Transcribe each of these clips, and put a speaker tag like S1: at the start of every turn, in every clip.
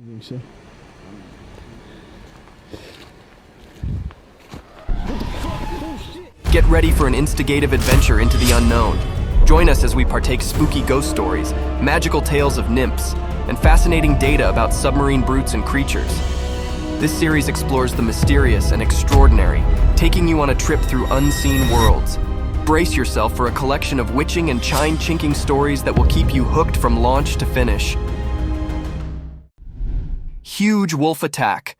S1: think so.
S2: Get ready for an instigative adventure into the unknown. Join us as we partake spooky ghost stories, magical tales of nymphs, and fascinating data about submarine brutes and creatures. This series explores the mysterious and extraordinary, taking you on a trip through unseen worlds. Brace yourself for a collection of witching and chine-chinking stories that will keep you hooked from launch to finish. Huge wolf attack.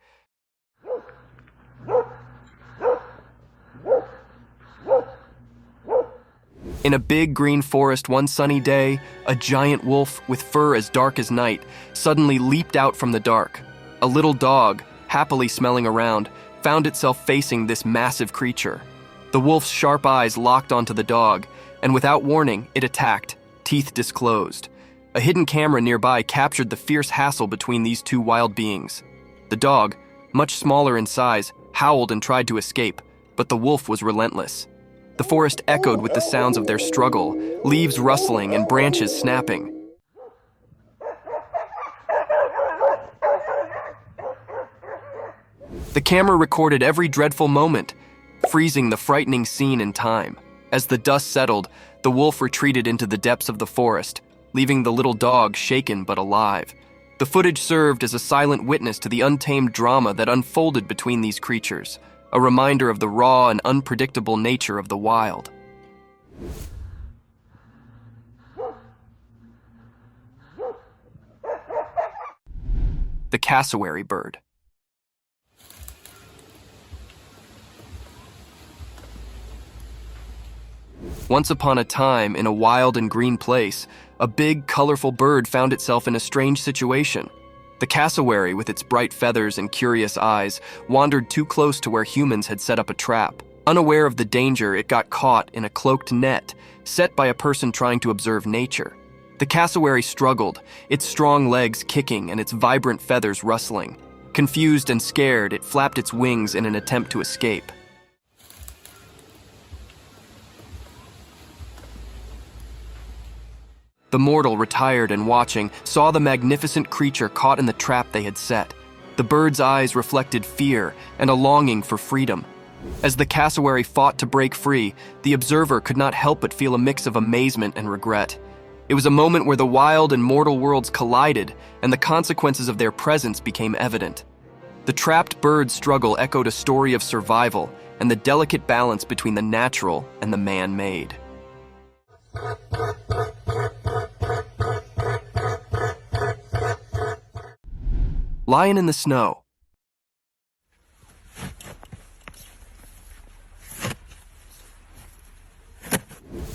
S2: In a big green forest one sunny day, a giant wolf with fur as dark as night suddenly leaped out from the dark. A little dog, happily smelling around, found itself facing this massive creature. The wolf's sharp eyes locked onto the dog, and without warning, it attacked, teeth disclosed. A hidden camera nearby captured the fierce hassle between these two wild beings. The dog, much smaller in size, howled and tried to escape, but the wolf was relentless. The forest echoed with the sounds of their struggle, leaves rustling and branches snapping. The camera recorded every dreadful moment, freezing the frightening scene in time. As the dust settled, the wolf retreated into the depths of the forest, leaving the little dog shaken but alive. The footage served as a silent witness to the untamed drama that unfolded between these creatures, a reminder of the raw and unpredictable nature of the wild. The cassowary bird. Once upon a time, in a wild and green place, a big, colorful bird found itself in a strange situation. The cassowary, with its bright feathers and curious eyes, wandered too close to where humans had set up a trap. Unaware of the danger, it got caught in a cloaked net, set by a person trying to observe nature. The cassowary struggled, its strong legs kicking and its vibrant feathers rustling. Confused and scared, it flapped its wings in an attempt to escape. The mortal, retired and watching, saw the magnificent creature caught in the trap they had set. The bird's eyes reflected fear and a longing for freedom. As the cassowary fought to break free, the observer could not help but feel a mix of amazement and regret. It was a moment where the wild and mortal worlds collided, and the consequences of their presence became evident. The trapped bird's struggle echoed a story of survival and the delicate balance between the natural and the man-made. Lion in the Snow.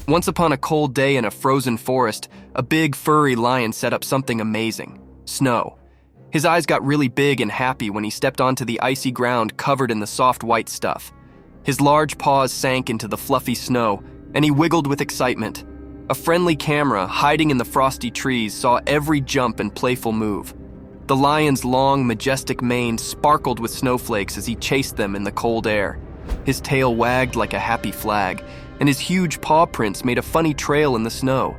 S2: Once upon a cold day in a frozen forest, a big furry lion set up something amazing: snow. His eyes got really big and happy when he stepped onto the icy ground covered in the soft white stuff. His large paws sank into the fluffy snow, and he wiggled with excitement. A friendly camera, hiding in the frosty trees, saw every jump and playful move. The lion's long, majestic mane sparkled with snowflakes as he chased them in the cold air. His tail wagged like a happy flag, and his huge paw prints made a funny trail in the snow.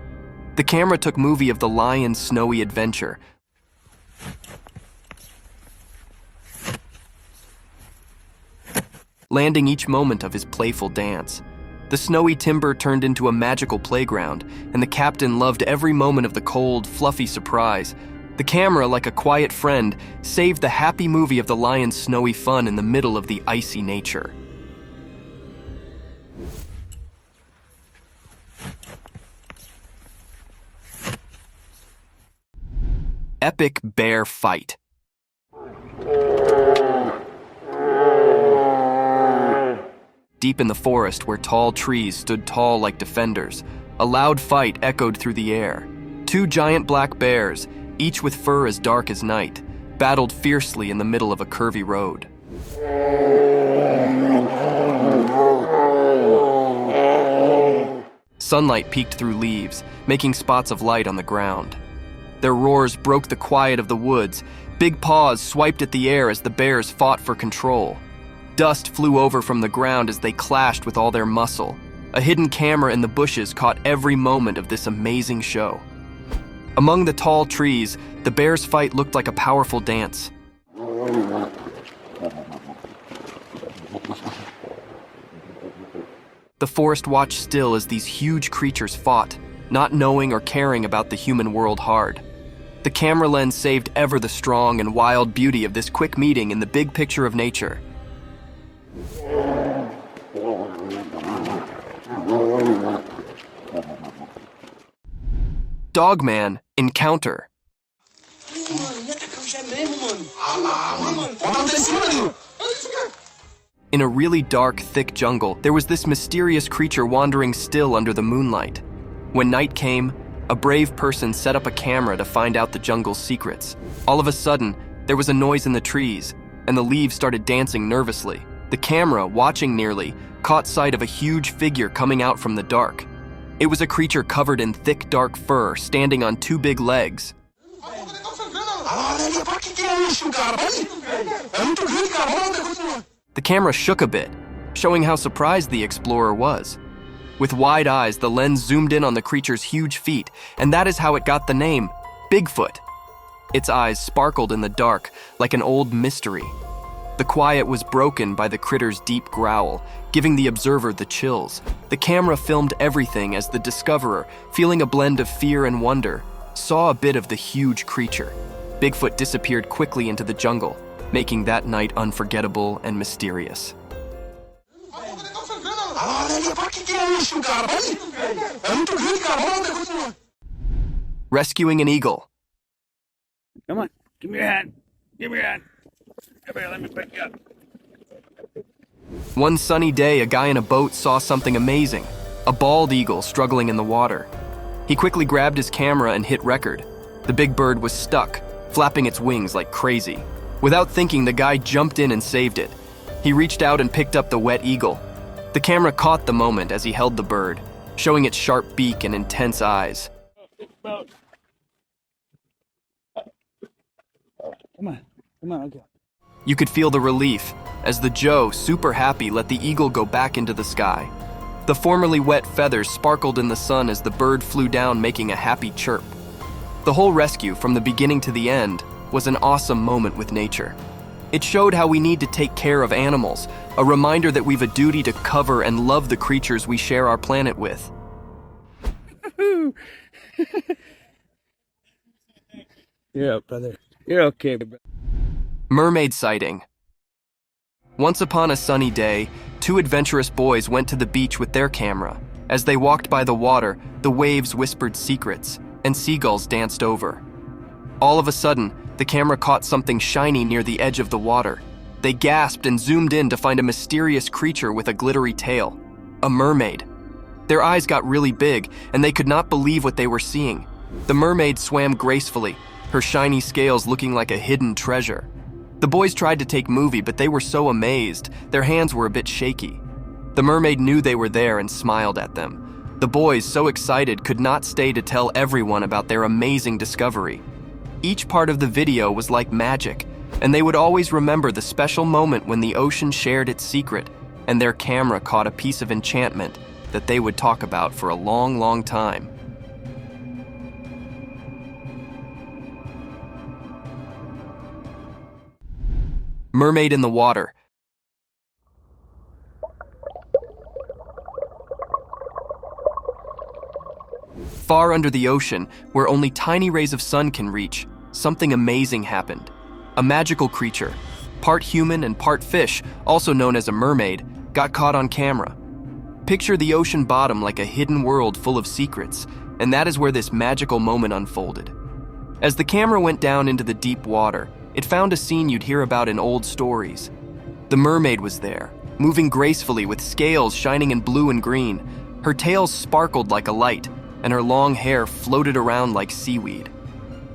S2: The camera took movie of the lion's snowy adventure, landing each moment of his playful dance. The snowy timber turned into a magical playground, and the captain loved every moment of the cold, fluffy surprise. The camera, like a quiet friend, saved the happy movie of the lion's snowy fun in the middle of the icy nature. Epic bear fight. Deep in the forest, where tall trees stood tall like defenders, a loud fight echoed through the air. Two giant black bears, each with fur as dark as night, battled fiercely in the middle of a curvy road. Sunlight peeked through leaves, making spots of light on the ground. Their roars broke the quiet of the woods. Big paws swiped at the air as the bears fought for control. Dust flew over from the ground as they clashed with all their muscle. A hidden camera in the bushes caught every moment of this amazing show. Among the tall trees, the bear's fight looked like a powerful dance. The forest watched still as these huge creatures fought, not knowing or caring about the human world hard. The camera lens saved ever the strong and wild beauty of this quick meeting in the big picture of nature. Dogman Encounter. In a really dark, thick jungle, there was this mysterious creature wandering still under the moonlight. When night came, a brave person set up a camera to find out the jungle's secrets. All of a sudden, there was a noise in the trees, and the leaves started dancing nervously. The camera, watching nearly, caught sight of a huge figure coming out from the dark. It was a creature covered in thick, dark fur, standing on two big legs. The camera shook a bit, showing how surprised the explorer was. With wide eyes, the lens zoomed in on the creature's huge feet, and that is how it got the name, Bigfoot. Its eyes sparkled in the dark, like an old mystery. The quiet was broken by the critter's deep growl, giving the observer the chills. The camera filmed everything as the discoverer, feeling a blend of fear and wonder, saw a bit of the huge creature. Bigfoot disappeared quickly into the jungle, making that night unforgettable and mysterious. Rescuing an eagle.
S1: Come on, give me your hand. Give me your hand. Come here, let me pick you up.
S2: One sunny day, a guy in a boat saw something amazing, a bald eagle struggling in the water. He quickly grabbed his camera and hit record. The big bird was stuck, flapping its wings like crazy. Without thinking, the guy jumped in and saved it. He reached out and picked up the wet eagle. The camera caught the moment as he held the bird, showing its sharp beak and intense eyes.
S1: Come on, okay.
S2: You could feel the relief as the Joe, super happy, let the eagle go back into the sky. The formerly wet feathers sparkled in the sun as the bird flew down, making a happy chirp. The whole rescue, from the beginning to the end, was an awesome moment with nature. It showed how we need to take care of animals, a reminder that we've a duty to cover and love the creatures we share our planet with.
S1: You're up, brother. You're okay, brother.
S2: Mermaid sighting. Once upon a sunny day, two adventurous boys went to the beach with their camera. As they walked by the water, the waves whispered secrets, and seagulls danced over. All of a sudden, the camera caught something shiny near the edge of the water. They gasped and zoomed in to find a mysterious creature with a glittery tail, a mermaid. Their eyes got really big, and they could not believe what they were seeing. The mermaid swam gracefully, her shiny scales looking like a hidden treasure. The boys tried to take movie, but they were so amazed, their hands were a bit shaky. The mermaid knew they were there and smiled at them. The boys, so excited, could not stay to tell everyone about their amazing discovery. Each part of the video was like magic, and they would always remember the special moment when the ocean shared its secret and their camera caught a piece of enchantment that they would talk about for a long, long time. Mermaid in the water. Far under the ocean, where only tiny rays of sun can reach, something amazing happened. A magical creature, part human and part fish, also known as a mermaid, got caught on camera. Picture the ocean bottom like a hidden world full of secrets, and that is where this magical moment unfolded. As the camera went down into the deep water, it found a scene you'd hear about in old stories. The mermaid was there, moving gracefully with scales shining in blue and green. Her tail sparkled like a light, and her long hair floated around like seaweed.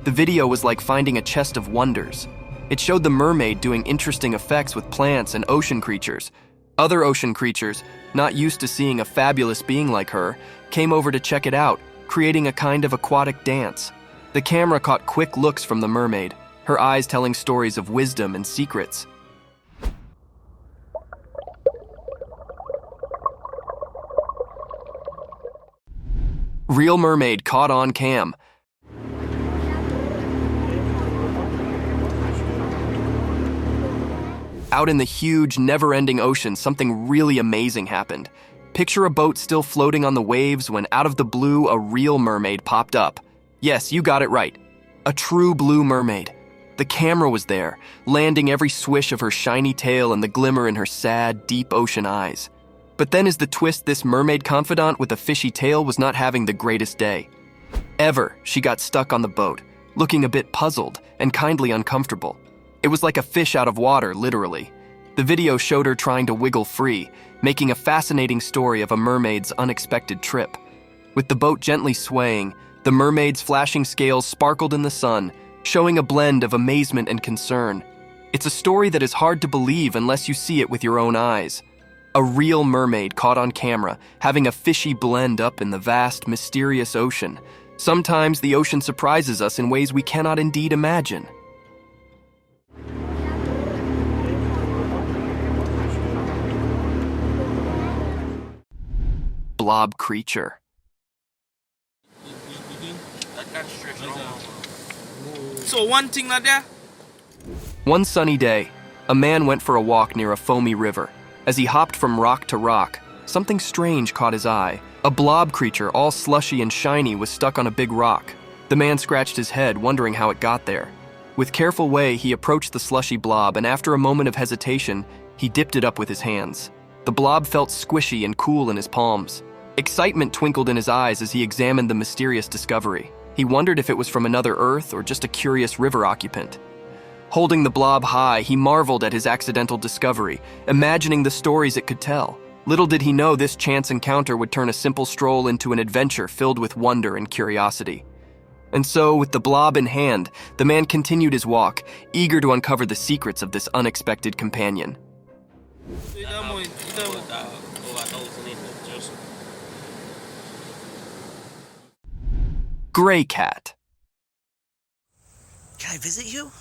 S2: The video was like finding a chest of wonders. It showed the mermaid doing interesting effects with plants and ocean creatures. Other ocean creatures, not used to seeing a fabulous being like her, came over to check it out, creating a kind of aquatic dance. The camera caught quick looks from the mermaid, her eyes telling stories of wisdom and secrets. Real mermaid caught on cam. Out in the huge, never-ending ocean, something really amazing happened. Picture a boat still floating on the waves when out of the blue, a real mermaid popped up. Yes, you got it right. A true blue mermaid. The camera was there, landing every swish of her shiny tail and the glimmer in her sad, deep ocean eyes. But then as the twist, this mermaid confidant with a fishy tail was not having the greatest day. Ever, she got stuck on the boat, looking a bit puzzled and kindly uncomfortable. It was like a fish out of water, literally. The video showed her trying to wiggle free, making a fascinating story of a mermaid's unexpected trip. With the boat gently swaying, the mermaid's flashing scales sparkled in the sun, showing a blend of amazement and concern. It's a story that is hard to believe unless you see it with your own eyes. A real mermaid caught on camera, having a fishy blend up in the vast, mysterious ocean. Sometimes the ocean surprises us in ways we cannot indeed imagine. Blob creature.
S3: So one thing like that.
S2: One sunny day, a man went for a walk near a foamy river. As he hopped from rock to rock, something strange caught his eye. A blob creature, all slushy and shiny, was stuck on a big rock. The man scratched his head, wondering how it got there. With careful way, he approached the slushy blob, and after a moment of hesitation, he dipped it up with his hands. The blob felt squishy and cool in his palms. Excitement twinkled in his eyes as he examined the mysterious discovery. He wondered if it was from another Earth or just a curious river occupant. Holding the blob high, he marveled at his accidental discovery, imagining the stories it could tell. Little did he know this chance encounter would turn a simple stroll into an adventure filled with wonder and curiosity. And so, with the blob in hand, the man continued his walk, eager to uncover the secrets of this unexpected companion. Gray cat.
S3: Can I visit you?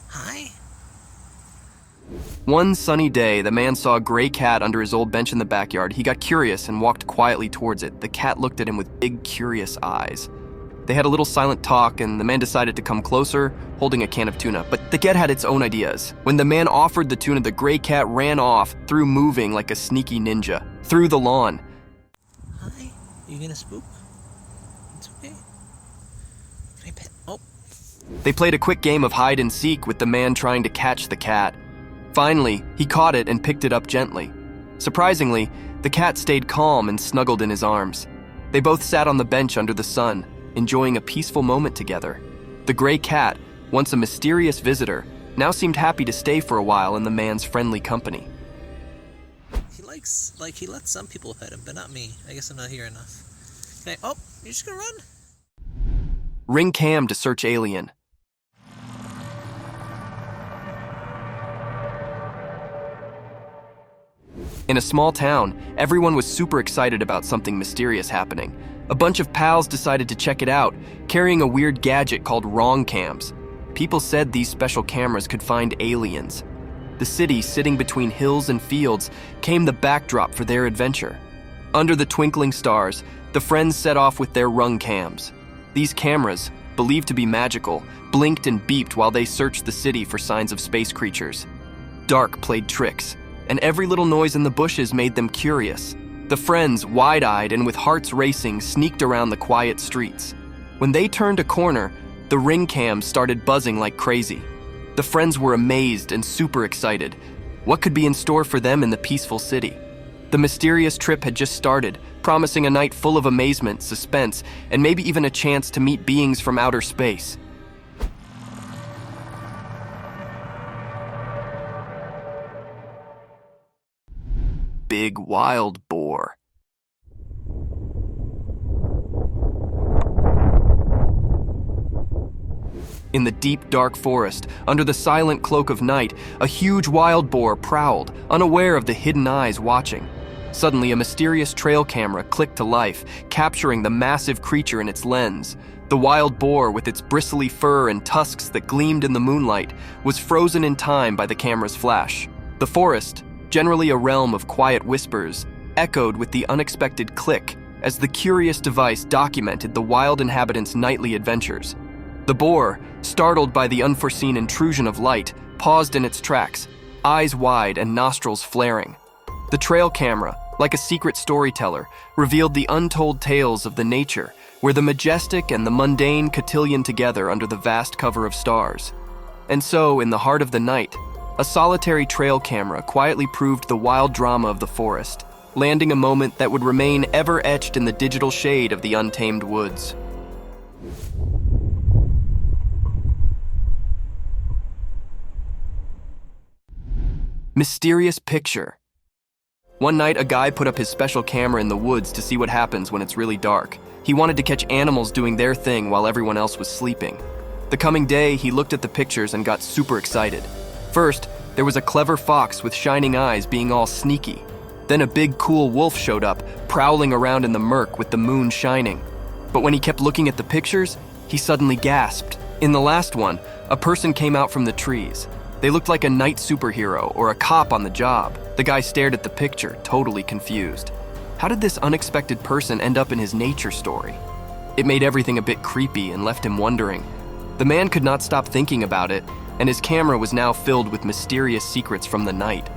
S3: Hi.
S2: One sunny day, the man saw a gray cat under his old bench in the backyard. He got curious and walked quietly towards it. The cat looked at him with big, curious eyes. They had a little silent talk, and the man decided to come closer, holding a can of tuna. But the cat had its own ideas. When the man offered the tuna, the gray cat ran off, through moving like a sneaky ninja, through the lawn.
S3: Hi. You gonna spook? It's okay. Can I pet? Oh.
S2: They played a quick game of hide and seek with the man trying to catch the cat. Finally, he caught it and picked it up gently. Surprisingly, the cat stayed calm and snuggled in his arms. They both sat on the bench under the sun, enjoying a peaceful moment together. The gray cat, once a mysterious visitor, now seemed happy to stay for a while in the man's friendly company.
S3: He lets some people pet him, but not me. I guess I'm not here enough. Oh, you're just gonna run?
S2: Ring cam to search alien. In a small town, everyone was super excited about something mysterious happening. A bunch of pals decided to check it out, carrying a weird gadget called wrong cams. People said these special cameras could find aliens. The city, sitting between hills and fields, came the backdrop for their adventure. Under the twinkling stars, the friends set off with their rung cams. These cameras, believed to be magical, blinked and beeped while they searched the city for signs of space creatures. Dark played tricks, and every little noise in the bushes made them curious. The friends, wide-eyed and with hearts racing, sneaked around the quiet streets. When they turned a corner, the ring cams started buzzing like crazy. The friends were amazed and super excited. What could be in store for them in the peaceful city? The mysterious trip had just started, promising a night full of amazement, suspense, and maybe even a chance to meet beings from outer space. Big wild boar. In the deep, dark forest, under the silent cloak of night, a huge wild boar prowled, unaware of the hidden eyes watching. Suddenly, a mysterious trail camera clicked to life, capturing the massive creature in its lens. The wild boar, with its bristly fur and tusks that gleamed in the moonlight, was frozen in time by the camera's flash. The forest, generally a realm of quiet whispers, echoed with the unexpected click as the curious device documented the wild inhabitants' nightly adventures. The boar, startled by the unforeseen intrusion of light, paused in its tracks, eyes wide and nostrils flaring. The trail camera, like a secret storyteller, revealed the untold tales of the nature, where the majestic and the mundane cotillion together under the vast cover of stars. And so, in the heart of the night, a solitary trail camera quietly proved the wild drama of the forest, landing a moment that would remain ever etched in the digital shade of the untamed woods. Mysterious picture. One night, a guy put up his special camera in the woods to see what happens when it's really dark. He wanted to catch animals doing their thing while everyone else was sleeping. The coming day, he looked at the pictures and got super excited. First, there was a clever fox with shining eyes being all sneaky. Then a big cool wolf showed up, prowling around in the murk with the moon shining. But when he kept looking at the pictures, he suddenly gasped. In the last one, a person came out from the trees. They looked like a night superhero or a cop on the job. The guy stared at the picture, totally confused. How did this unexpected person end up in his nature story? It made everything a bit creepy and left him wondering. The man could not stop thinking about it, and his camera was now filled with mysterious secrets from the night.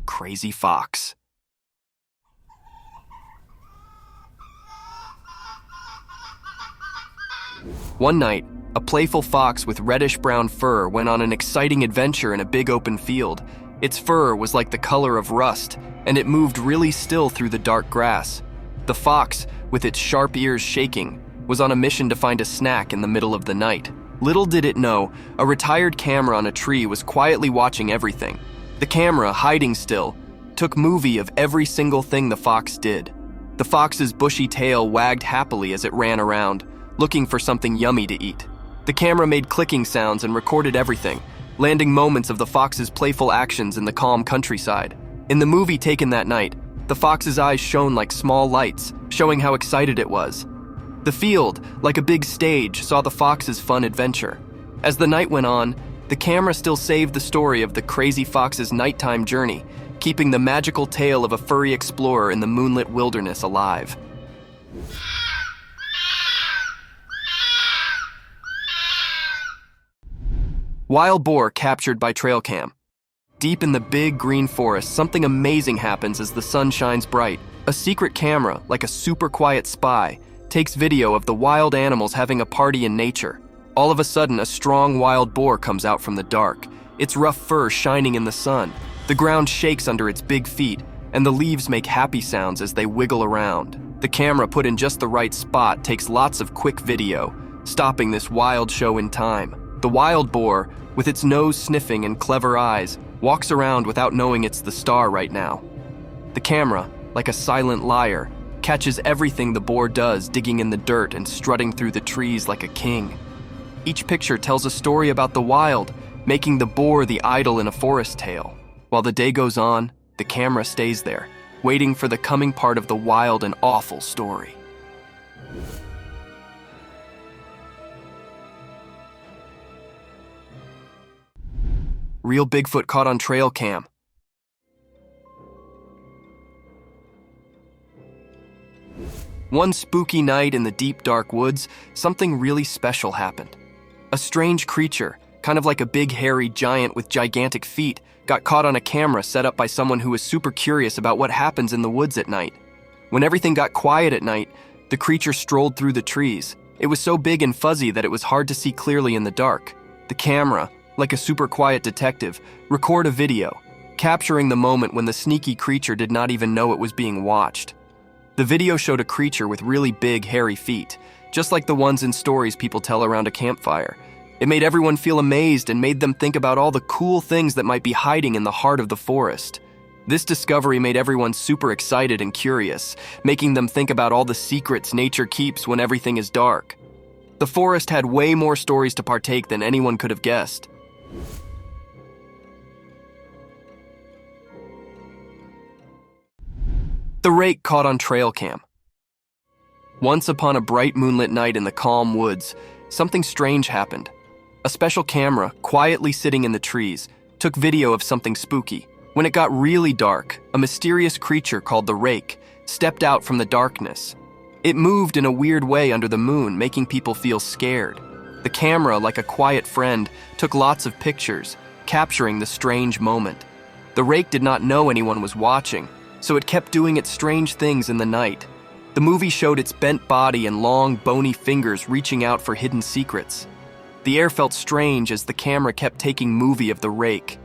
S2: Crazy fox. One night, a playful fox with reddish-brown fur went on an exciting adventure in a big open field. Its fur was like the color of rust, and it moved really still through the dark grass. The fox, with its sharp ears shaking, was on a mission to find a snack in the middle of the night. Little did it know, a retired camera on a tree was quietly watching everything. The camera, hiding still, took movie of every single thing the fox did. The fox's bushy tail wagged happily as it ran around, looking for something yummy to eat. The camera made clicking sounds and recorded everything, landing moments of the fox's playful actions in the calm countryside. In the movie taken that night, the fox's eyes shone like small lights, showing how excited it was. The field, like a big stage, saw the fox's fun adventure. As the night went on, the camera still saved the story of the crazy fox's nighttime journey, keeping the magical tale of a furry explorer in the moonlit wilderness alive. Wild boar captured by trail cam. Deep in the big green forest, something amazing happens as the sun shines bright. A secret camera, like a super quiet spy, takes video of the wild animals having a party in nature. All of a sudden, a strong wild boar comes out from the dark, its rough fur shining in the sun. The ground shakes under its big feet, and the leaves make happy sounds as they wiggle around. The camera, put in just the right spot, takes lots of quick video, stopping this wild show in time. The wild boar, with its nose sniffing and clever eyes, walks around without knowing it's the star right now. The camera, like a silent liar, catches everything the boar does, digging in the dirt and strutting through the trees like a king. Each picture tells a story about the wild, making the boar the idol in a forest tale. While the day goes on, the camera stays there, waiting for the coming part of the wild and awful story. Real Bigfoot caught on trail cam. One spooky night in the deep dark woods, something really special happened. A strange creature, kind of like a big hairy giant with gigantic feet, got caught on a camera set up by someone who was super curious about what happens in the woods at night. When everything got quiet at night, the creature strolled through the trees. It was so big and fuzzy that it was hard to see clearly in the dark. The camera, like a super quiet detective, recorded a video, capturing the moment when the sneaky creature did not even know it was being watched. The video showed a creature with really big, hairy feet, just like the ones in stories people tell around a campfire. It made everyone feel amazed and made them think about all the cool things that might be hiding in the heart of the forest. This discovery made everyone super excited and curious, making them think about all the secrets nature keeps when everything is dark. The forest had way more stories to partake than anyone could have guessed. The rake caught on trail cam. Once upon a bright moonlit night in the calm woods, something strange happened. A special camera, quietly sitting in the trees, took video of something spooky. When it got really dark, a mysterious creature called the rake stepped out from the darkness. It moved in a weird way under the moon, making people feel scared. The camera, like a quiet friend, took lots of pictures, capturing the strange moment. The rake did not know anyone was watching, so it kept doing its strange things in the night. The movie showed its bent body and long, bony fingers reaching out for hidden secrets. The air felt strange as the camera kept taking movie of the rake.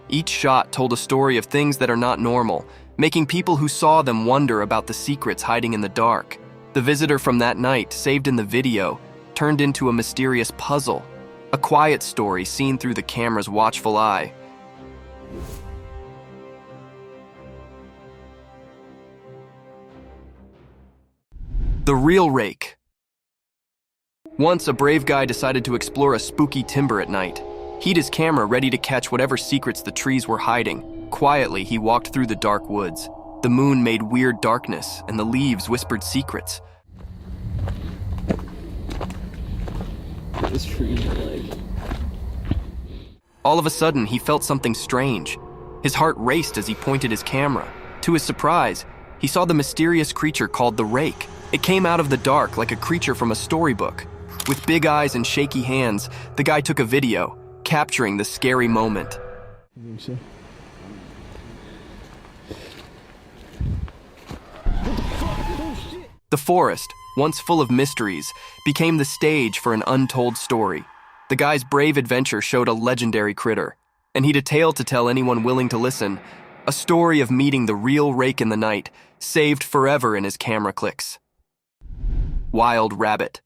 S2: Each shot told a story of things that are not normal, making people who saw them wonder about the secrets hiding in the dark. The visitor from that night, saved in the video, turned into a mysterious puzzle, a quiet story seen through the camera's watchful eye. The real rake. Once, a brave guy decided to explore a spooky timber at night. He'd his camera ready to catch whatever secrets the trees were hiding. Quietly, he walked through the dark woods. The moon made weird darkness, and the leaves whispered secrets.
S4: This tree is like...
S2: All of a sudden, he felt something strange. His heart raced as he pointed his camera. To his surprise, he saw the mysterious creature called the rake. It came out of the dark like a creature from a storybook. With big eyes and shaky hands, the guy took a video, capturing the scary moment.
S4: You think so?
S2: The forest, once full of mysteries, became the stage for an untold story. The guy's brave adventure showed a legendary critter, and he'd a tale to tell anyone willing to listen. A story of meeting the real rake in the night, saved forever in his camera clicks. Wild Rabbit.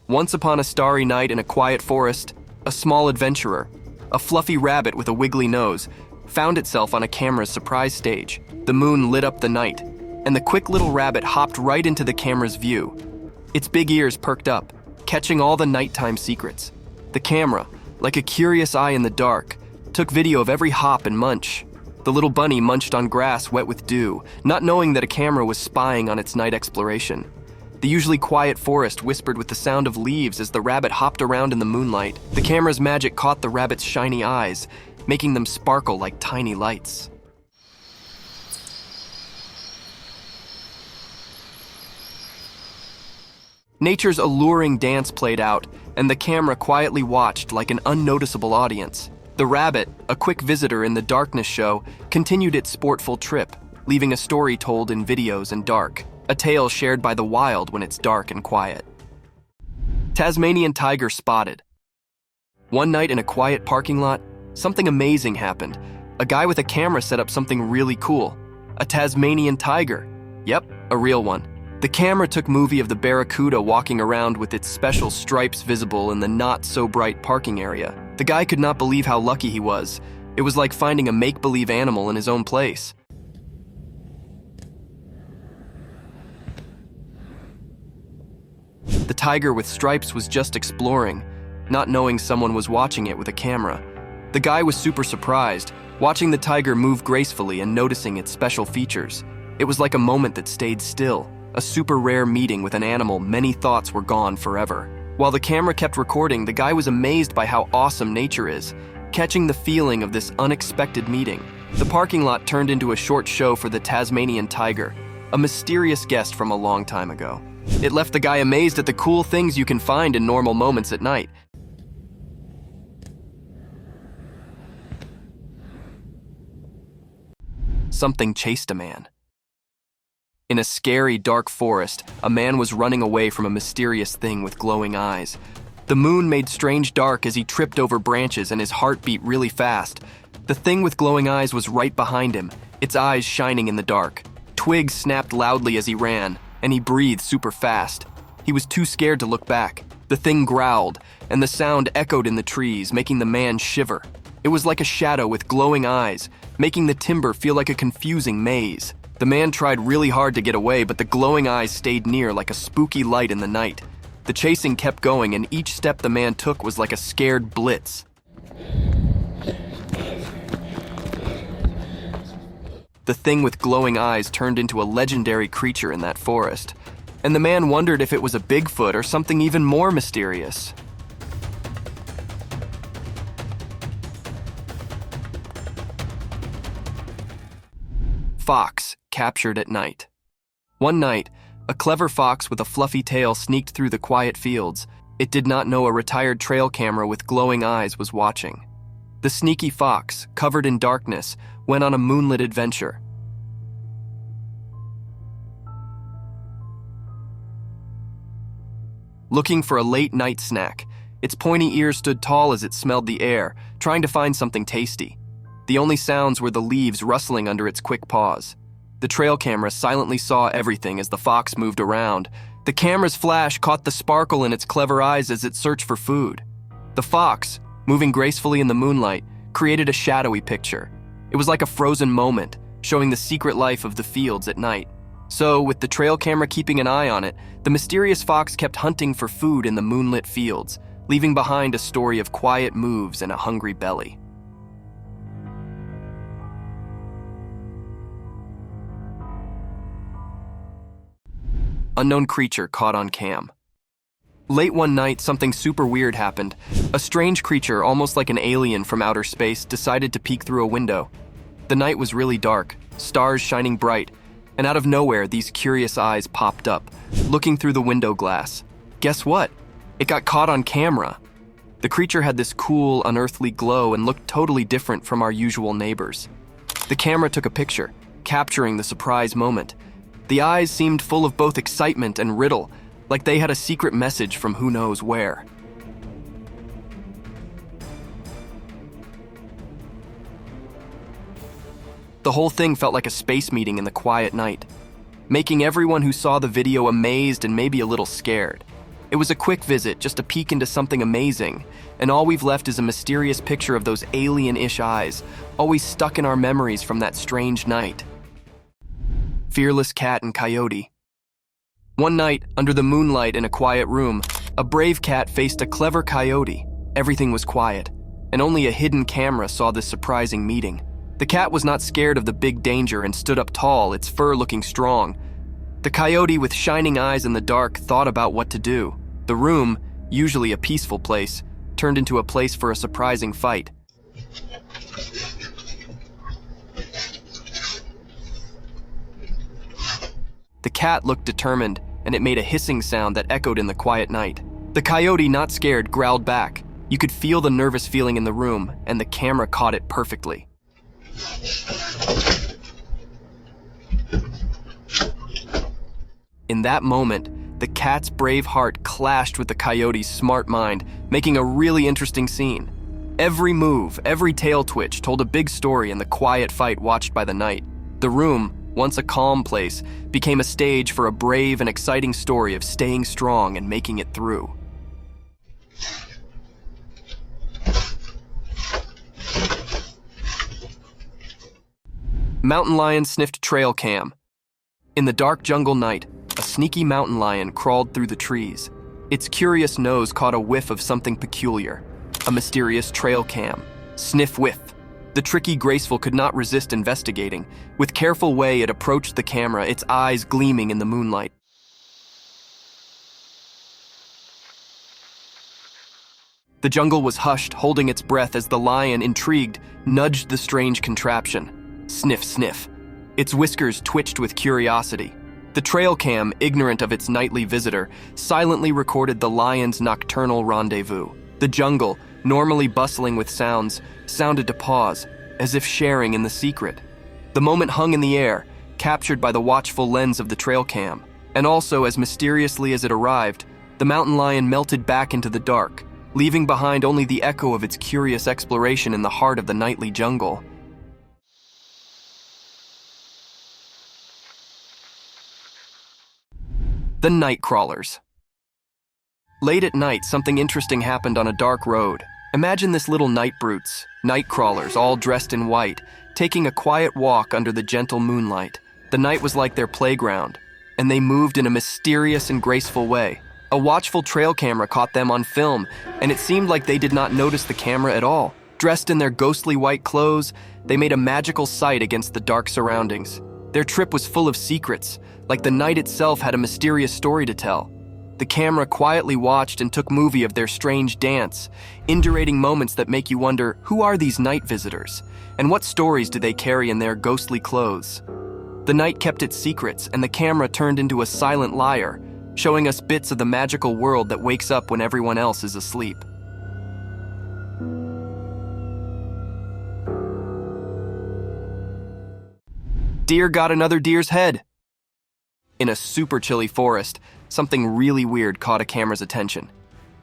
S2: Once upon a starry night in a quiet forest, a small adventurer, a fluffy rabbit with a wiggly nose, found itself on a camera's surprise stage. The moon lit up the night, and the quick little rabbit hopped right into the camera's view. Its big ears perked up, catching all the nighttime secrets. The camera, like a curious eye in the dark, took video of every hop and munch. The little bunny munched on grass wet with dew, not knowing that a camera was spying on its night exploration. The usually quiet forest whispered with the sound of leaves as the rabbit hopped around in the moonlight. The camera's magic caught the rabbit's shiny eyes, making them sparkle like tiny lights. Nature's alluring dance played out, and the camera quietly watched like an unnoticeable audience. The rabbit, a quick visitor in the darkness show, continued its sportful trip, leaving a story told in videos and dark, a tale shared by the wild when it's dark and quiet. Tasmanian tiger spotted. One night in a quiet parking lot, something amazing happened. A guy with a camera set up something really cool. A Tasmanian tiger. Yep, a real one. The camera took movie of the barracuda walking around with its special stripes visible in the not-so-bright parking area. The guy could not believe how lucky he was. It was like finding a make-believe animal in his own place. The tiger with stripes was just exploring, not knowing someone was watching it with a camera. The guy was super surprised, watching the tiger move gracefully and noticing its special features. It was like a moment that stayed still. A super rare meeting with an animal many thoughts were gone forever. While the camera kept recording, the guy was amazed by how awesome nature is, catching the feeling of this unexpected meeting. The parking lot turned into a short show for the Tasmanian tiger, a mysterious guest from a long time ago. It left the guy amazed at the cool things you can find in normal moments at night. Something chased a man. In a scary, dark forest, a man was running away from a mysterious thing with glowing eyes. The moon made strange dark as he tripped over branches and his heart beat really fast. The thing with glowing eyes was right behind him, its eyes shining in the dark. Twigs snapped loudly as he ran, and he breathed super fast. He was too scared to look back. The thing growled, and the sound echoed in the trees, making the man shiver. It was like a shadow with glowing eyes, making the timber feel like a confusing maze. The man tried really hard to get away, but the glowing eyes stayed near like a spooky light in the night. The chasing kept going, and each step the man took was like a scared blitz. The thing with glowing eyes turned into a legendary creature in that forest, and the man wondered if it was a Bigfoot or something even more mysterious. Fox, captured at night. One night, A clever fox with a fluffy tail sneaked through the quiet fields. It did not know a retired trail camera with glowing eyes was watching. The sneaky fox, covered in darkness, went on a moonlit adventure. Looking for a late-night snack, its pointy ears stood tall as it smelled the air, trying to find something tasty. The only sounds were the leaves rustling under its quick paws. The trail camera silently saw everything as the fox moved around. The camera's flash caught the sparkle in its clever eyes as it searched for food. The fox, moving gracefully in the moonlight, created a shadowy picture. It was like a frozen moment, showing the secret life of the fields at night. So, with the trail camera keeping an eye on it, the mysterious fox kept hunting for food in the moonlit fields, leaving behind a story of quiet moves and a hungry belly. Unknown creature caught on cam. Late one night, something super weird happened. A strange creature, almost like an alien from outer space, decided to peek through a window. The night was really dark, stars shining bright, and out of nowhere, these curious eyes popped up, looking through the window glass. Guess what? It got caught on camera. The creature had this cool, unearthly glow and looked totally different from our usual neighbors. The camera took a picture, capturing the surprise moment. The eyes seemed full of both excitement and riddle, like they had a secret message from who knows where. The whole thing felt like a space meeting in the quiet night, making everyone who saw the video amazed and maybe a little scared. It was a quick visit, just a peek into something amazing, and all we've left is a mysterious picture of those alien-ish eyes, always stuck in our memories from that strange night. Fearless cat and coyote. One night, under the moonlight in a quiet room, a brave cat faced a clever coyote. Everything was quiet, and only a hidden camera saw this surprising meeting. The cat was not scared of the big danger and stood up tall, its fur looking strong. The coyote, with shining eyes in the dark, thought about what to do. The room, usually a peaceful place, turned into a place for a surprising fight. The cat looked determined, and it made a hissing sound that echoed in the quiet night. The coyote, not scared, growled back. You could feel the nervous feeling in the room, and the camera caught it perfectly. In that moment, the cat's brave heart clashed with the coyote's smart mind, making a really interesting scene. Every move, every tail twitch told a big story in the quiet fight watched by the night. The room, once a calm place, became a stage for a brave and exciting story of staying strong and making it through. Mountain lion sniffed trail cam. In the dark jungle night, a sneaky mountain lion crawled through the trees. Its curious nose caught a whiff of something peculiar. A mysterious trail cam. Sniff whiff. The tricky Graceful could not resist investigating. With careful way, it approached the camera, its eyes gleaming in the moonlight. The jungle was hushed, holding its breath as the lion, intrigued, nudged the strange contraption. Sniff, sniff. Its whiskers twitched with curiosity. The trail cam, ignorant of its nightly visitor, silently recorded the lion's nocturnal rendezvous. The jungle, normally bustling with sounds, sounded to pause, as if sharing in the secret. The moment hung in the air, captured by the watchful lens of the trail cam. And also, as mysteriously as it arrived, the mountain lion melted back into the dark, leaving behind only the echo of its curious exploration in the heart of the nightly jungle. The night crawlers. Late at night, something interesting happened on a dark road. Imagine this little night brutes, night crawlers, all dressed in white, taking a quiet walk under the gentle moonlight. The night was like their playground, and they moved in a mysterious and graceful way. A watchful trail camera caught them on film, and it seemed like they did not notice the camera at all. Dressed in their ghostly white clothes, they made a magical sight against the dark surroundings. Their trip was full of secrets, like the night itself had a mysterious story to tell. The camera quietly watched and took movie of their strange dance, indurating moments that make you wonder, who are these night visitors? And what stories do they carry in their ghostly clothes? The night kept its secrets, and the camera turned into a silent liar, showing us bits of the magical world that wakes up when everyone else is asleep. Deer got another deer's head. In a super chilly forest, something really weird caught a camera's attention.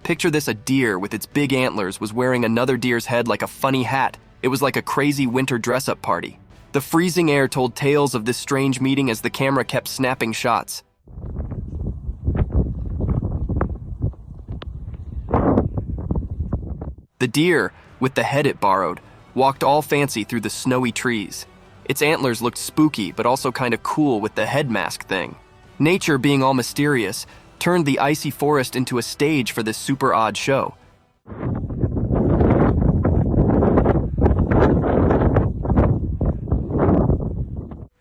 S2: Picture this: a deer with its big antlers was wearing another deer's head like a funny hat. It was like a crazy winter dress-up party. The freezing air told tales of this strange meeting as the camera kept snapping shots. The deer, with the head it borrowed, walked all fancy through the snowy trees. Its antlers looked spooky, but also kind of cool with the head mask thing. Nature, being all mysterious, turned the icy forest into a stage for this super odd show.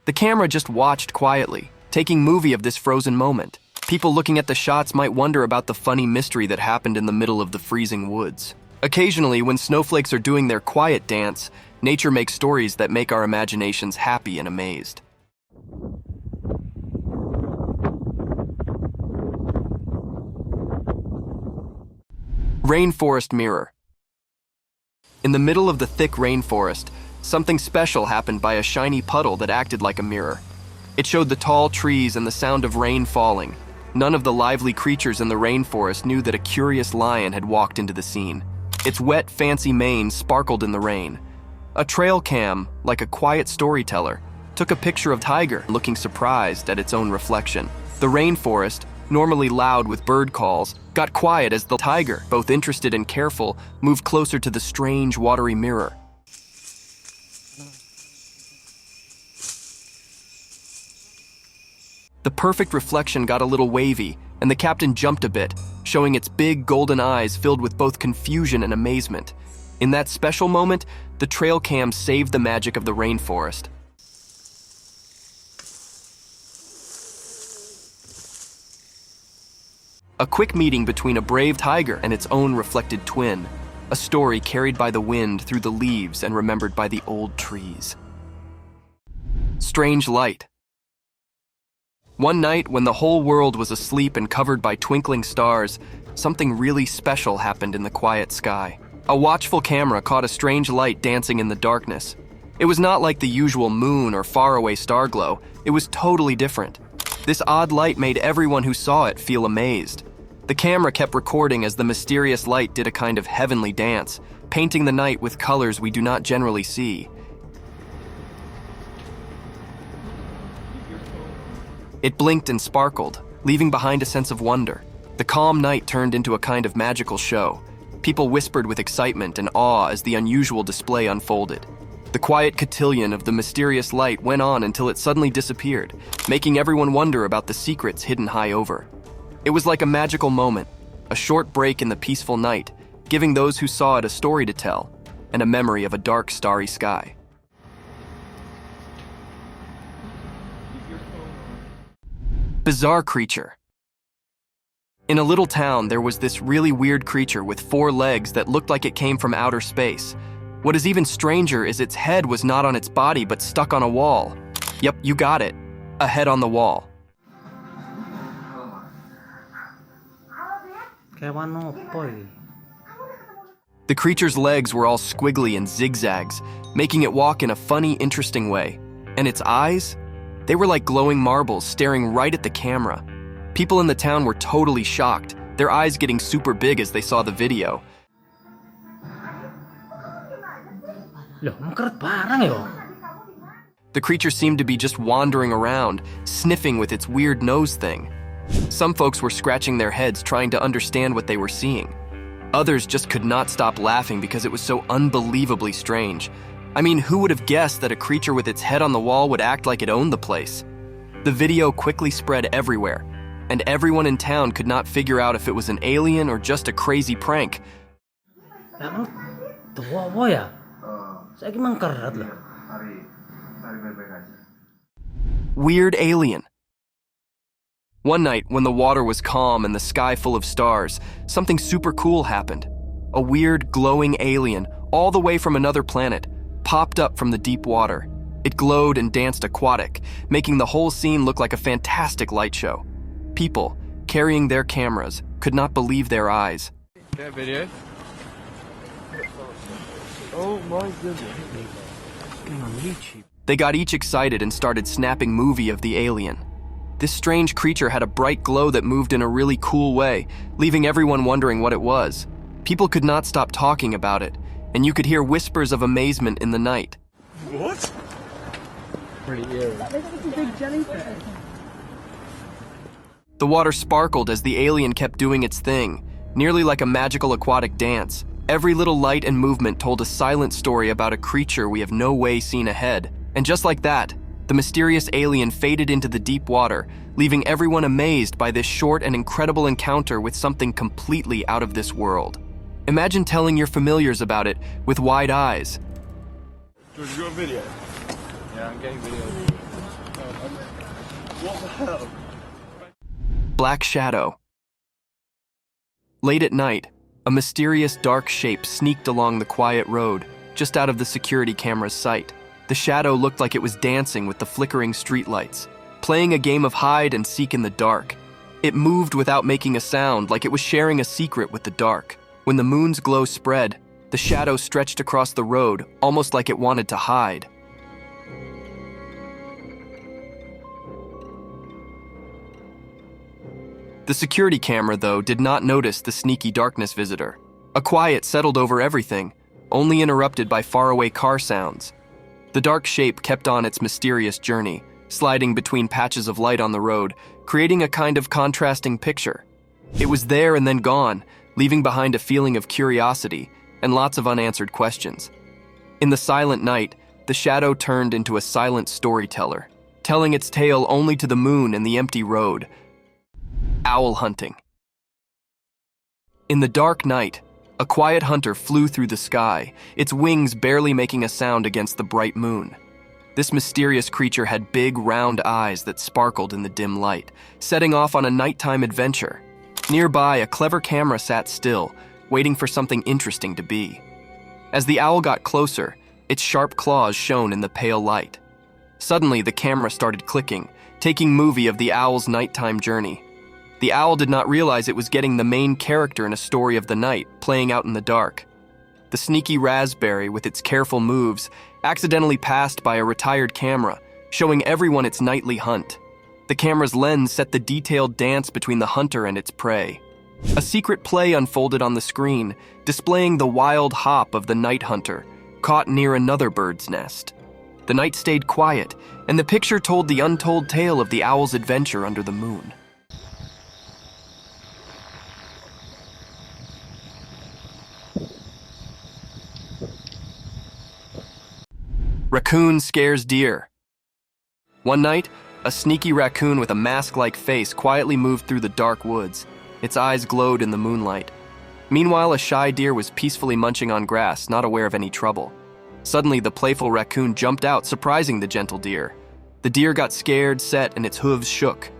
S2: The camera just watched quietly, taking movie of this frozen moment. People looking at the shots might wonder about the funny mystery that happened in the middle of the freezing woods. Occasionally, when snowflakes are doing their quiet dance, nature makes stories that make our imaginations happy and amazed. Rainforest mirror. In the middle of the thick rainforest, something special happened by a shiny puddle that acted like a mirror. It showed the tall trees and the sound of rain falling. None of the lively creatures in the rainforest knew that a curious lion had walked into the scene. Its wet, fancy mane sparkled in the rain. A trail cam, like a quiet storyteller, took a picture of Tiger looking surprised at its own reflection. The rainforest, normally loud with bird calls, got quiet as the tiger, both interested and careful, moved closer to the strange watery mirror. The perfect reflection got a little wavy, and the captain jumped a bit, showing its big golden eyes filled with both confusion and amazement. In that special moment, the trail cam saved the magic of the rainforest. A quick meeting between a brave tiger and its own reflected twin, a story carried by the wind through the leaves and remembered by the old trees. Strange light. One night, when the whole world was asleep and covered by twinkling stars, something really special happened in the quiet sky. A watchful camera caught a strange light dancing in the darkness. It was not like the usual moon or faraway star glow. It was totally different. This odd light made everyone who saw it feel amazed. The camera kept recording as the mysterious light did a kind of heavenly dance, painting the night with colors we do not generally see. It blinked and sparkled, leaving behind a sense of wonder. The calm night turned into a kind of magical show. People whispered with excitement and awe as the unusual display unfolded. The quiet cotillion of the mysterious light went on until it suddenly disappeared, making everyone wonder about the secrets hidden high over. It was like a magical moment, a short break in the peaceful night, giving those who saw it a story to tell, and a memory of a dark, starry sky. Bizarre creature. In a little town, there was this really weird creature with 4 legs that looked like it came from outer space. What is even stranger is its head was not on its body but stuck on a wall. Yep, you got it. A head on the wall. The creature's legs were all squiggly and zigzags, making it walk in a funny, interesting way. And its eyes? They were like glowing marbles staring right at the camera. People in the town were totally shocked, their eyes getting super big as they saw the video. The creature seemed to be just wandering around, sniffing with its weird nose thing. Some folks were scratching their heads trying to understand what they were seeing. Others just could not stop laughing because it was so unbelievably strange. I mean, who would have guessed that a creature with its head on the wall would act like it owned the place? The video quickly spread everywhere, and everyone in town could not figure out if it was an alien or just a crazy prank. Weird alien. One night, when the water was calm and the sky full of stars, something super cool happened. A weird, glowing alien, all the way from another planet, popped up from the deep water. It glowed and danced aquatic, making the whole scene look like a fantastic light show. People, carrying their cameras, could not believe their eyes.
S4: That video? Oh my goodness.
S3: On YouTube.
S2: They got each excited and started snapping movie of the alien. This strange creature had a bright glow that moved in a really cool way, leaving everyone wondering what it was. People could not stop talking about it, and you could hear whispers of amazement in the night.
S4: What? Pretty eerie.
S2: The water sparkled as the alien kept doing its thing, nearly like a magical aquatic dance. Every little light and movement told a silent story about a creature we have no way seen ahead. And just like that, the mysterious alien faded into the deep water, leaving everyone amazed by this short and incredible encounter with something completely out of this world. Imagine telling your familiars about it with wide eyes.
S4: George, you got a video? Yeah, I'm getting video. What the hell?
S2: Black Shadow. Late at night, a mysterious dark shape sneaked along the quiet road, just out of the security camera's sight. The shadow looked like it was dancing with the flickering streetlights, playing a game of hide and seek in the dark. It moved without making a sound, like it was sharing a secret with the dark. When the moon's glow spread, the shadow stretched across the road, almost like it wanted to hide. The security camera, though, did not notice the sneaky darkness visitor. A quiet settled over everything, only interrupted by faraway car sounds. The dark shape kept on its mysterious journey, sliding between patches of light on the road, creating a kind of contrasting picture. It was there and then gone, leaving behind a feeling of curiosity and lots of unanswered questions. In the silent night, the shadow turned into a silent storyteller, telling its tale only to the moon and the empty road. Owl hunting. In the dark night, a quiet hunter flew through the sky, its wings barely making a sound against the bright moon. This mysterious creature had big, round eyes that sparkled in the dim light, setting off on a nighttime adventure. Nearby, a clever camera sat still, waiting for something interesting to be. As the owl got closer, its sharp claws shone in the pale light. Suddenly, the camera started clicking, taking movie of the owl's nighttime journey. The owl did not realize it was getting the main character in a story of the night, playing out in the dark. The sneaky raspberry, with its careful moves, accidentally passed by a retired camera, showing everyone its nightly hunt. The camera's lens set the detailed dance between the hunter and its prey. A secret play unfolded on the screen, displaying the wild hop of the night hunter, caught near another bird's nest. The night stayed quiet, and the picture told the untold tale of the owl's adventure under the moon. Raccoon scares deer. One night, a sneaky raccoon with a mask-like face quietly moved through the dark woods. Its eyes glowed in the moonlight. Meanwhile, a shy deer was peacefully munching on grass, not aware of any trouble. Suddenly, the playful raccoon jumped out, surprising the gentle deer. The deer got scared, set, and its hooves shook.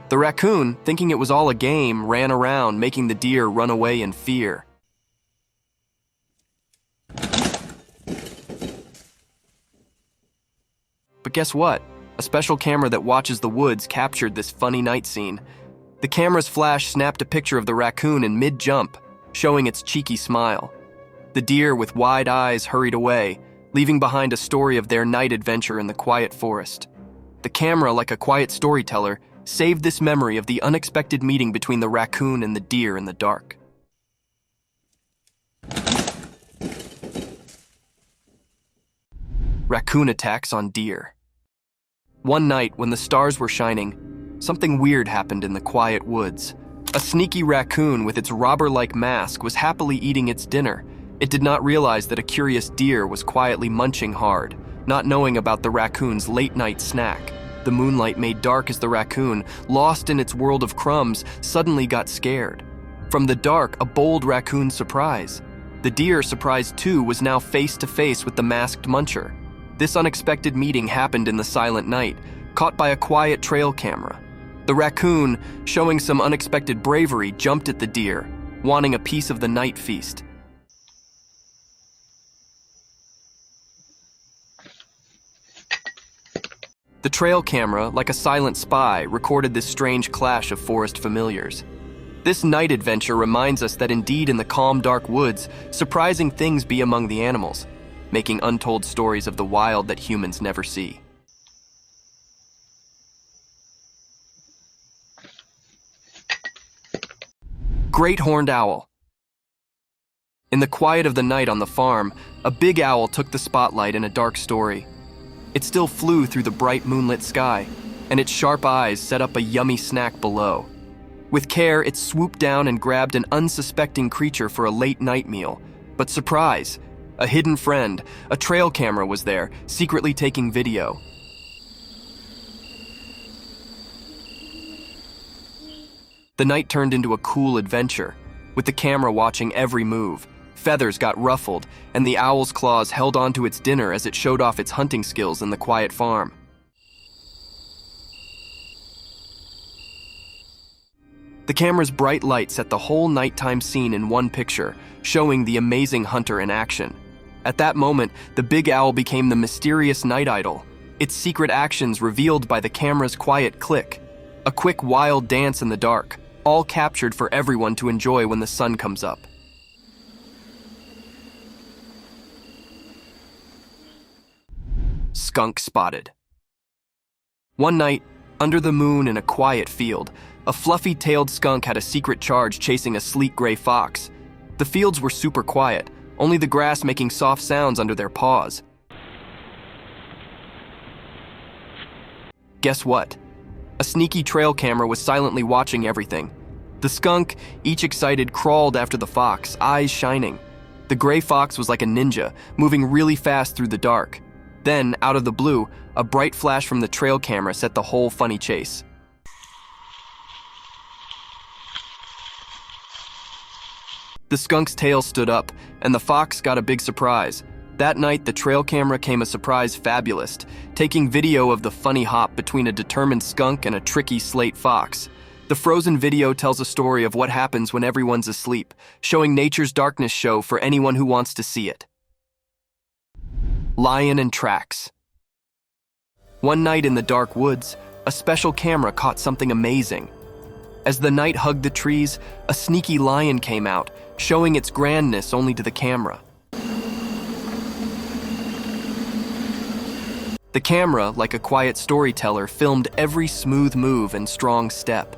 S2: The raccoon, thinking it was all a game, ran around, making the deer run away in fear. But guess what? A special camera that watches the woods captured this funny night scene. The camera's flash snapped a picture of the raccoon in mid-jump, showing its cheeky smile. The deer with wide eyes hurried away, leaving behind a story of their night adventure in the quiet forest. The camera, like a quiet storyteller, saved this memory of the unexpected meeting between the raccoon and the deer in the dark. Raccoon attacks on deer. One night, when the stars were shining, something weird happened in the quiet woods. A sneaky raccoon with its robber-like mask was happily eating its dinner. It did not realize that a curious deer was quietly munching hard, not knowing about the raccoon's late-night snack. The moonlight made dark as the raccoon, lost in its world of crumbs, suddenly got scared. From the dark, a bold raccoon surprise. The deer, surprised too, was now face-to-face with the masked muncher. This unexpected meeting happened in the silent night, caught by a quiet trail camera. The raccoon, showing some unexpected bravery, jumped at the deer, wanting a piece of the night feast. The trail camera, like a silent spy, recorded this strange clash of forest familiars. This night adventure reminds us that indeed in the calm, dark woods, surprising things be among the animals, making untold stories of the wild that humans never see. Great Horned Owl. In the quiet of the night on the farm, a big owl took the spotlight in a dark story. It still flew through the bright moonlit sky, and its sharp eyes set up a yummy snack below. With care, it swooped down and grabbed an unsuspecting creature for a late night meal. But surprise! A hidden friend, a trail camera was there, secretly taking video. The night turned into a cool adventure, with the camera watching every move. Feathers got ruffled, and the owl's claws held onto its dinner as it showed off its hunting skills in the quiet farm. The camera's bright light set the whole nighttime scene in one picture, showing the amazing hunter in action. At that moment, the big owl became the mysterious night idol, its secret actions revealed by the camera's quiet click. A quick, wild dance in the dark, all captured for everyone to enjoy when the sun comes up. Skunk spotted. One night, under the moon in a quiet field, a fluffy-tailed skunk had a secret charge chasing a sleek gray fox. The fields were super quiet, only the grass making soft sounds under their paws. Guess what? A sneaky trail camera was silently watching everything. The skunk, each excited, crawled after the fox, eyes shining. The gray fox was like a ninja, moving really fast through the dark. Then, out of the blue, a bright flash from the trail camera set the whole funny chase. The skunk's tail stood up, and the fox got a big surprise. That night, the trail camera came a surprise fabulist, taking video of the funny hop between a determined skunk and a tricky slate fox. The frozen video tells a story of what happens when everyone's asleep, showing nature's darkness show for anyone who wants to see it. Lion and tracks. One night in the dark woods, a special camera caught something amazing. As the night hugged the trees, a sneaky lion came out, showing its grandness only to the camera. The camera, like a quiet storyteller, filmed every smooth move and strong step.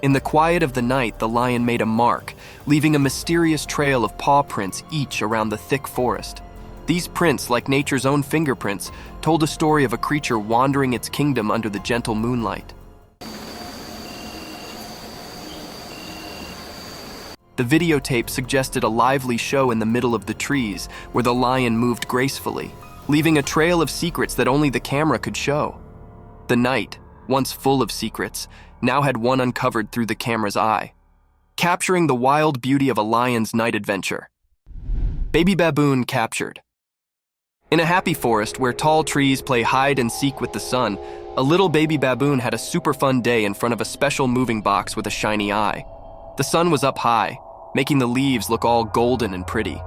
S2: In the quiet of the night, the lion made a mark, leaving a mysterious trail of paw prints each around the thick forest. These prints, like nature's own fingerprints, told a story of a creature wandering its kingdom under the gentle moonlight. The videotape suggested a lively show in the middle of the trees, where the lion moved gracefully, leaving a trail of secrets that only the camera could show. The night, once full of secrets, now had one uncovered through the camera's eye, capturing the wild beauty of a lion's night adventure. Baby baboon captured. In a happy forest where tall trees play hide and seek with the sun, a little baby baboon had a super fun day in front of a special moving box with a shiny eye. The sun was up high, making the leaves look all golden and pretty.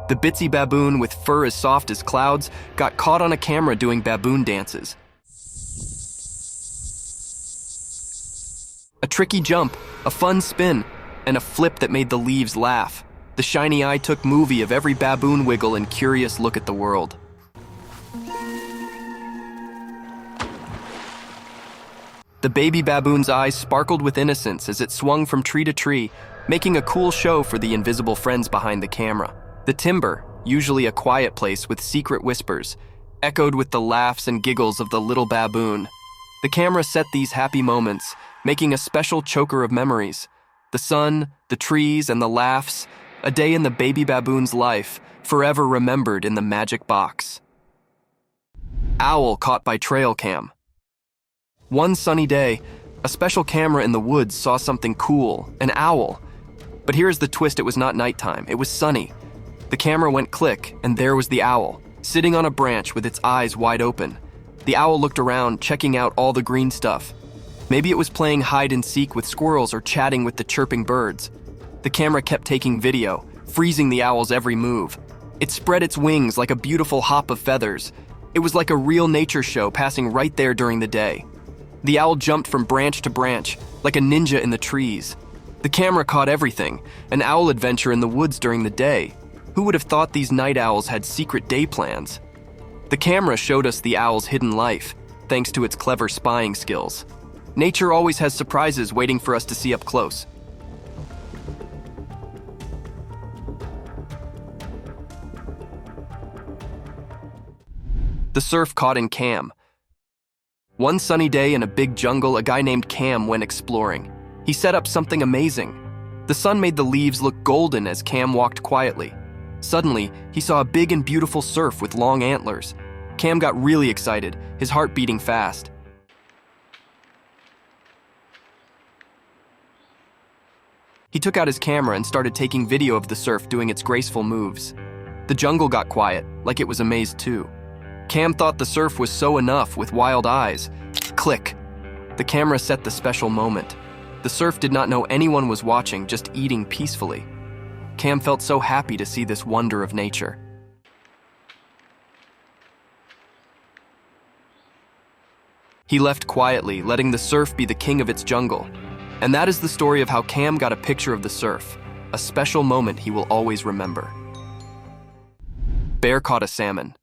S2: The bitsy baboon, with fur as soft as clouds, got caught on a camera doing baboon dances. A tricky jump, a fun spin, and a flip that made the leaves laugh. The shiny eye took movie of every baboon wiggle and curious look at the world. The baby baboon's eyes sparkled with innocence as it swung from tree to tree, making a cool show for the invisible friends behind the camera. The timber, usually a quiet place with secret whispers, echoed with the laughs and giggles of the little baboon. The camera set these happy moments, making a special choker of memories. The sun, the trees, and the laughs, a day in the baby baboon's life, forever remembered in the magic box. Owl caught by trail cam. One sunny day, a special camera in the woods saw something cool, an owl. But here's the twist: it was not nighttime, it was sunny. The camera went click, and there was the owl, sitting on a branch with its eyes wide open. The owl looked around, checking out all the green stuff. Maybe it was playing hide and seek with squirrels or chatting with the chirping birds. The camera kept taking video, freezing the owl's every move. It spread its wings like a beautiful hop of feathers. It was like a real nature show passing right there during the day. The owl jumped from branch to branch, like a ninja in the trees. The camera caught everything, an owl adventure in the woods during the day. Who would have thought these night owls had secret day plans? The camera showed us the owl's hidden life, thanks to its clever spying skills. Nature always has surprises waiting for us to see up close. The surf caught in Cam. One sunny day in a big jungle, a guy named Cam went exploring. He set up something amazing. The sun made the leaves look golden as Cam walked quietly. Suddenly, he saw a big and beautiful surf with long antlers. Cam got really excited, his heart beating fast. He took out his camera and started taking video of the surf doing its graceful moves. The jungle got quiet, like it was amazed too. Cam thought the surf was so enough with wild eyes. Click! The camera set the special moment. The surf did not know anyone was watching, just eating peacefully. Cam felt so happy to see this wonder of nature. He left quietly, letting the surf be the king of its jungle. And that is the story of how Cam got a picture of the surf, a special moment he will always remember. Bear caught a salmon.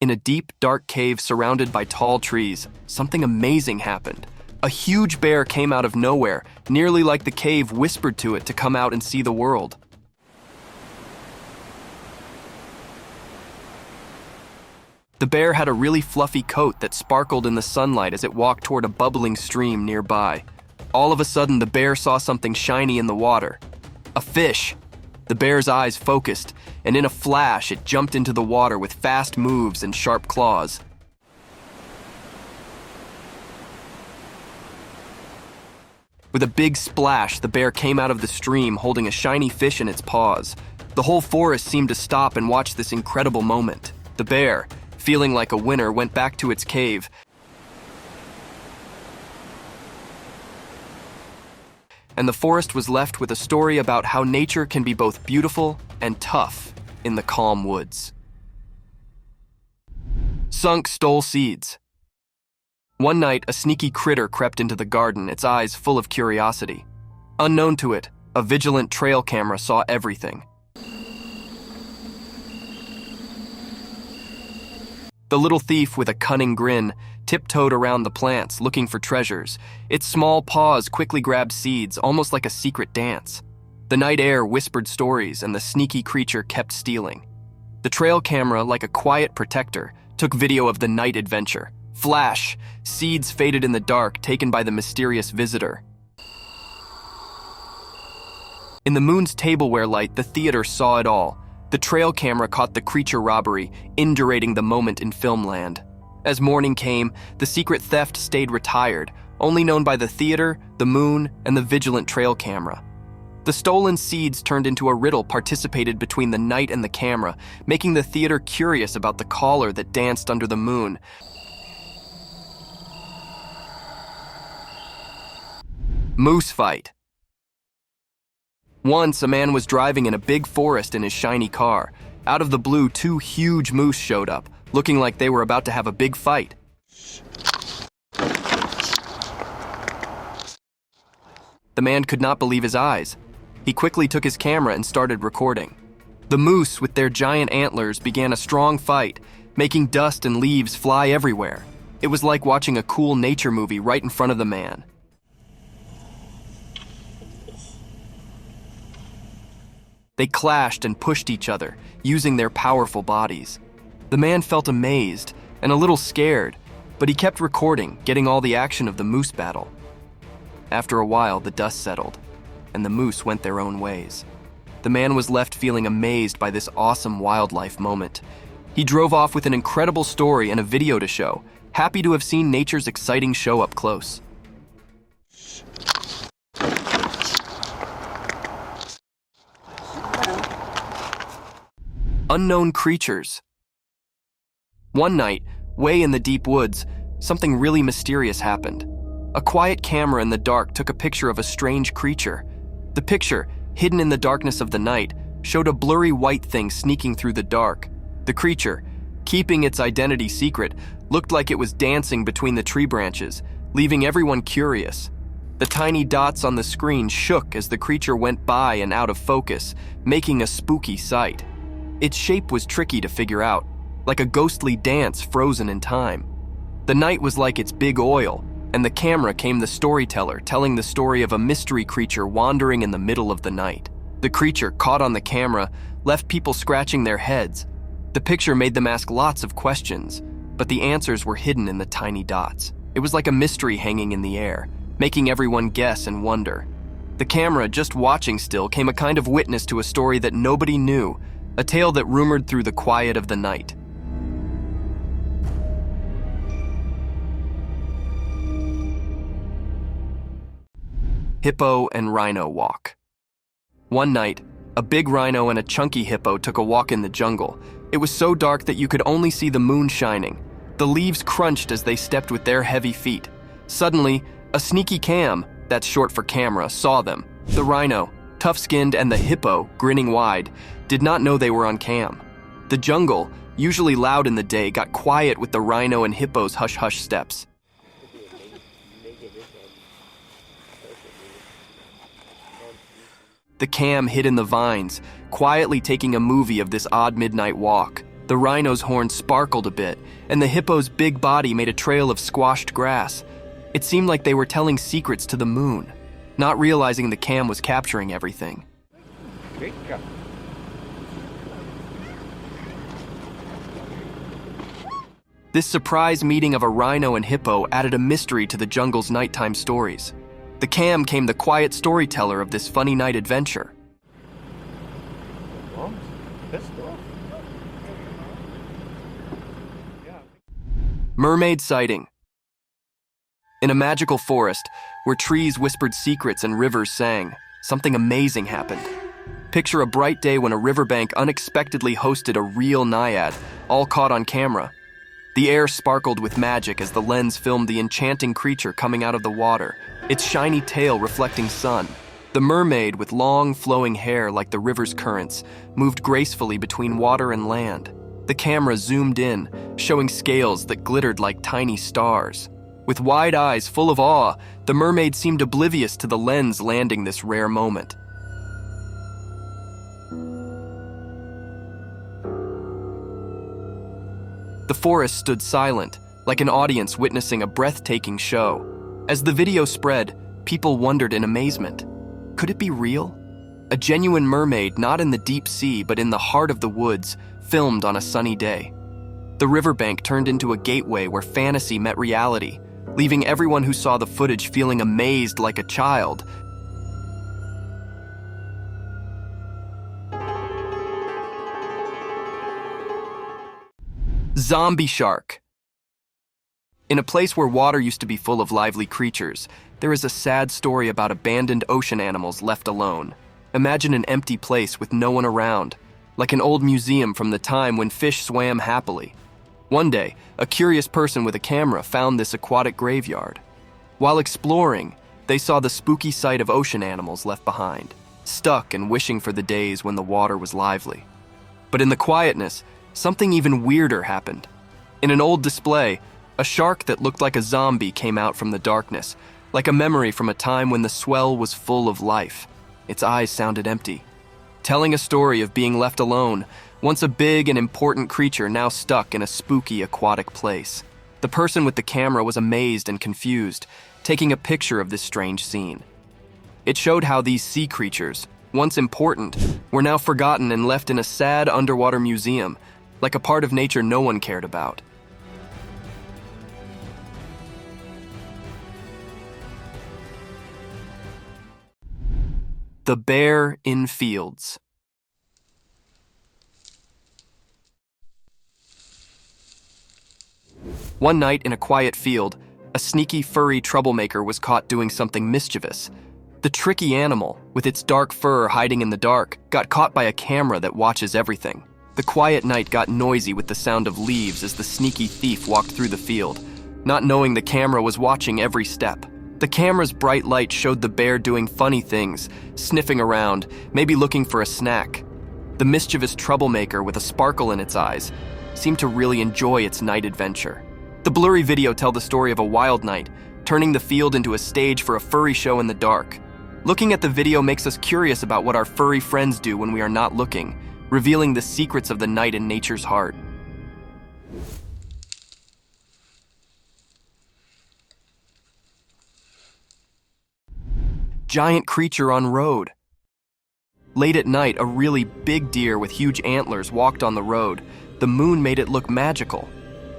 S2: In a deep, dark cave surrounded by tall trees, something amazing happened. A huge bear came out of nowhere, nearly like the cave whispered to it to come out and see the world. The bear had a really fluffy coat that sparkled in the sunlight as it walked toward a bubbling stream nearby. All of a sudden, the bear saw something shiny in the water. A fish. The bear's eyes focused, and in a flash, it jumped into the water with fast moves and sharp claws. With a big splash, the bear came out of the stream holding a shiny fish in its paws. The whole forest seemed to stop and watch this incredible moment. The bear, feeling like a winner, went back to its cave. And the forest was left with a story about how nature can be both beautiful and tough in the calm woods. Sunk stole seeds. One night, a sneaky critter crept into the garden, its eyes full of curiosity. Unknown to it, a vigilant trail camera saw everything. The little thief, with a cunning grin, tiptoed around the plants, looking for treasures. Its small paws quickly grabbed seeds, almost like a secret dance. The night air whispered stories, and the sneaky creature kept stealing. The trail camera, like a quiet protector, took video of the night adventure. Flash! Seeds faded in the dark, taken by the mysterious visitor. In the moon's tableware light, the theater saw it all. The trail camera caught the creature robbery, indurating the moment in filmland. As morning came, the secret theft stayed retired, only known by the theater, the moon, and the vigilant trail camera. The stolen seeds turned into a riddle participated between the night and the camera, making the theater curious about the caller that danced under the moon. Moose fight. Once, a man was driving in a big forest in his shiny car. Out of the blue, two huge moose showed up, looking like they were about to have a big fight. The man could not believe his eyes. He quickly took his camera and started recording. The moose, with their giant antlers, began a strong fight, making dust and leaves fly everywhere. It was like watching a cool nature movie right in front of the man. They clashed and pushed each other, using their powerful bodies. The man felt amazed and a little scared, but he kept recording, getting all the action of the moose battle. After a while, the dust settled, and the moose went their own ways. The man was left feeling amazed by this awesome wildlife moment. He drove off with an incredible story and a video to show, happy to have seen nature's exciting show up close. Unknown creatures. One night, way in the deep woods, something really mysterious happened. A quiet camera in the dark took a picture of a strange creature. The picture, hidden in the darkness of the night, showed a blurry white thing sneaking through the dark. The creature, keeping its identity secret, looked like it was dancing between the tree branches, leaving everyone curious. The tiny dots on the screen shook as the creature went by and out of focus, making a spooky sight. Its shape was tricky to figure out, like a ghostly dance frozen in time. The night was like its big oil, and the camera came the storyteller, telling the story of a mystery creature wandering in the middle of the night. The creature, caught on the camera, left people scratching their heads. The picture made them ask lots of questions, but the answers were hidden in the tiny dots. It was like a mystery hanging in the air, making everyone guess and wonder. The camera, just watching still, came a kind of witness to a story that nobody knew, a tale that rumored through the quiet of the night. Hippo and Rhino Walk. One night, a big rhino and a chunky hippo took a walk in the jungle. It was so dark that you could only see the moon shining. The leaves crunched as they stepped with their heavy feet. Suddenly, a sneaky cam, that's short for camera, saw them. The rhino, tough-skinned, and the hippo, grinning wide, did not know they were on cam. The jungle, usually loud in the day, got quiet with the rhino and hippo's hush-hush steps. The cam hid in the vines, quietly taking a movie of this odd midnight walk. The rhino's horn sparkled a bit, and the hippo's big body made a trail of squashed grass. It seemed like they were telling secrets to the moon, not realizing the cam was capturing everything. This surprise meeting of a rhino and hippo added a mystery to the jungle's nighttime stories. The cam came the quiet storyteller of this funny night adventure. Mermaid sighting. In a magical forest, where trees whispered secrets and rivers sang, something amazing happened. Picture a bright day when a riverbank unexpectedly hosted a real naiad, all caught on camera. The air sparkled with magic as the lens filmed the enchanting creature coming out of the water, its shiny tail reflecting sun. The mermaid, with long, flowing hair like the river's currents, moved gracefully between water and land. The camera zoomed in, showing scales that glittered like tiny stars. With wide eyes full of awe, the mermaid seemed oblivious to the lens landing this rare moment. The forest stood silent, like an audience witnessing a breathtaking show. As the video spread, people wondered in amazement. Could it be real? A genuine mermaid, not in the deep sea but in the heart of the woods, filmed on a sunny day. The riverbank turned into a gateway where fantasy met reality, leaving everyone who saw the footage feeling amazed like a child. Zombie shark. In a place where water used to be full of lively creatures, there is a sad story about abandoned ocean animals left alone. Imagine an empty place with no one around, like an old museum from the time when fish swam happily. One day, a curious person with a camera found this aquatic graveyard. While exploring, they saw the spooky sight of ocean animals left behind, stuck and wishing for the days when the water was lively. But in the quietness, something even weirder happened. In an old display, a shark that looked like a zombie came out from the darkness, like a memory from a time when the swell was full of life. Its eyes sounded empty, telling a story of being left alone, once a big and important creature now stuck in a spooky aquatic place. The person with the camera was amazed and confused, taking a picture of this strange scene. It showed how these sea creatures, once important, were now forgotten and left in a sad underwater museum, like a part of nature no one cared about. The bear in fields. One night in a quiet field, a sneaky furry troublemaker was caught doing something mischievous. The tricky animal, with its dark fur hiding in the dark, got caught by a camera that watches everything. The quiet night got noisy with the sound of leaves as the sneaky thief walked through the field, not knowing the camera was watching every step. The camera's bright light showed the bear doing funny things, sniffing around, maybe looking for a snack. The mischievous troublemaker, with a sparkle in its eyes, seemed to really enjoy its night adventure. The blurry video tells the story of a wild night, turning the field into a stage for a furry show in the dark. Looking at the video makes us curious about what our furry friends do when we are not looking, revealing the secrets of the night in nature's heart. Giant creature on road. Late at night, a really big deer with huge antlers walked on the road. The moon made it look magical.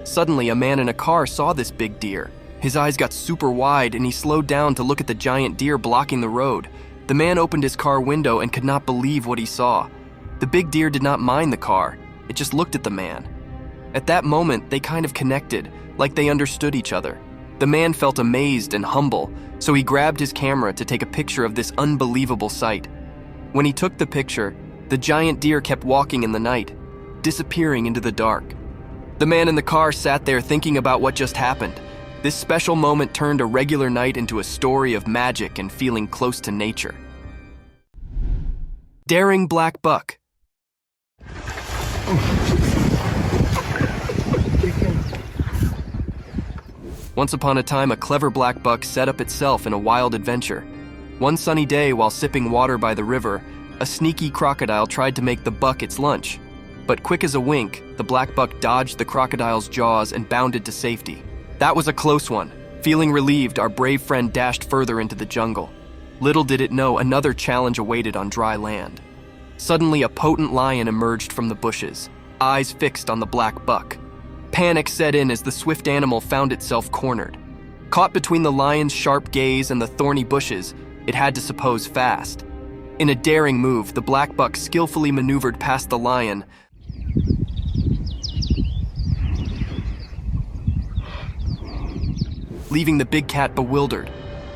S2: Suddenly, a man in a car saw this big deer. His eyes got super wide and he slowed down to look at the giant deer blocking the road. The man opened his car window and could not believe what he saw. The big deer did not mind the car, it just looked at the man. At that moment, they kind of connected, like they understood each other. The man felt amazed and humble, so he grabbed his camera to take a picture of this unbelievable sight. When he took the picture, the giant deer kept walking in the night, disappearing into the dark. The man in the car sat there thinking about what just happened. This special moment turned a regular night into a story of magic and feeling close to nature. Daring black buck. Once upon a time, a clever black buck set up itself in a wild adventure. One sunny day, while sipping water by the river, a sneaky crocodile tried to make the buck its lunch. But quick as a wink, the black buck dodged the crocodile's jaws and bounded to safety. That was a close one. Feeling relieved, our brave friend dashed further into the jungle. Little did it know, another challenge awaited on dry land. Suddenly, a potent lion emerged from the bushes, eyes fixed on the black buck. Panic set in as the swift animal found itself cornered. Caught between the lion's sharp gaze and the thorny bushes, it had to suppose fast. In a daring move, the black buck skillfully maneuvered past the lion, leaving the big cat bewildered.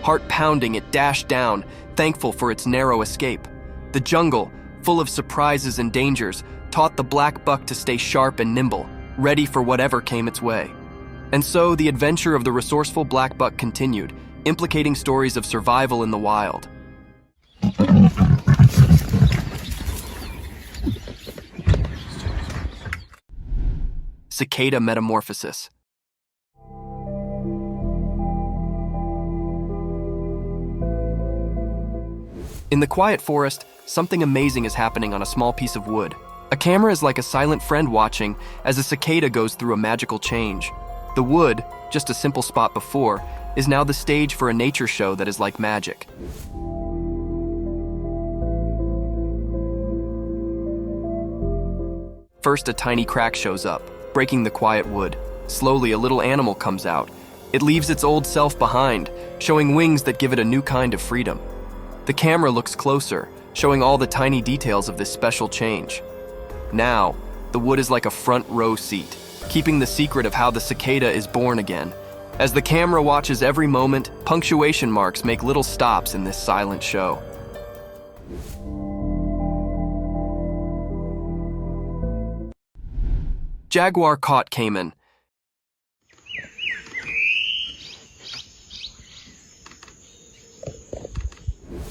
S2: Heart pounding, it dashed down, thankful for its narrow escape. The jungle, full of surprises and dangers, taught the black buck to stay sharp and nimble, ready for whatever came its way. And so the adventure of the resourceful black buck continued, implicating stories of survival in the wild. Cicada metamorphosis. In the quiet forest, something amazing is happening on a small piece of wood. A camera is like a silent friend watching as a cicada goes through a magical change. The wood, just a simple spot before, is now the stage for a nature show that is like magic. First, a tiny crack shows up, breaking the quiet wood. Slowly, a little animal comes out. It leaves its old self behind, showing wings that give it a new kind of freedom. The camera looks closer, showing all the tiny details of this special change. Now, the wood is like a front row seat, keeping the secret of how the cicada is born again. As the camera watches every moment, punctuation marks make little stops in this silent show. Jaguar caught caiman.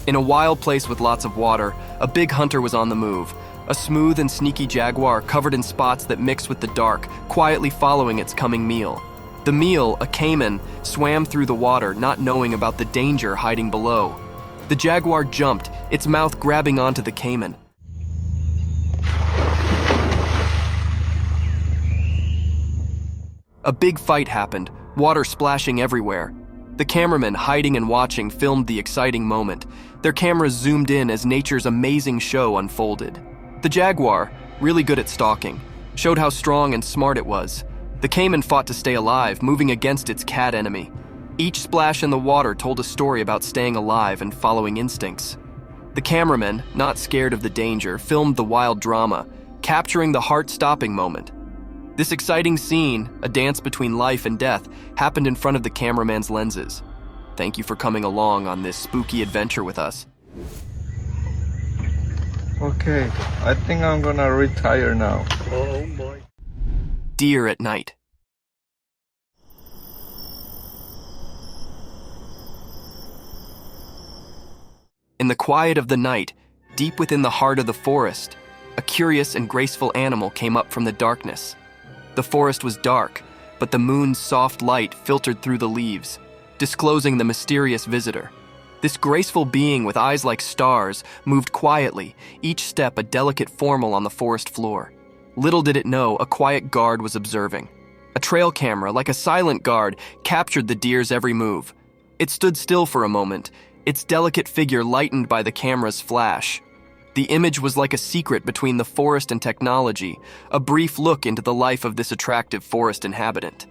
S2: In a wild place with lots of water, a big hunter was on the move. A smooth and sneaky jaguar covered in spots that mix with the dark, quietly following its coming meal. The meal, a caiman, swam through the water, not knowing about the danger hiding below. The jaguar jumped, its mouth grabbing onto the caiman. A big fight happened, water splashing everywhere. The cameramen, hiding and watching, filmed the exciting moment. Their cameras zoomed in as nature's amazing show unfolded. The jaguar, really good at stalking, showed how strong and smart it was. The caiman fought to stay alive, moving against its cat enemy. Each splash in the water told a story about staying alive and following instincts. The cameramen, not scared of the danger, filmed the wild drama, capturing the heart-stopping moment. This exciting scene, a dance between life and death, happened in front of the cameraman's lenses. Thank you for coming along on this spooky adventure with us.
S5: Okay, I think I'm gonna retire now.
S1: Oh boy.
S2: Deer at night. In the quiet of the night, deep within the heart of the forest, a curious and graceful animal came up from the darkness. The forest was dark, but the moon's soft light filtered through the leaves, disclosing the mysterious visitor. This graceful being with eyes like stars moved quietly, each step a delicate formel on the forest floor. Little did it know, a quiet guard was observing. A trail camera, like a silent guard, captured the deer's every move. It stood still for a moment, its delicate figure lightened by the camera's flash. The image was like a secret between the forest and technology, a brief look into the life of this attractive forest inhabitant.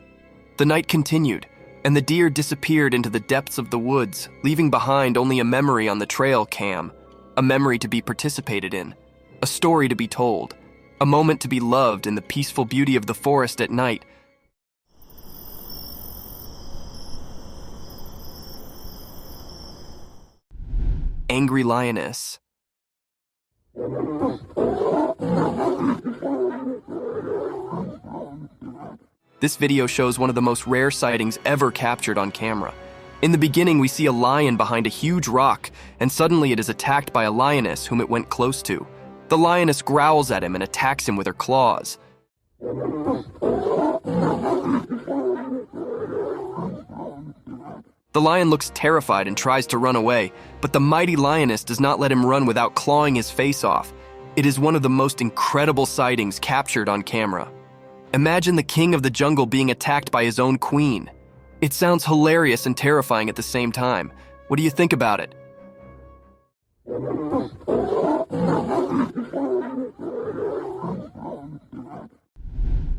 S2: The night continued, and the deer disappeared into the depths of the woods, leaving behind only a memory on the trail cam, a memory to be participated in, a story to be told, a moment to be loved in the peaceful beauty of the forest at night. Angry lioness. This video shows one of the most rare sightings ever captured on camera. In the beginning, we see a lion behind a huge rock, and suddenly it is attacked by a lioness whom it went close to. The lioness growls at him and attacks him with her claws. The lion looks terrified and tries to run away, but the mighty lioness does not let him run without clawing his face off. It is one of the most incredible sightings captured on camera. Imagine the king of the jungle being attacked by his own queen. It sounds hilarious and terrifying at the same time. What do you think about it?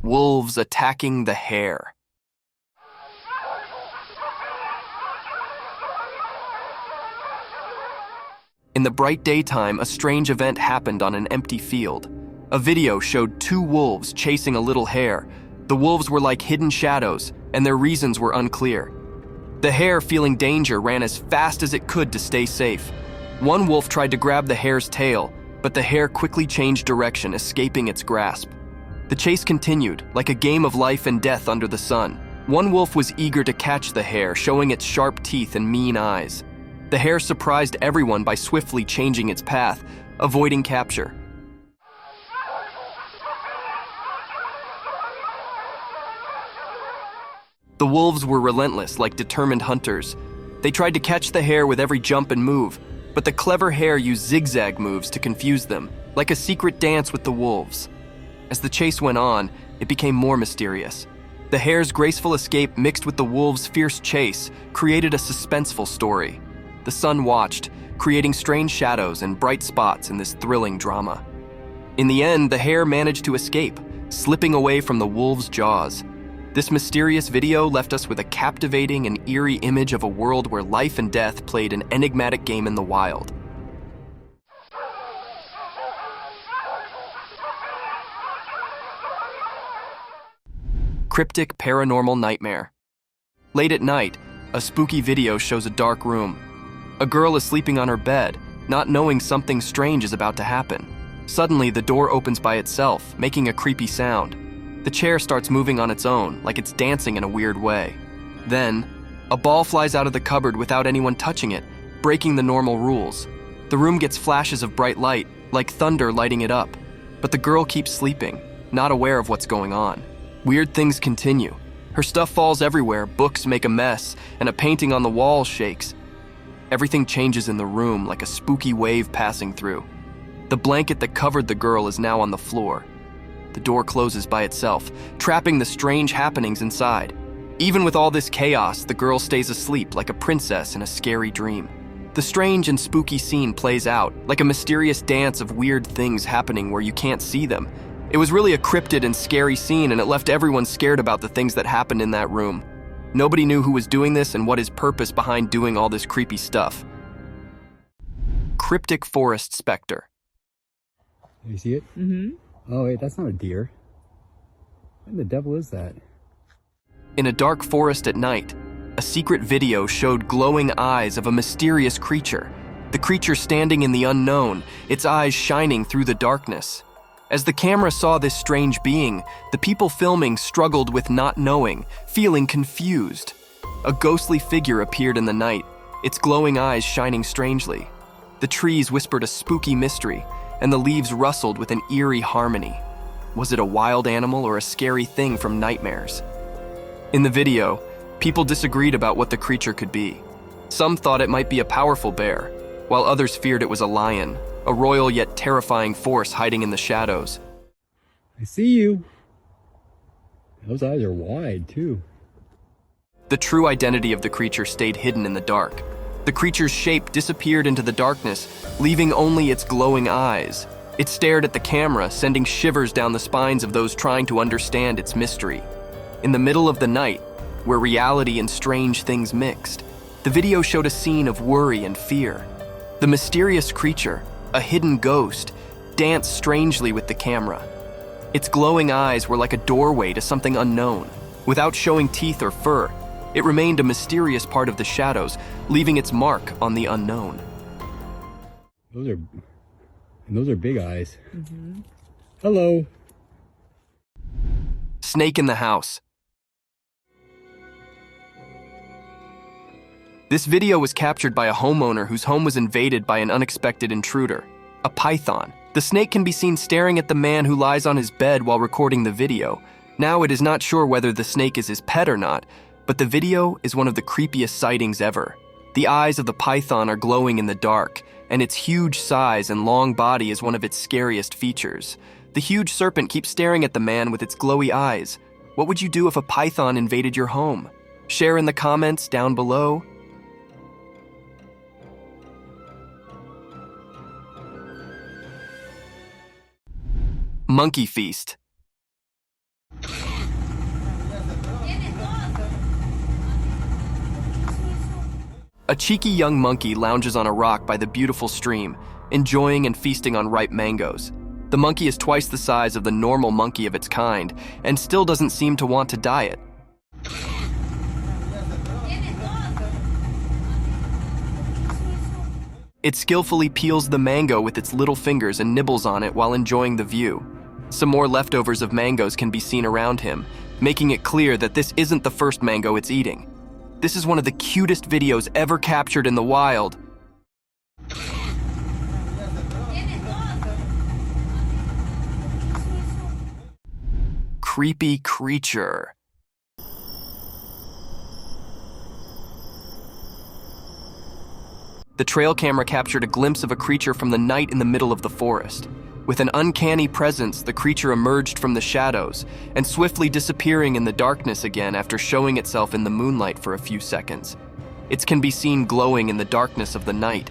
S2: Wolves attacking the hare. In the bright daytime, a strange event happened on an empty field. A video showed two wolves chasing a little hare. The wolves were like hidden shadows, and their reasons were unclear. The hare, feeling danger, ran as fast as it could to stay safe. One wolf tried to grab the hare's tail, but the hare quickly changed direction, escaping its grasp. The chase continued, like a game of life and death under the sun. One wolf was eager to catch the hare, showing its sharp teeth and mean eyes. The hare surprised everyone by swiftly changing its path, avoiding capture. The wolves were relentless, like determined hunters. They tried to catch the hare with every jump and move, but the clever hare used zigzag moves to confuse them, like a secret dance with the wolves. As the chase went on, it became more mysterious. The hare's graceful escape mixed with the wolves' fierce chase created a suspenseful story. The sun watched, creating strange shadows and bright spots in this thrilling drama. In the end, the hare managed to escape, slipping away from the wolves' jaws. This mysterious video left us with a captivating and eerie image of a world where life and death played an enigmatic game in the wild. Cryptic paranormal nightmare. Late at night, a spooky video shows a dark room. A girl is sleeping on her bed, not knowing something strange is about to happen. Suddenly, the door opens by itself, making a creepy sound. The chair starts moving on its own, like it's dancing in a weird way. Then, a ball flies out of the cupboard without anyone touching it, breaking the normal rules. The room gets flashes of bright light, like thunder lighting it up. But the girl keeps sleeping, not aware of what's going on. Weird things continue. Her stuff falls everywhere, books make a mess, and a painting on the wall shakes. Everything changes in the room like a spooky wave passing through. The blanket that covered the girl is now on the floor. The door closes by itself, trapping the strange happenings inside. Even with all this chaos, the girl stays asleep like a princess in a scary dream. The strange and spooky scene plays out, like a mysterious dance of weird things happening where you can't see them. It was really a cryptid and scary scene, and it left everyone scared about the things that happened in that room. Nobody knew who was doing this and what his purpose behind doing all this creepy stuff. Cryptic forest specter.
S6: You see it? Mm-hmm. Oh wait, that's not a deer. What the devil is that?
S2: In a dark forest at night, a secret video showed glowing eyes of a mysterious creature. The creature standing in the unknown, its eyes shining through the darkness. As the camera saw this strange being, the people filming struggled with not knowing, feeling confused. A ghostly figure appeared in the night, its glowing eyes shining strangely. The trees whispered a spooky mystery, and the leaves rustled with an eerie harmony. Was it a wild animal or a scary thing from nightmares? In the video, people disagreed about what the creature could be. Some thought it might be a powerful bear, while others feared it was a lion, a royal yet terrifying force hiding in the shadows.
S6: I see you. Those eyes are wide, too.
S2: The true identity of the creature stayed hidden in the dark. The creature's shape disappeared into the darkness, leaving only its glowing eyes. It stared at the camera, sending shivers down the spines of those trying to understand its mystery. In the middle of the night, where reality and strange things mixed, the video showed a scene of worry and fear. The mysterious creature, a hidden ghost, danced strangely with the camera. Its glowing eyes were like a doorway to something unknown. Without showing teeth or fur, it remained a mysterious part of the shadows, leaving its mark on the unknown.
S6: Those are big eyes. Hello.
S2: Snake in the house. This video was captured by a homeowner whose home was invaded by an unexpected intruder, a python. The snake can be seen staring at the man who lies on his bed while recording the video. Now it is not sure whether the snake is his pet or not, but the video is one of the creepiest sightings ever. The eyes of the python are glowing in the dark, and its huge size and long body is one of its scariest features. The huge serpent keeps staring at the man with its glowy eyes. What would you do if a python invaded your home? Share in the comments down below. Monkey feast. A cheeky young monkey lounges on a rock by the beautiful stream, enjoying and feasting on ripe mangoes. The monkey is twice the size of the normal monkey of its kind, and still doesn't seem to want to diet. It skillfully peels the mango with its little fingers and nibbles on it while enjoying the view. Some more leftovers of mangoes can be seen around him, making it clear that this isn't the first mango it's eating. This is one of the cutest videos ever captured in the wild. Creepy creature. The trail camera captured a glimpse of a creature from the night in the middle of the forest. With an uncanny presence, the creature emerged from the shadows and swiftly disappearing in the darkness again after showing itself in the moonlight for a few seconds. It can be seen glowing in the darkness of the night.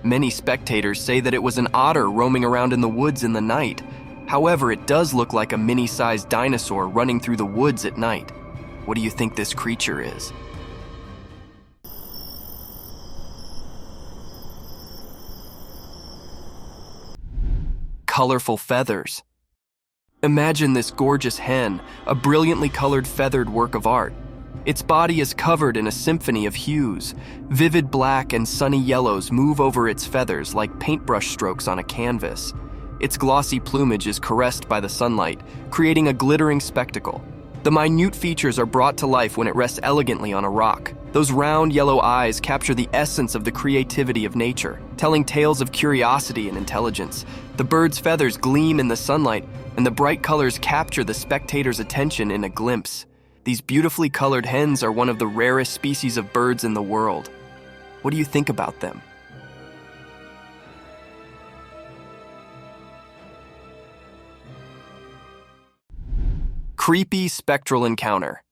S2: Many spectators say that it was an otter roaming around in the woods in the night. However, it does look like a mini-sized dinosaur running through the woods at night. What do you think this creature is? Colorful feathers. Imagine this gorgeous hen, a brilliantly colored feathered work of art. Its body is covered in a symphony of hues. Vivid black and sunny yellows move over its feathers like paintbrush strokes on a canvas. Its glossy plumage is caressed by the sunlight, creating a glittering spectacle. The minute features are brought to life when it rests elegantly on a rock. Those round yellow eyes capture the essence of the creativity of nature, telling tales of curiosity and intelligence. The bird's feathers gleam in the sunlight, and the bright colors capture the spectator's attention in a glimpse. These beautifully colored hens are one of the rarest species of birds in the world. What do you think about them? Creepy spectral encounter.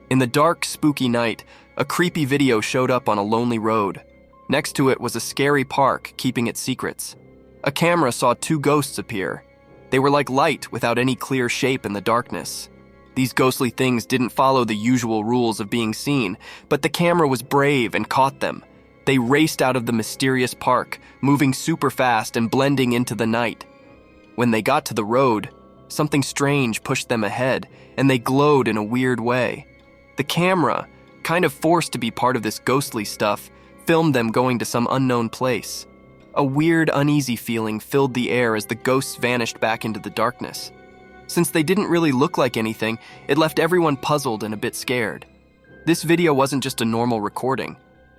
S2: In the dark, spooky night, a creepy video showed up on a lonely road. Next to it was a scary park keeping its secrets. A camera saw two ghosts appear. They were like light without any clear shape in the darkness. These ghostly things didn't follow the usual rules of being seen, but the camera was brave and caught them. They raced out of the mysterious park, moving super fast and blending into the night. When they got to the road, something strange pushed them ahead, and they glowed in a weird way. The camera, kind of forced to be part of this ghostly stuff, filmed them going to some unknown place. A weird, uneasy feeling filled the air as the ghosts vanished back into the darkness. Since they didn't really look like anything, it left everyone puzzled and a bit scared. This video wasn't just a normal recording.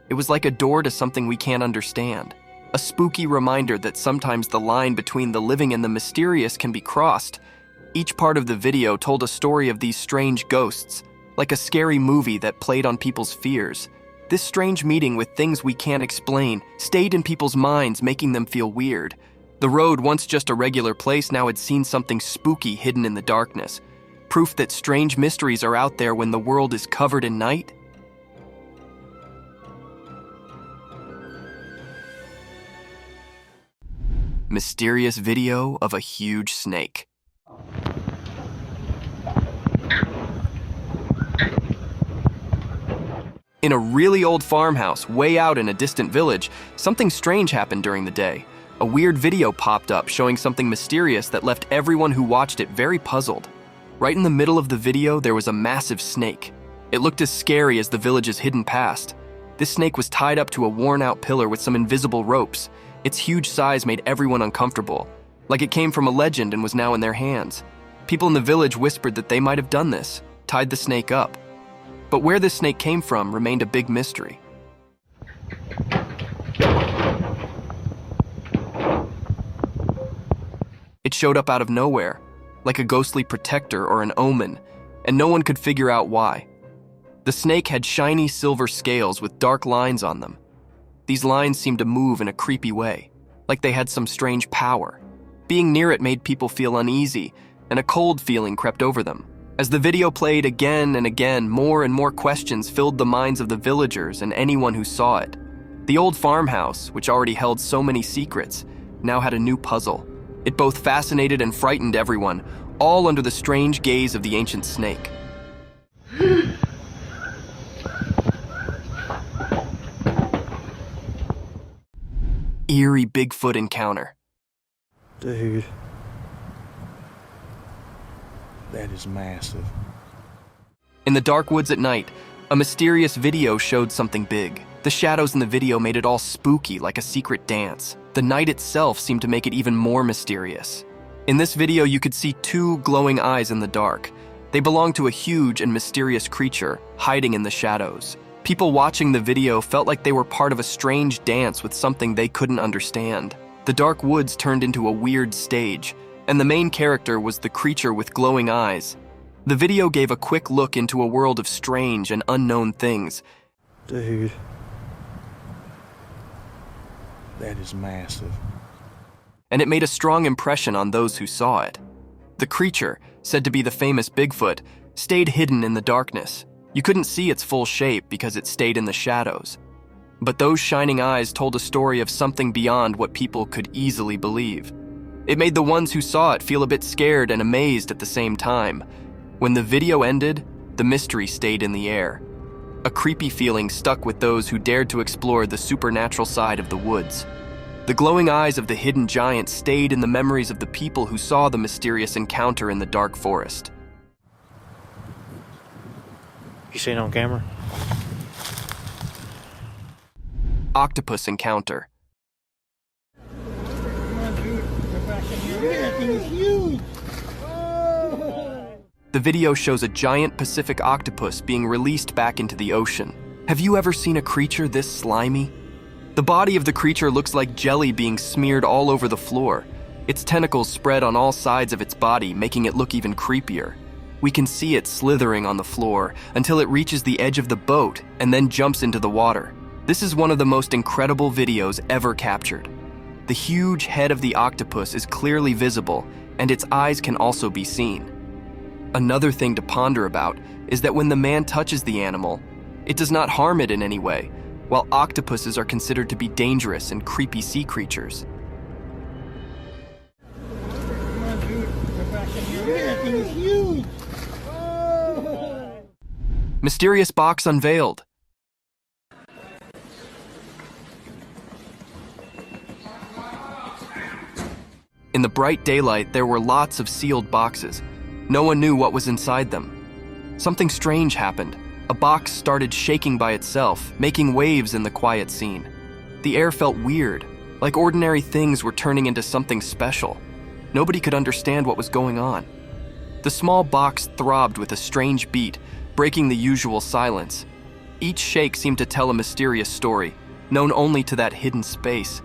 S2: It was like a door to something we can't understand. a spooky reminder that sometimes the line between the living and the mysterious can be crossed. Each part of the video told a story of these strange ghosts, like a scary movie that played on people's fears. This strange meeting with things we can't explain stayed in people's minds, making them feel weird. The road, once just a regular place, now had seen something spooky hidden in the darkness. Proof that strange mysteries are out there when the world is covered in night? Mysterious video of a huge snake. In a really old farmhouse, way out in a distant village, something strange happened during the day. A weird video popped up showing something mysterious that left everyone who watched it very puzzled. Right in the middle of the video, there was a massive snake. It looked as scary as the village's hidden past. This snake was tied up to a worn-out pillar with some invisible ropes. Its huge size made everyone uncomfortable, like it came from a legend and was now in their hands. People in the village whispered that they might have done this, tied the snake up. But where this snake came from remained a big mystery. It showed up out of nowhere, like a ghostly protector or an omen, and no one could figure out why. The snake had shiny silver scales with dark lines on them. These lines seemed to move in a creepy way, like they had some strange power. Being near it made people feel uneasy, and a cold feeling crept over them. As the video played again and again, more and more questions filled the minds of the villagers and anyone who saw it. The old farmhouse, which already held so many secrets, now had a new puzzle. It both fascinated and frightened everyone, all under the strange gaze of the ancient snake. Eerie Bigfoot encounter.
S3: Dude. That is massive.
S2: In the dark woods at night, a mysterious video showed something big. The shadows in the video made it all spooky, like a secret dance. The night itself seemed to make it even more mysterious. In this video, you could see two glowing eyes in the dark. They belonged to a huge and mysterious creature, hiding in the shadows. People watching the video felt like they were part of a strange dance with something they couldn't understand. The dark woods turned into a weird stage, and the main character was the creature with glowing eyes. The video gave a quick look into a world of strange and unknown things.
S3: Dude. That is massive.
S2: And it made a strong impression on those who saw it. The creature, said to be the famous Bigfoot, stayed hidden in the darkness. You couldn't see its full shape because it stayed in the shadows. But those shining eyes told a story of something beyond what people could easily believe. It made the ones who saw it feel a bit scared and amazed at the same time. When the video ended, the mystery stayed in the air. A creepy feeling stuck with those who dared to explore the supernatural side of the woods. The glowing eyes of the hidden giant stayed in the memories of the people who saw the mysterious encounter in the dark forest.
S3: You seen it on camera?
S2: Octopus encounter. The video shows a giant Pacific octopus being released back into the ocean. Have you ever seen a creature this slimy? The body of the creature looks like jelly being smeared all over the floor. Its tentacles spread on all sides of its body, making it look even creepier. We can see it slithering on the floor until it reaches the edge of the boat and then jumps into the water. This is one of the most incredible videos ever captured. The huge head of the octopus is clearly visible, and its eyes can also be seen. Another thing to ponder about is that when the man touches the animal, it does not harm it in any way, while octopuses are considered to be dangerous and creepy sea creatures. Mysterious box unveiled. In the bright daylight, there were lots of sealed boxes. No one knew what was inside them. Something strange happened. A box started shaking by itself, making waves in the quiet scene. The air felt weird, like ordinary things were turning into something special. Nobody could understand what was going on. The small box throbbed with a strange beat, breaking the usual silence. Each shake seemed to tell a mysterious story, known only to that hidden space.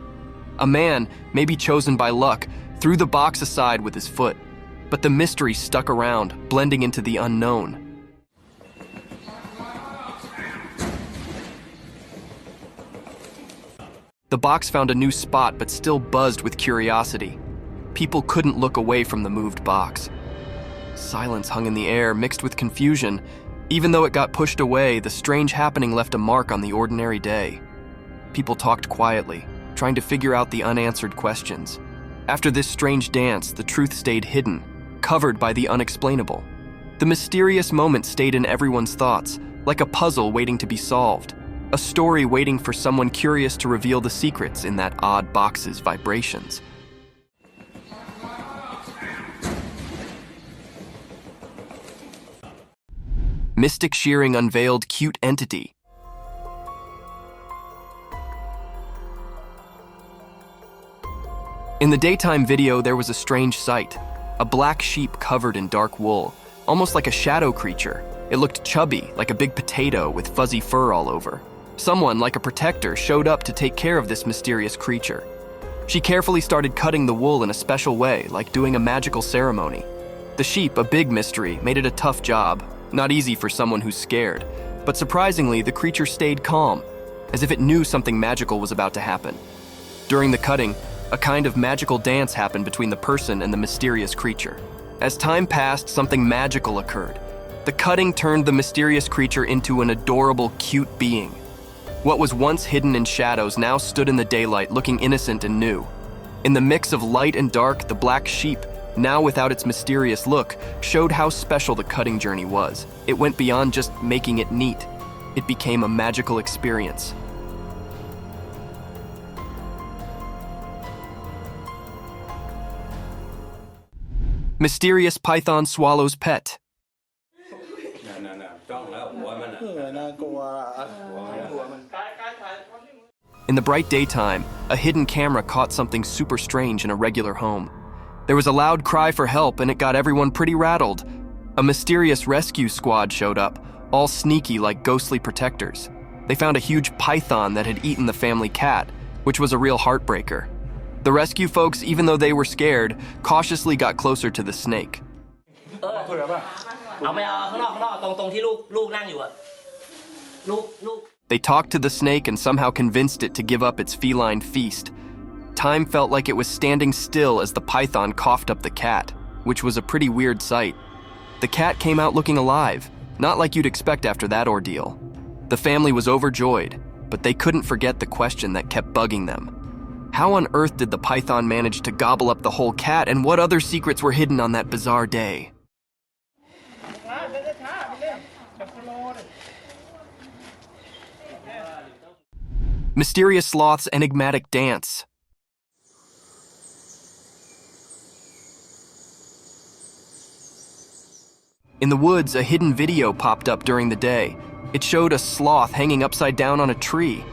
S2: A man, maybe chosen by luck, threw the box aside with his foot. But the mystery stuck around, blending into the unknown. The box found a new spot but still buzzed with curiosity. People couldn't look away from the moved box. Silence hung in the air, mixed with confusion. Even though it got pushed away, the strange happening left a mark on the ordinary day. People talked quietly, trying to figure out the unanswered questions. After this strange dance, the truth stayed hidden, covered by the unexplainable. The mysterious moment stayed in everyone's thoughts, like a puzzle waiting to be solved. A story waiting for someone curious to reveal the secrets in that odd box's vibrations. Mystic Shearing unveiled cute entity. In the daytime video, there was a strange sight. A black sheep covered in dark wool, almost like a shadow creature. It looked chubby, like a big potato with fuzzy fur all over. Someone, like a protector, showed up to take care of this mysterious creature. She carefully started cutting the wool in a special way, like doing a magical ceremony. The sheep, a big mystery, made it a tough job. Not easy for someone who's scared. But surprisingly, the creature stayed calm, as if it knew something magical was about to happen. During the cutting, a kind of magical dance happened between the person and the mysterious creature. As time passed, something magical occurred. The cutting turned the mysterious creature into an adorable, cute being. What was once hidden in shadows now stood in the daylight, looking innocent and new. In the mix of light and dark, the black sheep, now without its mysterious look, showed how special the cutting journey was. It went beyond just making it neat. It became a magical experience. Mysterious python swallows pet. In the bright daytime, a hidden camera caught something super strange in a regular home. There was a loud cry for help, and it got everyone pretty rattled. A mysterious rescue squad showed up, all sneaky like ghostly protectors. They found a huge python that had eaten the family cat, which was a real heartbreaker. The rescue folks, even though they were scared, cautiously got closer to the snake. They talked to the snake and somehow convinced it to give up its feline feast. Time felt like it was standing still as the python coughed up the cat, which was a pretty weird sight. The cat came out looking alive, not like you'd expect after that ordeal. The family was overjoyed, but they couldn't forget the question that kept bugging them. How on earth did the python manage to gobble up the whole cat, and what other secrets were hidden on that bizarre day? Mysterious sloth's enigmatic dance. In the woods, a hidden video popped up during the day. It showed a sloth hanging upside down on a tree.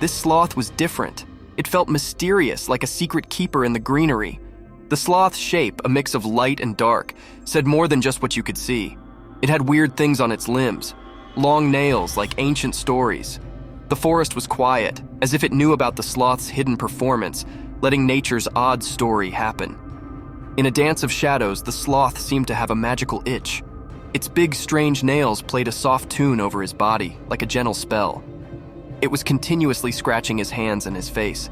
S2: This sloth was different. It felt mysterious, like a secret keeper in the greenery. The sloth's shape, a mix of light and dark, said more than just what you could see. It had weird things on its limbs, long nails like ancient stories. The forest was quiet, as if it knew about the sloth's hidden performance, letting nature's odd story happen. In a dance of shadows, the sloth seemed to have a magical itch. Its big, strange nails played a soft tune over his body, like a gentle spell. It was continuously scratching his hands and his face.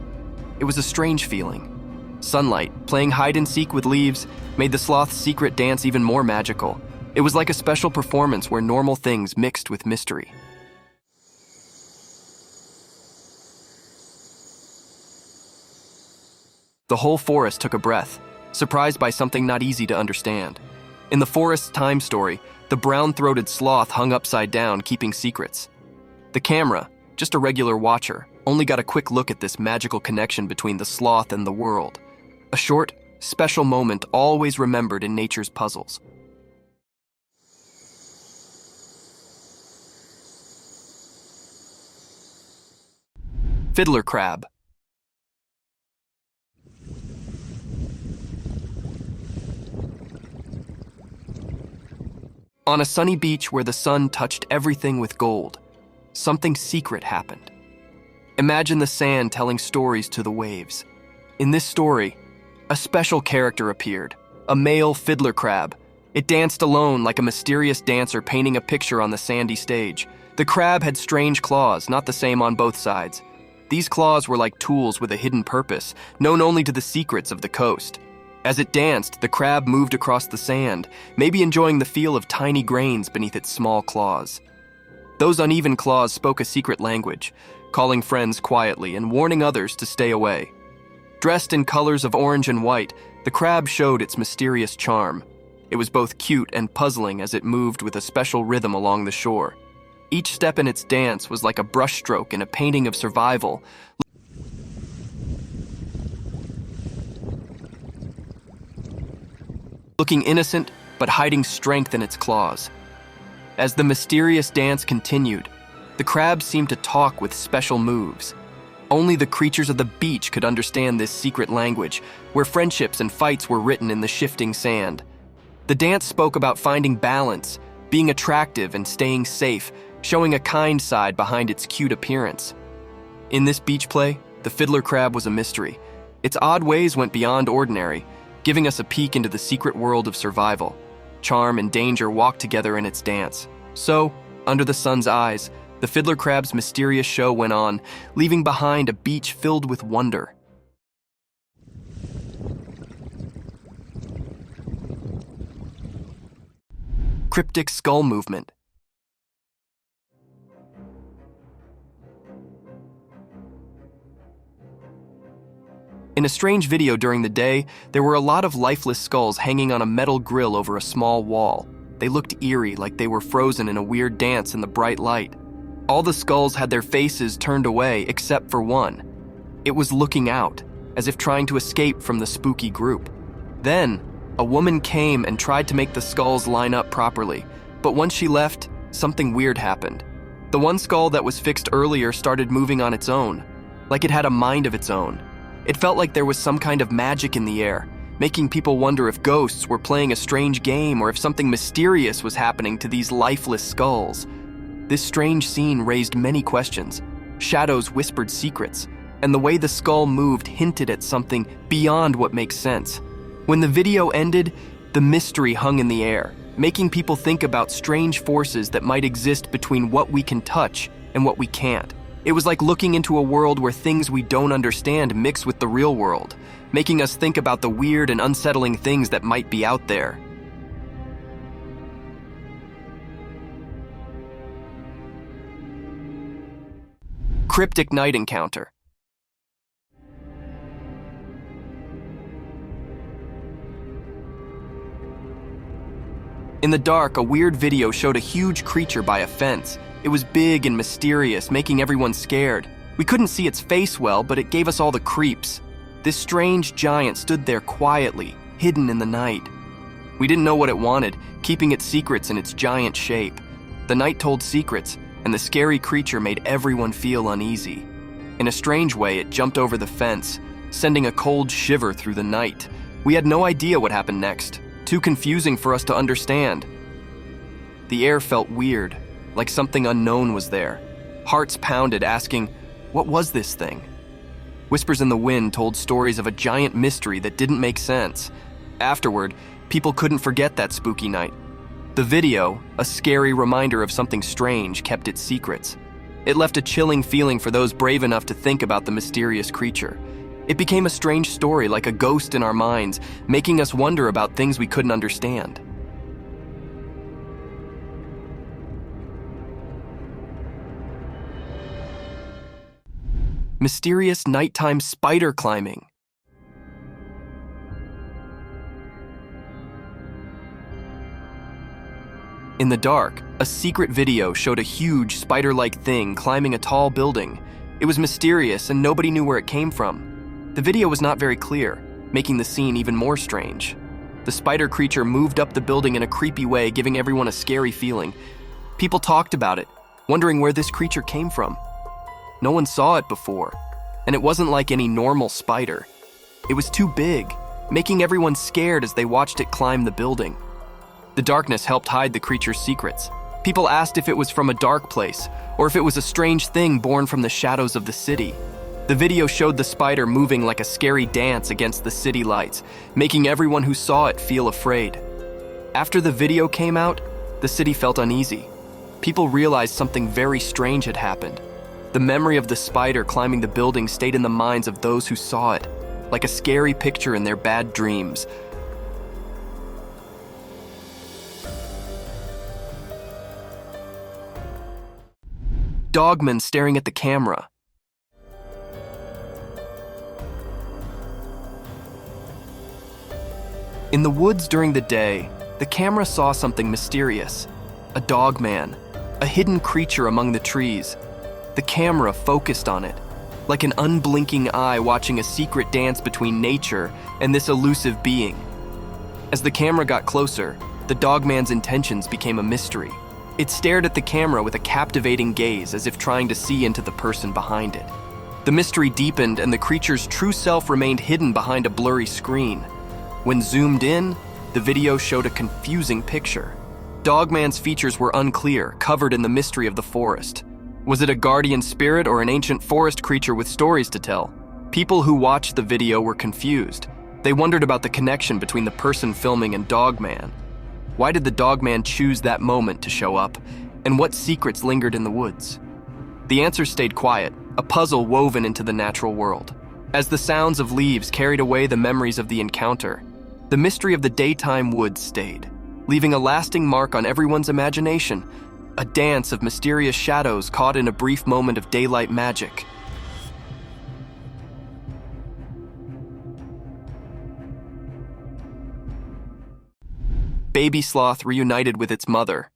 S2: It was a strange feeling. Sunlight, playing hide-and-seek with leaves, made the sloth's secret dance even more magical. It was like a special performance where normal things mixed with mystery. The whole forest took a breath, surprised by something not easy to understand. In the forest's time story, the brown-throated sloth hung upside down, keeping secrets. The camera, just a regular watcher, only got a quick look at this magical connection between the sloth and the world. A short, special moment always remembered in nature's puzzles. Fiddler crab. On a sunny beach where the sun touched everything with gold, something secret happened. Imagine the sand telling stories to the waves. In this story, a special character appeared, a male fiddler crab. It danced alone like a mysterious dancer painting a picture on the sandy stage. The crab had strange claws, not the same on both sides. These claws were like tools with a hidden purpose, known only to the secrets of the coast. As it danced, the crab moved across the sand, maybe enjoying the feel of tiny grains beneath its small claws. Those uneven claws spoke a secret language, calling friends quietly and warning others to stay away. Dressed in colors of orange and white, the crab showed its mysterious charm. It was both cute and puzzling as it moved with a special rhythm along the shore. Each step in its dance was like a brushstroke in a painting of survival. Looking innocent, but hiding strength in its claws. As the mysterious dance continued, the crab seemed to talk with special moves. Only the creatures of the beach could understand this secret language, where friendships and fights were written in the shifting sand. The dance spoke about finding balance, being attractive and staying safe, showing a kind side behind its cute appearance. In this beach play, the fiddler crab was a mystery. Its odd ways went beyond ordinary, giving us a peek into the secret world of survival. Charm and danger walked together in its dance. So, under the sun's eyes, the fiddler crab's mysterious show went on, leaving behind a beach filled with wonder. Cryptic skull movement. In a strange video during the day, there were a lot of lifeless skulls hanging on a metal grill over a small wall. They looked eerie, like they were frozen in a weird dance in the bright light. All the skulls had their faces turned away except for one. It was looking out, as if trying to escape from the spooky group. Then, a woman came and tried to make the skulls line up properly, but once she left, something weird happened. The one skull that was fixed earlier started moving on its own, like it had a mind of its own. It felt like there was some kind of magic in the air, making people wonder if ghosts were playing a strange game or if something mysterious was happening to these lifeless skulls. This strange scene raised many questions. Shadows whispered secrets, and the way the skull moved hinted at something beyond what makes sense. When the video ended, the mystery hung in the air, making people think about strange forces that might exist between what we can touch and what we can't. It was like looking into a world where things we don't understand mix with the real world, making us think about the weird and unsettling things that might be out there. Cryptic night encounter. In the dark, a weird video showed a huge creature by a fence. It was big and mysterious, making everyone scared. We couldn't see its face well, but it gave us all the creeps. This strange giant stood there quietly, hidden in the night. We didn't know what it wanted, keeping its secrets in its giant shape. The night told secrets, and the scary creature made everyone feel uneasy. In a strange way, it jumped over the fence, sending a cold shiver through the night. We had no idea what happened next, too confusing for us to understand. The air felt weird, like something unknown was there. Hearts pounded, asking, what was this thing? Whispers in the wind told stories of a giant mystery that didn't make sense. Afterward, people couldn't forget that spooky night. The video, a scary reminder of something strange, kept its secrets. It left a chilling feeling for those brave enough to think about the mysterious creature. It became a strange story, like a ghost in our minds, making us wonder about things we couldn't understand. Mysterious nighttime spider climbing. In the dark, a secret video showed a huge spider-like thing climbing a tall building. It was mysterious and nobody knew where it came from. The video was not very clear, making the scene even more strange. The spider creature moved up the building in a creepy way, giving everyone a scary feeling. People talked about it, wondering where this creature came from. No one saw it before, and it wasn't like any normal spider. It was too big, making everyone scared as they watched it climb the building. The darkness helped hide the creature's secrets. People asked if it was from a dark place, or if it was a strange thing born from the shadows of the city. The video showed the spider moving like a scary dance against the city lights, making everyone who saw it feel afraid. After the video came out, the city felt uneasy. People realized something very strange had happened. The memory of the spider climbing the building stayed in the minds of those who saw it, like a scary picture in their bad dreams. Dogman staring at the camera. In the woods during the day, the camera saw something mysterious. A dogman, a hidden creature among the trees. The camera focused on it, like an unblinking eye watching a secret dance between nature and this elusive being. As the camera got closer, the dogman's intentions became a mystery. It stared at the camera with a captivating gaze, as if trying to see into the person behind it. The mystery deepened, and the creature's true self remained hidden behind a blurry screen. When zoomed in, the video showed a confusing picture. Dogman's features were unclear, covered in the mystery of the forest. Was it a guardian spirit or an ancient forest creature with stories to tell? People who watched the video were confused. They wondered about the connection between the person filming and Dogman. Why did the Dogman choose that moment to show up? And what secrets lingered in the woods? The answers stayed quiet, a puzzle woven into the natural world. As the sounds of leaves carried away the memories of the encounter, the mystery of the daytime woods stayed, leaving a lasting mark on everyone's imagination, a dance of mysterious shadows caught in a brief moment of daylight magic. Baby sloth reunited with its mother.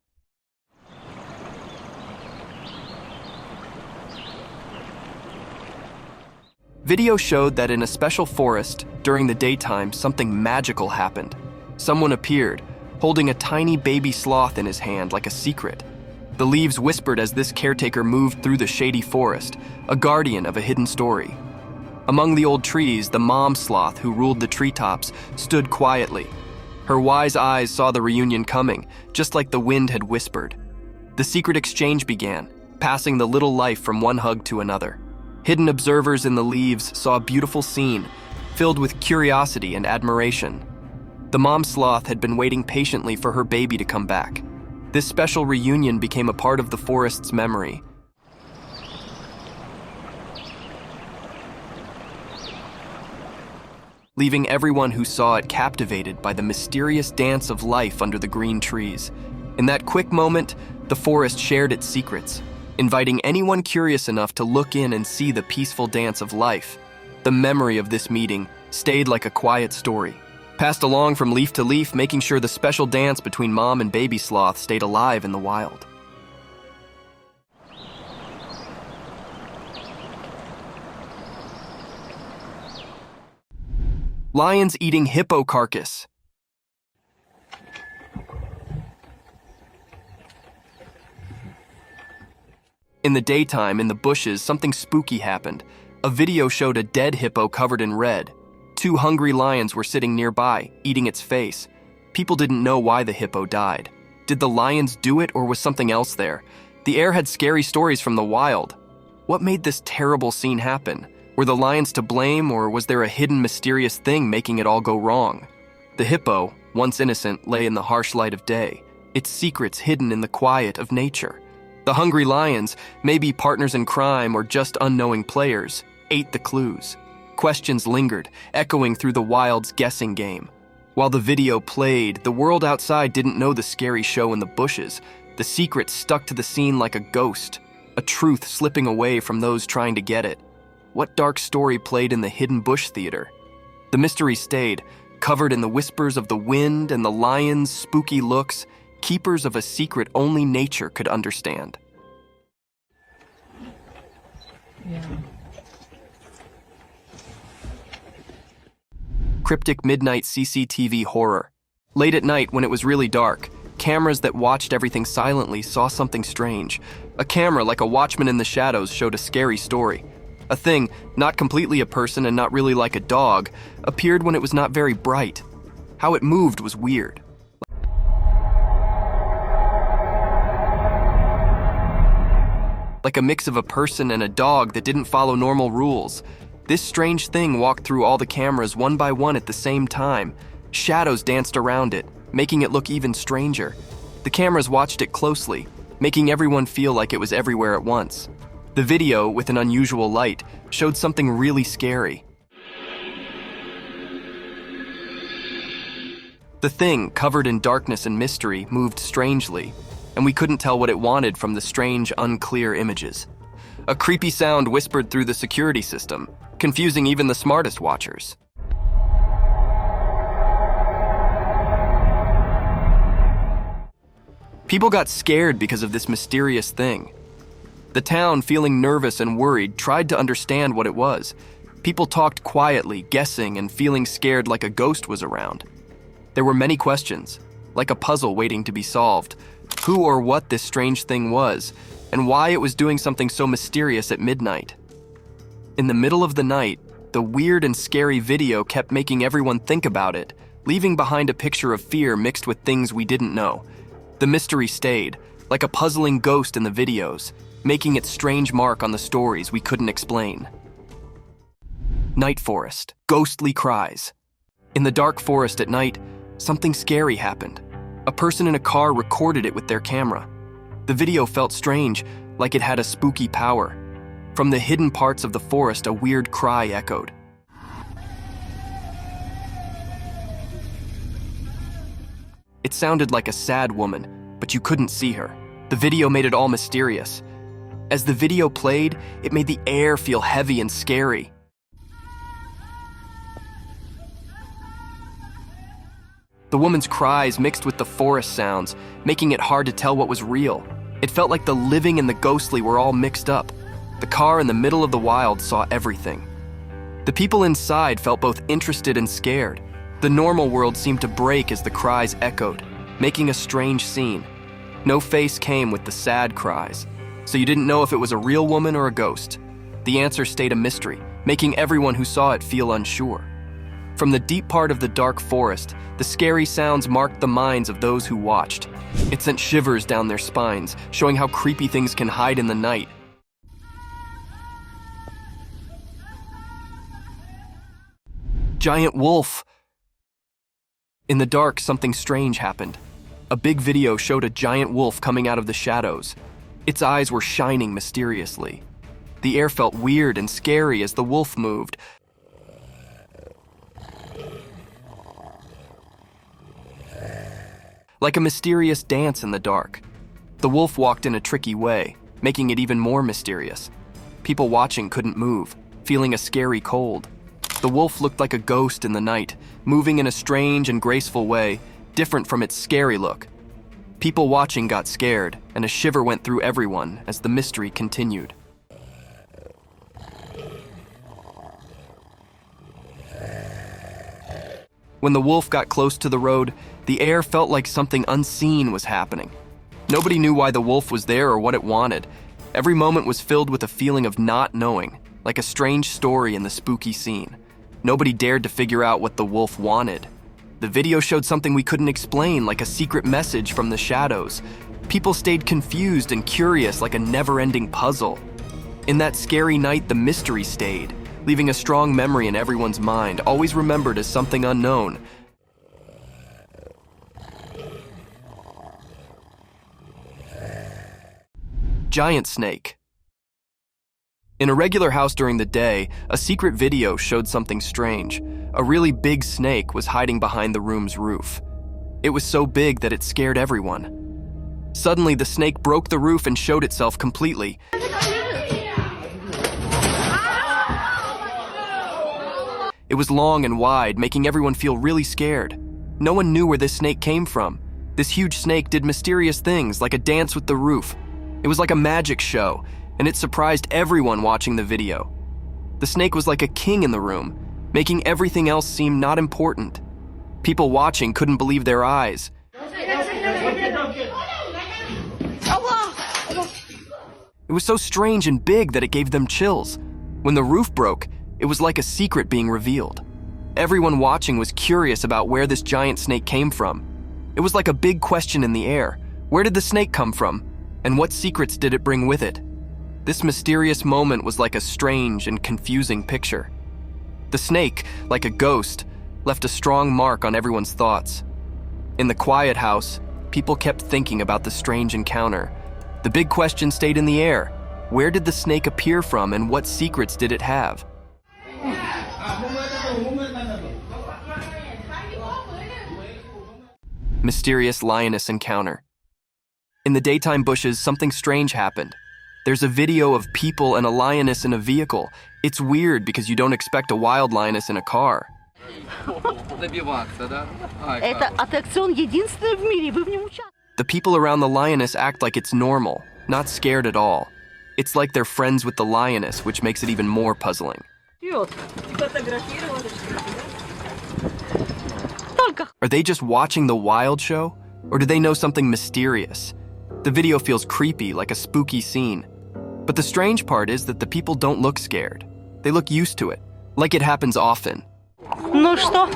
S2: Video showed that in a special forest, during the daytime, something magical happened. Someone appeared, holding a tiny baby sloth in his hand like a secret. The leaves whispered as this caretaker moved through the shady forest, a guardian of a hidden story. Among the old trees, the mom sloth who ruled the treetops stood quietly. Her wise eyes saw the reunion coming, just like the wind had whispered. The secret exchange began, passing the little life from one hug to another. Hidden observers in the leaves saw a beautiful scene, filled with curiosity and admiration. The mom sloth had been waiting patiently for her baby to come back. This special reunion became a part of the forest's memory. Leaving everyone who saw it captivated by the mysterious dance of life under the green trees. In that quick moment, the forest shared its secrets, inviting anyone curious enough to look in and see the peaceful dance of life. The memory of this meeting stayed like a quiet story, passed along from leaf to leaf, making sure the special dance between mom and baby sloth stayed alive in the wild. Lions eating hippo carcass. In the daytime, in the bushes, something spooky happened. A video showed a dead hippo covered in red. Two hungry lions were sitting nearby, eating its face. People didn't know why the hippo died. Did the lions do it, or was something else there? The air had scary stories from the wild. What made this terrible scene happen? Were the lions to blame, or was there a hidden mysterious thing making it all go wrong? The hippo, once innocent, lay in the harsh light of day, its secrets hidden in the quiet of nature. The hungry lions, maybe partners in crime or just unknowing players, ate the clues. Questions lingered, echoing through the wild's guessing game. While the video played, the world outside didn't know the scary show in the bushes. The secret stuck to the scene like a ghost, a truth slipping away from those trying to get it. What dark story played in the hidden bush theater? The mystery stayed, covered in the whispers of the wind and the lions' spooky looks, keepers of a secret only nature could understand.
S7: Yeah.
S2: Cryptic midnight CCTV horror. Late at night, when it was really dark, cameras that watched everything silently saw something strange. A camera, like a watchman in the shadows, showed a scary story. A thing, not completely a person and not really like a dog, appeared when it was not very bright. How it moved was weird. like a mix of a person and a dog that didn't follow normal rules. This strange thing walked through all the cameras one by one at the same time. Shadows danced around it, making it look even stranger. The cameras watched it closely, making everyone feel like it was everywhere at once. The video, with an unusual light, showed something really scary. The thing, covered in darkness and mystery, moved strangely, and we couldn't tell what it wanted from the strange, unclear images. A creepy sound whispered through the security system, confusing even the smartest watchers. People got scared because of this mysterious thing. The town, feeling nervous and worried, tried to understand what it was. People talked quietly, guessing and feeling scared like a ghost was around. There were many questions, like a puzzle waiting to be solved. Who or what this strange thing was, and why it was doing something so mysterious at midnight. In the middle of the night, the weird and scary video kept making everyone think about it, leaving behind a picture of fear mixed with things we didn't know. The mystery stayed, like a puzzling ghost in the videos, making its strange mark on the stories we couldn't explain. Night forest, ghostly cries. In the dark forest at night, something scary happened. A person in a car recorded it with their camera. The video felt strange, like it had a spooky power. From the hidden parts of the forest, a weird cry echoed. It sounded like a sad woman, but you couldn't see her. The video made it all mysterious. As the video played, it made the air feel heavy and scary. The woman's cries mixed with the forest sounds, making it hard to tell what was real. It felt like the living and the ghostly were all mixed up. The car in the middle of the wild saw everything. The people inside felt both interested and scared. The normal world seemed to break as the cries echoed, making a strange scene. No face came with the sad cries, so you didn't know if it was a real woman or a ghost. The answer stayed a mystery, making everyone who saw it feel unsure. From the deep part of the dark forest, the scary sounds marked the minds of those who watched. It sent shivers down their spines, showing how creepy things can hide in the night. Giant wolf! In the dark, something strange happened. A big video showed a giant wolf coming out of the shadows. Its eyes were shining mysteriously. The air felt weird and scary as the wolf moved. Like a mysterious dance in the dark. The wolf walked in a tricky way, making it even more mysterious. People watching couldn't move, feeling a scary cold. The wolf looked like a ghost in the night, moving in a strange and graceful way, different from its scary look. People watching got scared, and a shiver went through everyone as the mystery continued. When the wolf got close to the road, the air felt like something unseen was happening. Nobody knew why the wolf was there or what it wanted. Every moment was filled with a feeling of not knowing, like a strange story in the spooky scene. Nobody dared to figure out what the wolf wanted. The video showed something we couldn't explain, like a secret message from the shadows. People stayed confused and curious, like a never-ending puzzle. In that scary night, the mystery stayed, leaving a strong memory in everyone's mind, always remembered as something unknown. Giant snake. In a regular house during the day, a secret video showed something strange. A really big snake was hiding behind the room's roof. It was so big that it scared everyone. Suddenly, the snake broke the roof and showed itself completely. It was long and wide, making everyone feel really scared. No one knew where this snake came from. This huge snake did mysterious things, like a dance with the roof. It was like a magic show, and it surprised everyone watching the video. The snake was like a king in the room, making everything else seem not important. People watching couldn't believe their eyes. It was so strange and big that it gave them chills. When the roof broke, it was like a secret being revealed. Everyone watching was curious about where this giant snake came from. It was like a big question in the air. Where did the snake come from? And what secrets did it bring with it? This mysterious moment was like a strange and confusing picture. The snake, like a ghost, left a strong mark on everyone's thoughts. In the quiet house, people kept thinking about the strange encounter. The big question stayed in the air. Where did the snake appear from and what secrets did it have? Mysterious lioness encounter. In the daytime bushes, something strange happened. There's a video of people and a lioness in a vehicle. It's weird because you don't expect a wild lioness in a car.
S7: Это аттракцион единственный в мире, вы в нем участвуете.
S2: The people around the lioness act like it's normal, not scared at all. It's like they're friends with the lioness, which makes it even more puzzling. Are they just watching the wild show? Or do they know something mysterious? The video feels creepy, like a spooky scene. But the strange part is that the people don't look scared. They look used to it, like it happens often.
S7: Ну что,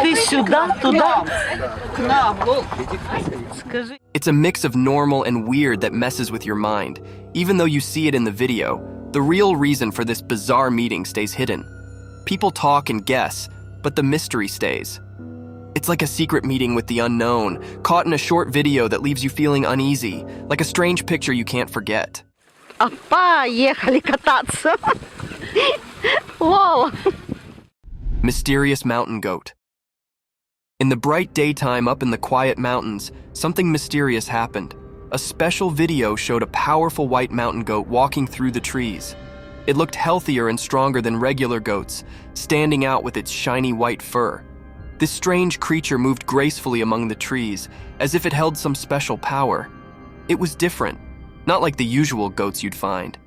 S7: ты сюда, туда? К нам, скажи.
S2: It's a mix of normal and weird that messes with your mind. Even though you see it in the video, the real reason for this bizarre meeting stays hidden. People talk and guess, but the mystery stays. It's like a secret meeting with the unknown, caught in a short video that leaves you feeling uneasy, like a strange picture you can't forget.
S7: Поехали кататься. Вау.
S2: Mysterious mountain goat. In the bright daytime up in the quiet mountains, something mysterious happened. A special video showed a powerful white mountain goat walking through the trees. It looked healthier and stronger than regular goats, standing out with its shiny white fur. This strange creature moved gracefully among the trees, as if it held some special power. It was different, not like the usual goats you'd find.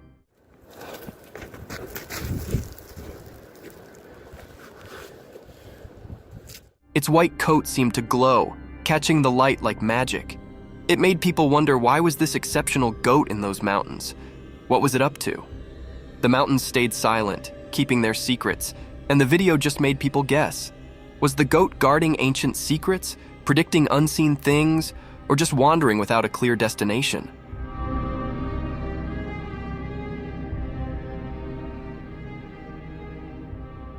S2: Its white coat seemed to glow, catching the light like magic. It made people wonder, why was this exceptional goat in those mountains? What was it up to? The mountains stayed silent, keeping their secrets, and the video just made people guess. Was the goat guarding ancient secrets, predicting unseen things, or just wandering without a clear destination?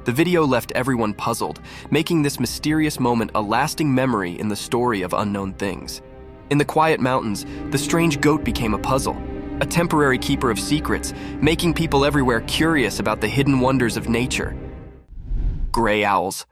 S2: The video left everyone puzzled, making this mysterious moment a lasting memory in the story of unknown things. In the quiet mountains, the strange goat became a puzzle, a temporary keeper of secrets, making people everywhere curious about the hidden wonders of nature. Gray owls.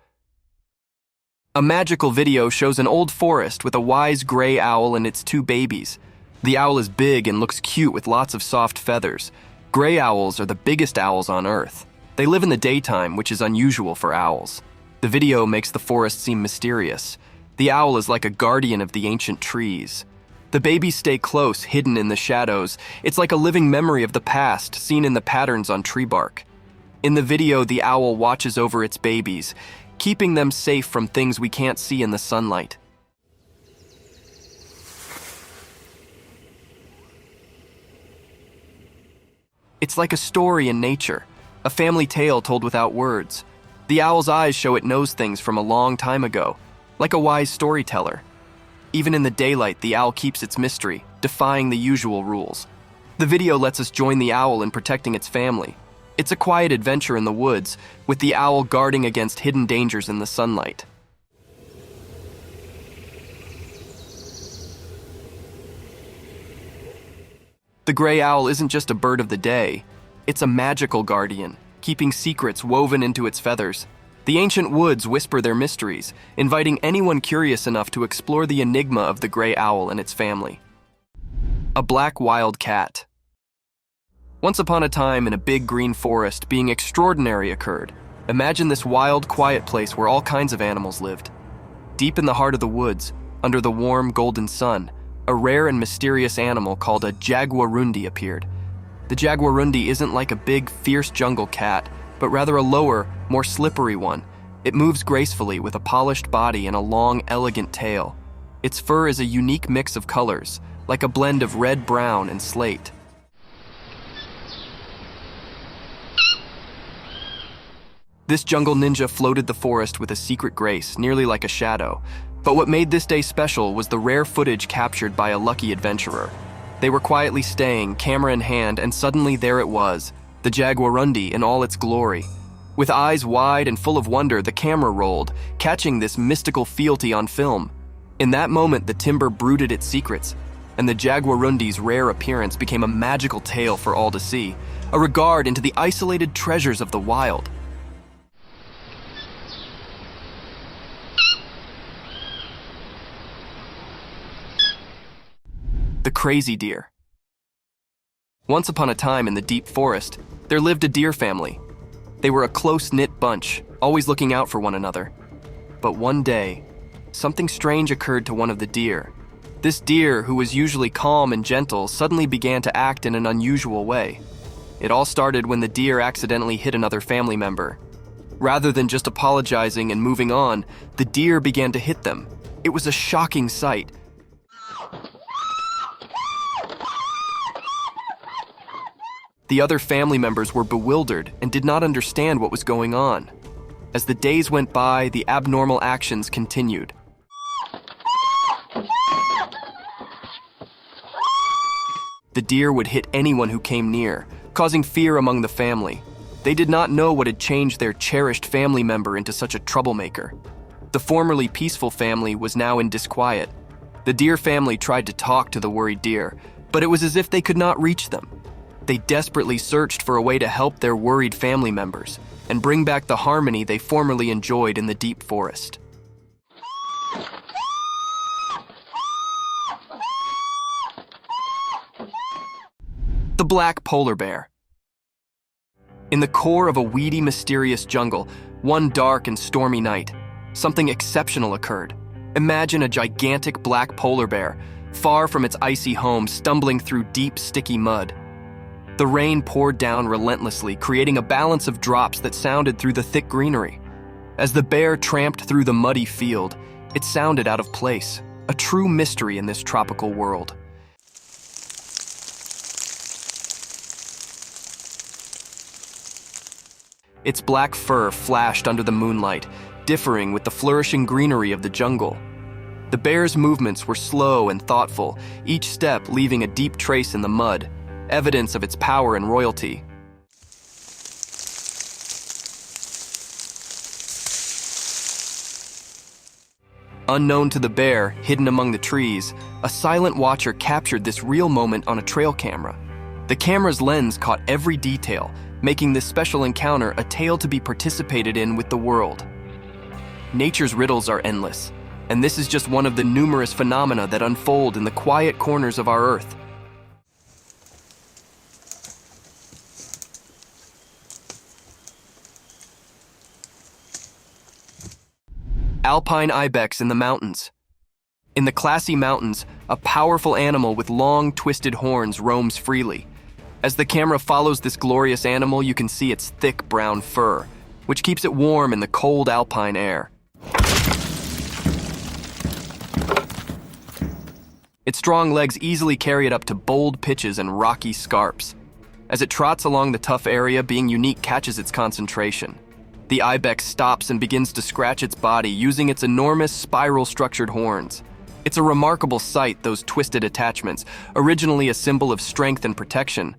S2: A magical video shows an old forest with a wise gray owl and its two babies. The owl is big and looks cute with lots of soft feathers. Gray owls are the biggest owls on Earth. They live in the daytime, which is unusual for owls. The video makes the forest seem mysterious. The owl is like a guardian of the ancient trees. The babies stay close, hidden in the shadows. It's like a living memory of the past, seen in the patterns on tree bark. In the video, the owl watches over its babies, keeping them safe from things we can't see in the sunlight. It's like a story in nature, a family tale told without words. The owl's eyes show it knows things from a long time ago, like a wise storyteller. Even in the daylight, the owl keeps its mystery, defying the usual rules. The video lets us join the owl in protecting its family. It's a quiet adventure in the woods, with the owl guarding against hidden dangers in the sunlight. The gray owl isn't just a bird of the day. It's a magical guardian, keeping secrets woven into its feathers. The ancient woods whisper their mysteries, inviting anyone curious enough to explore the enigma of the gray owl and its family. A black wild cat. Once upon a time, in a big green forest, being extraordinary occurred. Imagine this wild, quiet place where all kinds of animals lived. Deep in the heart of the woods, under the warm, golden sun, a rare and mysterious animal called a jaguarundi appeared. The jaguarundi isn't like a big, fierce jungle cat, but rather a lower, more slippery one. It moves gracefully with a polished body and a long, elegant tail. Its fur is a unique mix of colors, like a blend of red, brown, and slate. This jungle ninja floated the forest with a secret grace, nearly like a shadow. But what made this day special was the rare footage captured by a lucky adventurer. They were quietly staying, camera in hand, and suddenly there it was, the jaguarundi in all its glory. With eyes wide and full of wonder, the camera rolled, catching this mystical fealty on film. In that moment, the timber brooded its secrets, and the jaguarundi's rare appearance became a magical tale for all to see, a regard into the isolated treasures of the wild. The crazy deer. Once upon a time in the deep forest, there lived a deer family. They were a close-knit bunch, always looking out for one another. But one day, something strange occurred to one of the deer. This deer, who was usually calm and gentle, suddenly began to act in an unusual way. It all started when the deer accidentally hit another family member. Rather than just apologizing and moving on, the deer began to hit them. It was a shocking sight. The other family members were bewildered and did not understand what was going on. As the days went by, the abnormal actions continued. The deer would hit anyone who came near, causing fear among the family. They did not know what had changed their cherished family member into such a troublemaker. The formerly peaceful family was now in disquiet. The deer family tried to talk to the worried deer, but it was as if they could not reach them. They desperately searched for a way to help their worried family members and bring back the harmony they formerly enjoyed in the deep forest. The black polar bear. In the core of a weedy, mysterious jungle, one dark and stormy night, something exceptional occurred. Imagine a gigantic black polar bear, far from its icy home, stumbling through deep, sticky mud. The rain poured down relentlessly, creating a balance of drops that sounded through the thick greenery. As the bear tramped through the muddy field, it sounded out of place, a true mystery in this tropical world. Its black fur flashed under the moonlight, differing with the flourishing greenery of the jungle. The bear's movements were slow and thoughtful, each step leaving a deep trace in the mud, evidence of its power and royalty. Unknown to the bear, hidden among the trees, a silent watcher captured this real moment on a trail camera. The camera's lens caught every detail, making this special encounter a tale to be participated in with the world. Nature's riddles are endless, and this is just one of the numerous phenomena that unfold in the quiet corners of our Earth. Alpine ibex in the mountains. In the classy mountains, a powerful animal with long, twisted horns roams freely. As the camera follows this glorious animal, you can see its thick brown fur, which keeps it warm in the cold alpine air. Its strong legs easily carry it up to bold pitches and rocky scarps. As it trots along the tough area, being unique catches its concentration. The ibex stops and begins to scratch its body using its enormous spiral-structured horns. It's a remarkable sight, those twisted attachments, originally a symbol of strength and protection,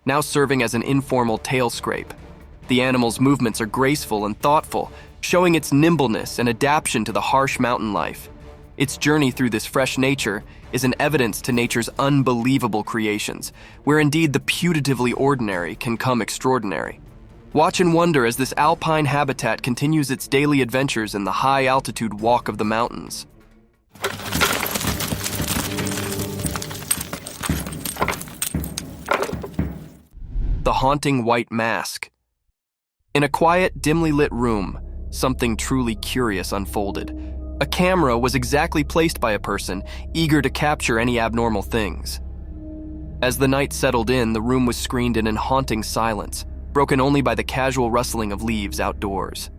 S2: now serving as an informal tail scrape. The animal's movements are graceful and thoughtful, showing its nimbleness and adaptation to the harsh mountain life. Its journey through this fresh nature is an evidence to nature's unbelievable creations, where indeed the putatively ordinary can come extraordinary. Watch and wonder as this alpine habitat continues its daily adventures in the high-altitude walk of the mountains. The haunting white mask. In a quiet, dimly lit room, something truly curious unfolded. A camera was exactly placed by a person, eager to capture any abnormal things. As the night settled in, the room was screened in haunting silence, broken only by the casual rustling of leaves outdoors.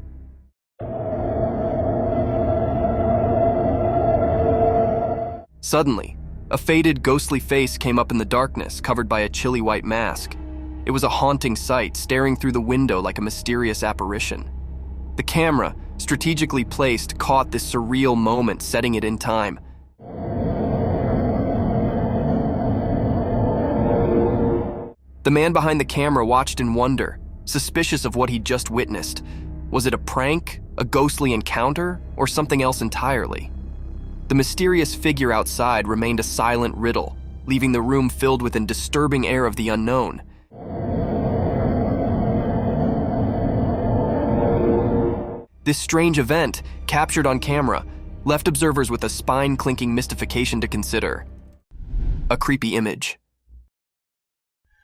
S2: Suddenly, a faded, ghostly face came up in the darkness, covered by a chilly white mask. It was a haunting sight, staring through the window like a mysterious apparition. The camera, strategically placed, caught this surreal moment, setting it in time. The man behind the camera watched in wonder, suspicious of what he'd just witnessed. Was it a prank, a ghostly encounter, or something else entirely? The mysterious figure outside remained a silent riddle, leaving the room filled with a disturbing air of the unknown. This strange event, captured on camera, left observers with a spine-clinking mystification to consider. A creepy image.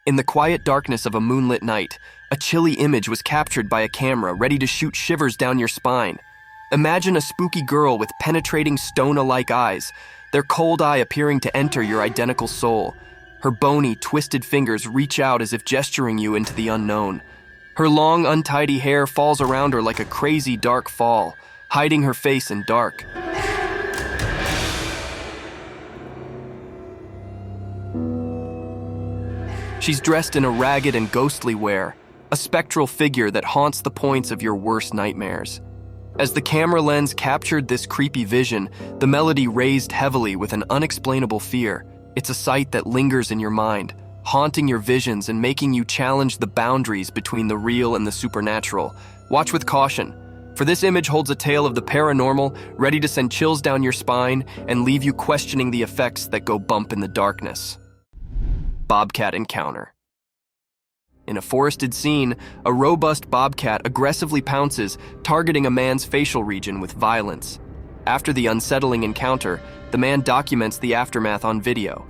S2: In the quiet darkness of a moonlit night, a chilly image was captured by a camera ready to shoot shivers down your spine. Imagine a spooky girl with penetrating stone-alike eyes, their cold eye appearing to enter your identical soul. Her bony, twisted fingers reach out as if gesturing you into the unknown. Her long, untidy hair falls around her like a crazy dark fall, hiding her face in dark. She's dressed in a ragged and ghostly wear, a spectral figure that haunts the points of your worst nightmares. As the camera lens captured this creepy vision, the melody raised heavily with an unexplainable fear. It's a sight that lingers in your mind, haunting your visions and making you challenge the boundaries between the real and the supernatural. Watch with caution, for this image holds a tale of the paranormal, ready to send chills down your spine and leave you questioning the effects that go bump in the darkness. Bobcat encounter. In a forested scene, a robust bobcat aggressively pounces, targeting a man's facial region with violence. After the unsettling encounter, the man documents the aftermath on video.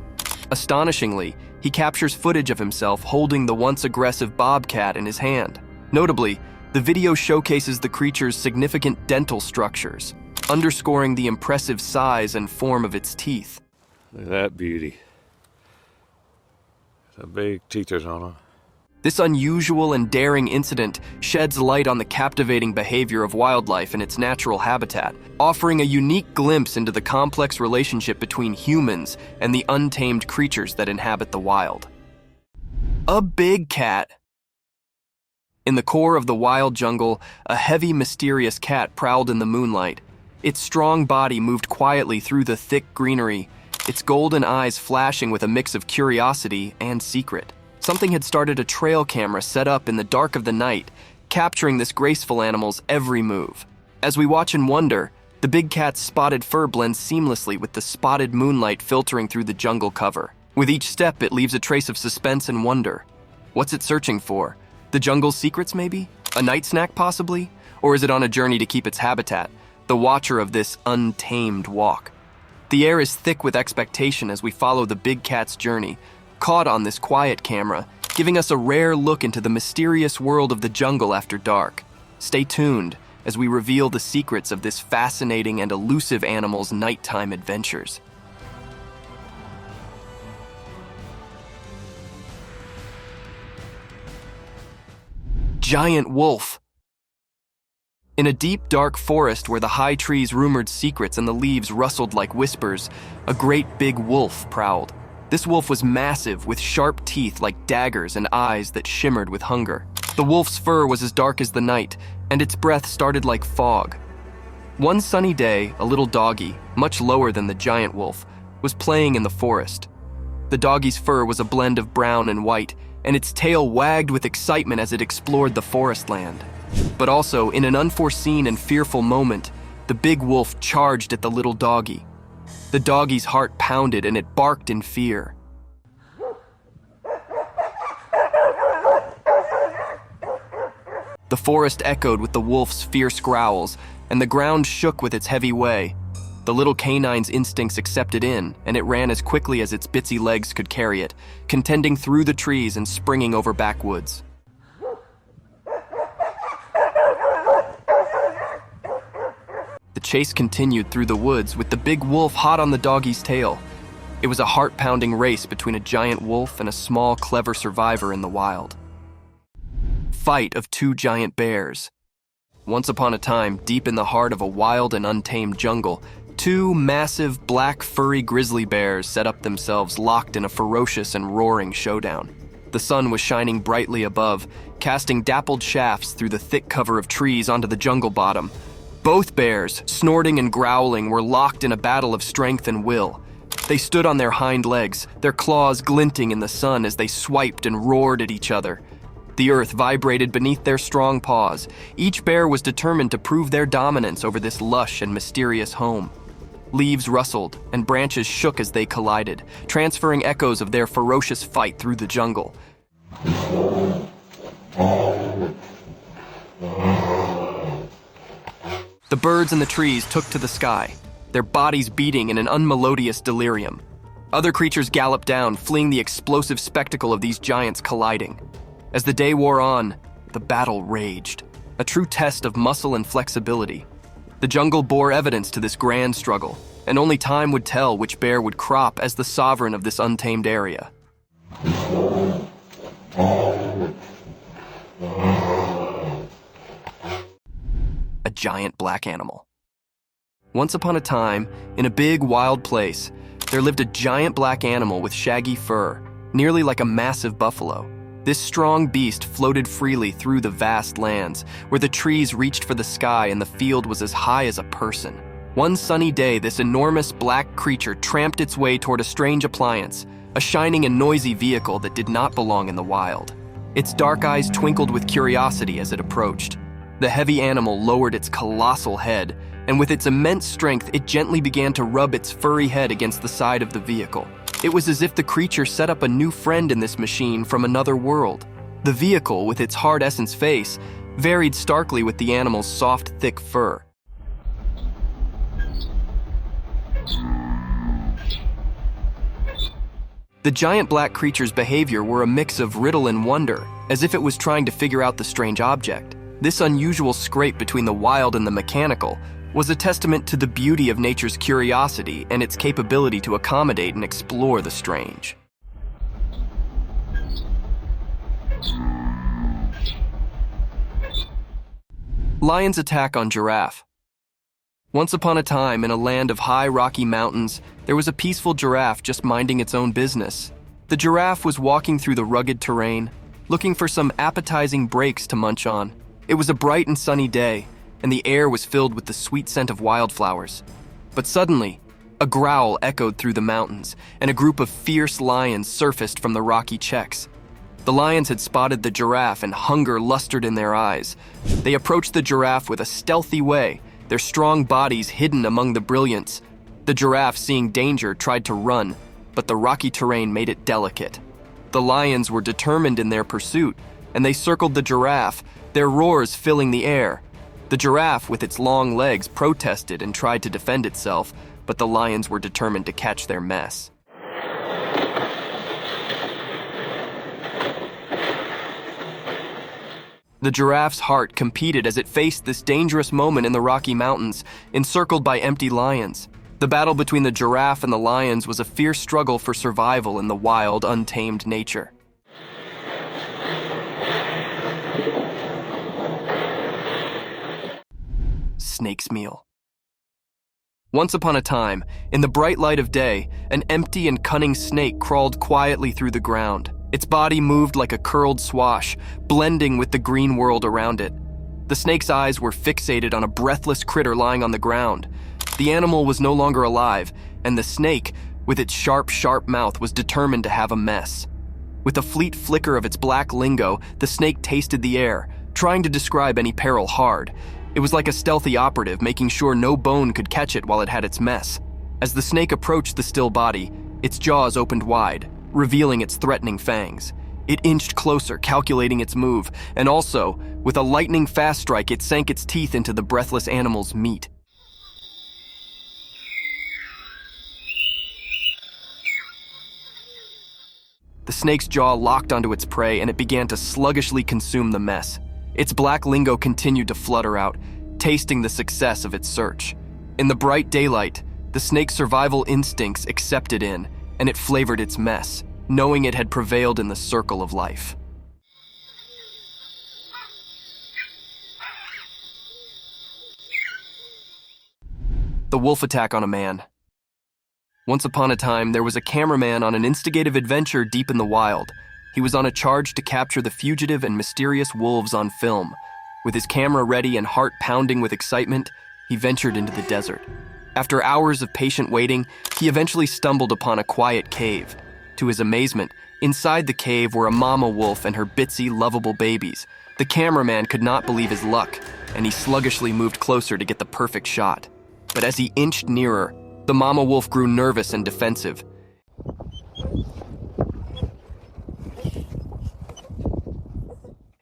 S2: Astonishingly, he captures footage of himself holding the once aggressive bobcat in his hand. Notably, the video showcases the creature's significant dental structures, underscoring the impressive size and form of its teeth.
S1: Look at that beauty. The big teethers on them.
S2: This unusual and daring incident sheds light on the captivating behavior of wildlife in its natural habitat, offering a unique glimpse into the complex relationship between humans and the untamed creatures that inhabit the wild. A big cat. In the core of the wild jungle, a heavy, mysterious cat prowled in the moonlight. Its strong body moved quietly through the thick greenery, its golden eyes flashing with a mix of curiosity and secret. Something had started a trail camera set up in the dark of the night, capturing this graceful animal's every move. As we watch in wonder, the big cat's spotted fur blends seamlessly with the spotted moonlight filtering through the jungle cover. With each step, it leaves a trace of suspense and wonder. What's it searching for? The jungle's secrets, maybe? A night snack, possibly? Or is it on a journey to keep its habitat, the watcher of this untamed walk? The air is thick with expectation as we follow the big cat's journey, caught on this quiet camera, giving us a rare look into the mysterious world of the jungle after dark. Stay tuned as we reveal the secrets of this fascinating and elusive animal's nighttime adventures. Giant wolf. In a deep, dark forest where the high trees rumored secrets and the leaves rustled like whispers, a great big wolf prowled. This wolf was massive, with sharp teeth like daggers and eyes that shimmered with hunger. The wolf's fur was as dark as the night, and its breath started like fog. One sunny day, a little doggy, much lower than the giant wolf, was playing in the forest. The doggy's fur was a blend of brown and white, and its tail wagged with excitement as it explored the forest land. But also, in an unforeseen and fearful moment, the big wolf charged at the little doggy. The doggy's heart pounded and it barked in fear. The forest echoed with the wolf's fierce growls, and the ground shook with its heavy way. The little canine's instincts accepted in, and it ran as quickly as its bitsy legs could carry it, contending through the trees and springing over backwoods. The chase continued through the woods with the big wolf hot on the doggy's tail. It was a heart-pounding race between a giant wolf and a small, clever survivor in the wild. Fight of two giant bears. Once upon a time, deep in the heart of a wild and untamed jungle, two massive, black, furry grizzly bears set up themselves locked in a ferocious and roaring showdown. The sun was shining brightly above, casting dappled shafts through the thick cover of trees onto the jungle bottom. Both bears, snorting and growling, were locked in a battle of strength and will. They stood on their hind legs, their claws glinting in the sun as they swiped and roared at each other. The earth vibrated beneath their strong paws. Each bear was determined to prove their dominance over this lush and mysterious home. Leaves rustled and branches shook as they collided, transferring echoes of their ferocious fight through the jungle. The birds in the trees took to the sky, their bodies beating in an unmelodious delirium. Other creatures galloped down, fleeing the explosive spectacle of these giants colliding. As the day wore on, the battle raged, a true test of muscle and flexibility. The jungle bore evidence to this grand struggle, and only time would tell which bear would crop as the sovereign of this untamed area. A giant black animal. Once upon a time, in a big wild place, there lived a giant black animal with shaggy fur, nearly like a massive buffalo. This strong beast floated freely through the vast lands, where the trees reached for the sky and the field was as high as a person. One sunny day, this enormous black creature tramped its way toward a strange appliance, a shining and noisy vehicle that did not belong in the wild. Its dark eyes twinkled with curiosity as it approached. The heavy animal lowered its colossal head, and with its immense strength, it gently began to rub its furry head against the side of the vehicle. It was as if the creature set up a new friend in this machine from another world. The vehicle, with its hard essence face, varied starkly with the animal's soft, thick fur. The giant black creature's behavior were a mix of riddle and wonder, as if it was trying to figure out the strange object. This unusual scrape between the wild and the mechanical was a testament to the beauty of nature's curiosity and its capability to accommodate and explore the strange. Lion's attack on giraffe. Once upon a time, in a land of high rocky mountains, there was a peaceful giraffe just minding its own business. The giraffe was walking through the rugged terrain, looking for some appetizing breaks to munch on. It was a bright and sunny day, and the air was filled with the sweet scent of wildflowers. But suddenly, a growl echoed through the mountains, and a group of fierce lions surfaced from the rocky checks. The lions had spotted the giraffe, and hunger lustered in their eyes. They approached the giraffe with a stealthy way, their strong bodies hidden among the brilliance. The giraffe, seeing danger, tried to run, but the rocky terrain made it delicate. The lions were determined in their pursuit, and they circled the giraffe, their roars filling the air. The giraffe, with its long legs, protested and tried to defend itself, but the lions were determined to catch their mess. The giraffe's heart competed as it faced this dangerous moment in the Rocky Mountains, encircled by empty lions. The battle between the giraffe and the lions was a fierce struggle for survival in the wild, untamed nature. Snake's meal. Once upon a time, in the bright light of day, an empty and cunning snake crawled quietly through the ground. Its body moved like a curled swash, blending with the green world around it. The snake's eyes were fixated on a breathless critter lying on the ground. The animal was no longer alive, and the snake, with its sharp, sharp mouth, was determined to have a mess. With a fleet flicker of its black lingo, the snake tasted the air, trying to describe any peril hard. It was like a stealthy operative, making sure no bone could catch it while it had its mess. As the snake approached the still body, its jaws opened wide, revealing its threatening fangs. It inched closer, calculating its move, and also, with a lightning-fast strike, it sank its teeth into the breathless animal's meat. The snake's jaw locked onto its prey, and it began to sluggishly consume the mess. Its black lingo continued to flutter out, tasting the success of its search. In the bright daylight, the snake's survival instincts accepted in, and it flavored its mess, knowing it had prevailed in the circle of life. The wolf attack on a man. Once upon a time, there was a cameraman on an instigative adventure deep in the wild. He was on a charge to capture the fugitive and mysterious wolves on film. With his camera ready and heart pounding with excitement, he ventured into the desert. After hours of patient waiting, he eventually stumbled upon a quiet cave. To his amazement, inside the cave were a mama wolf and her bitsy, lovable babies. The cameraman could not believe his luck, and he sluggishly moved closer to get the perfect shot. But as he inched nearer, the mama wolf grew nervous and defensive.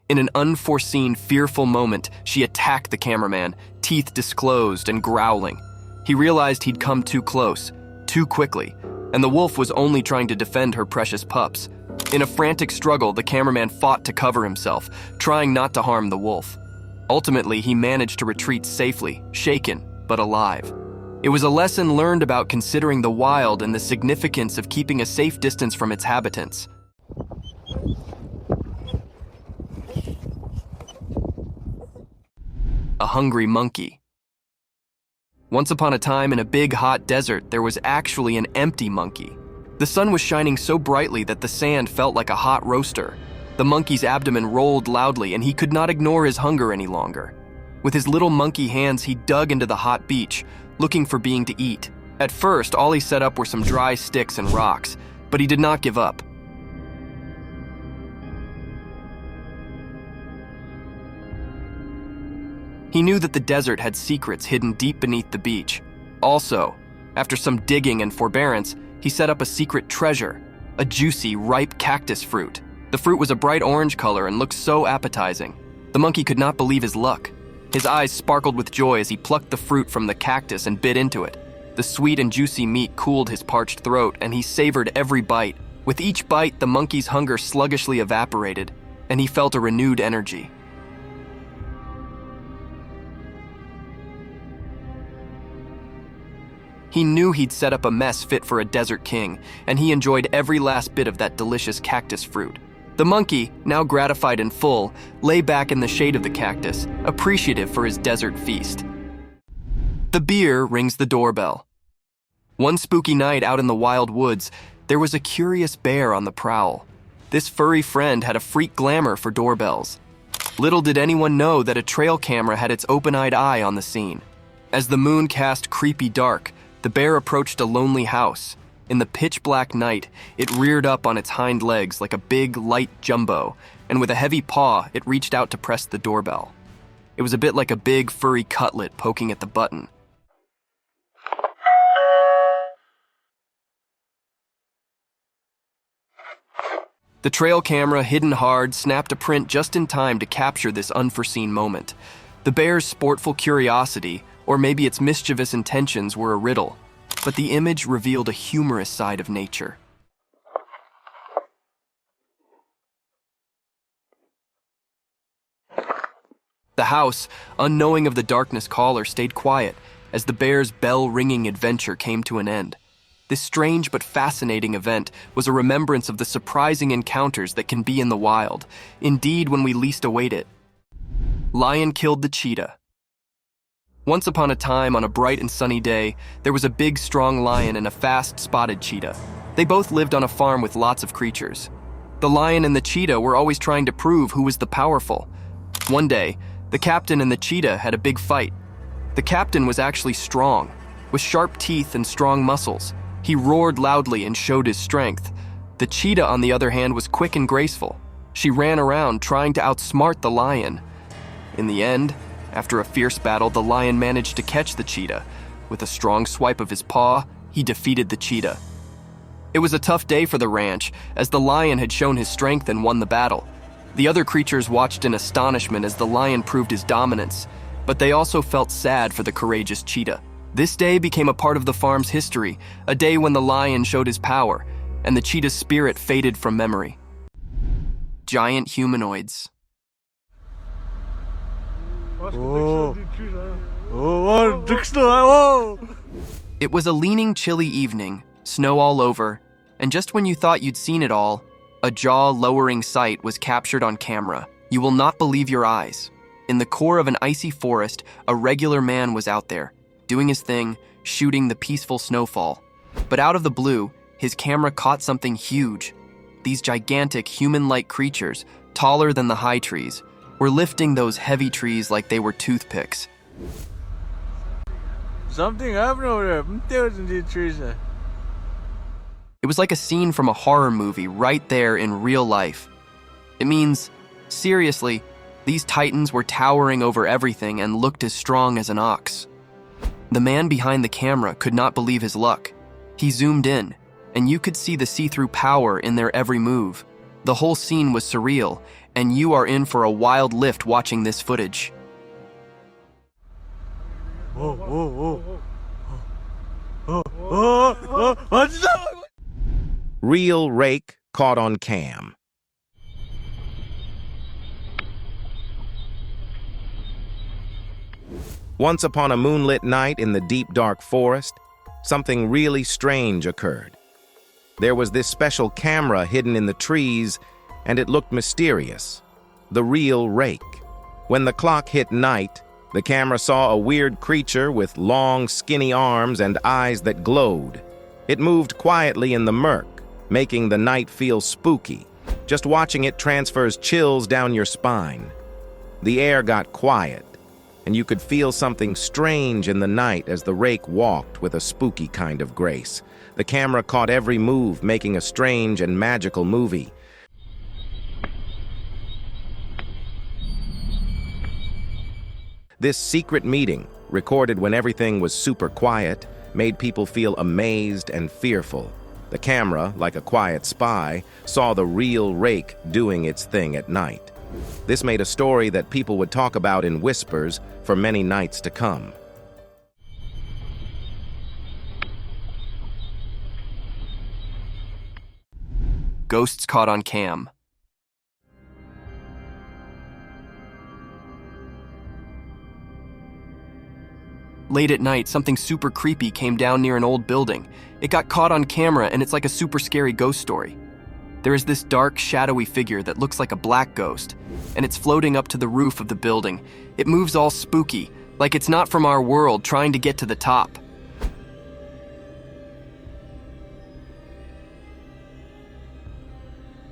S2: In an unforeseen, fearful moment, she attacked the cameraman, teeth disclosed and growling. He realized he'd come too close, too quickly, and the wolf was only trying to defend her precious pups. In a frantic struggle, the cameraman fought to cover himself, trying not to harm the wolf. Ultimately, he managed to retreat safely, shaken, but alive. It was a lesson learned about considering the wild and the significance of keeping a safe distance from its habitants. A hungry monkey. Once upon a time in a big hot desert, there was actually an empty monkey. The sun was shining so brightly that the sand felt like a hot roaster. The monkey's abdomen rolled loudly and he could not ignore his hunger any longer. With his little monkey hands, he dug into the hot beach, looking for being to eat. At first, all he set up were some dry sticks and rocks, but he did not give up. He knew that the desert had secrets hidden deep beneath the beach. Also, after some digging and forbearance, he set up a secret treasure, a juicy, ripe cactus fruit. The fruit was a bright orange color and looked so appetizing. The monkey could not believe his luck. His eyes sparkled with joy as he plucked the fruit from the cactus and bit into it. The sweet and juicy meat cooled his parched throat, and he savored every bite. With each bite, the monkey's hunger sluggishly evaporated, and he felt a renewed energy. He knew he'd set up a mess fit for a desert king, and he enjoyed every last bit of that delicious cactus fruit. The monkey, now gratified and full, lay back in the shade of the cactus, appreciative for his desert feast. The beer rings the doorbell. One spooky night out in the wild woods, there was a curious bear on the prowl. This furry friend had a freak glamour for doorbells. Little did anyone know that a trail camera had its open-eyed eye on the scene. As the moon cast creepy dark, the bear approached a lonely house. In the pitch-black night, it reared up on its hind legs like a big, light jumbo, and with a heavy paw, it reached out to press the doorbell. It was a bit like a big, furry cutlet poking at the button. The trail camera, hidden hard, snapped a print just in time to capture this unforeseen moment. The bear's sportful curiosity, or maybe its mischievous intentions, were a riddle, but the image revealed a humorous side of nature. The house, unknowing of the darkness caller, stayed quiet as the bear's bell-ringing adventure came to an end. This strange but fascinating event was a remembrance of the surprising encounters that can be in the wild, indeed when we least await it. Lion killed the cheetah. Once upon a time, on a bright and sunny day, there was a big, strong lion and a fast, spotted cheetah. They both lived on a farm with lots of creatures. The lion and the cheetah were always trying to prove who was the powerful. One day, the captain and the cheetah had a big fight. The captain was actually strong, with sharp teeth and strong muscles. He roared loudly and showed his strength. The cheetah, on the other hand, was quick and graceful. She ran around trying to outsmart the lion. In the end, after a fierce battle, the lion managed to catch the cheetah. With a strong swipe of his paw, he defeated the cheetah. It was a tough day for the ranch, as the lion had shown his strength and won the battle. The other creatures watched in astonishment as the lion proved his dominance, but they also felt sad for the courageous cheetah. This day became a part of the farm's history, a day when the lion showed his power, and the cheetah's spirit faded from memory. Giant humanoids. It was a leaning, chilly evening, snow all over, and just when you thought you'd seen it all, a jaw-lowering sight was captured on camera. You will not believe your eyes. In the core of an icy forest, a regular man was out there, doing his thing, shooting the peaceful snowfall. But out of the blue, his camera caught something huge. These gigantic, human-like creatures, taller than the high trees, were lifting those heavy trees like they were toothpicks.
S4: Something happened over there. Teresa.
S2: It was like a scene from a horror movie right there in real life. It means, seriously, these titans were towering over everything and looked as strong as an ox. The man behind the camera could not believe his luck. He zoomed in, and you could see the see-through power in their every move. The whole scene was surreal, and you are in for a wild lift watching this footage.
S8: Real rake caught on cam. Once upon a moonlit night in the deep dark forest, something really strange occurred. There was this special camera hidden in the trees, and it looked mysterious. The real rake. When the clock hit night, the camera saw a weird creature with long, skinny arms and eyes that glowed. It moved quietly in the murk, making the night feel spooky. Just watching it transfers chills down your spine. The air got quiet, and you could feel something strange in the night as the rake walked with a spooky kind of grace. The camera caught every move, making a strange and magical movie. This secret meeting, recorded when everything was super quiet, made people feel amazed and fearful. The camera, like a quiet spy, saw the real rake doing its thing at night. This made a story that people would talk about in whispers for many nights to come.
S2: Ghosts caught on cam. Late at night, something super creepy came down near an old building. It got caught on camera, and it's like a super scary ghost story. There is this dark, shadowy figure that looks like a black ghost, and it's floating up to the roof of the building. It moves all spooky, like it's not from our world, trying to get to the top.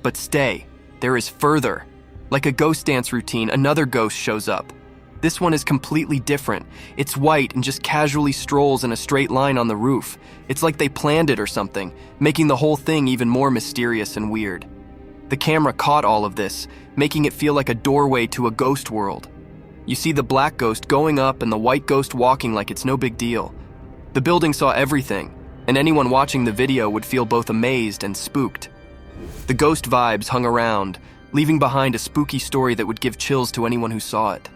S2: But stay, there is further. Like a ghost dance routine, another ghost shows up. This one is completely different. It's white and just casually strolls in a straight line on the roof. It's like they planned it or something, making the whole thing even more mysterious and weird. The camera caught all of this, making it feel like a doorway to a ghost world. You see the black ghost going up and the white ghost walking like it's no big deal. The building saw everything, and anyone watching the video would feel both amazed and spooked. The ghost vibes hung around, leaving behind a spooky story that would give chills to anyone who saw it.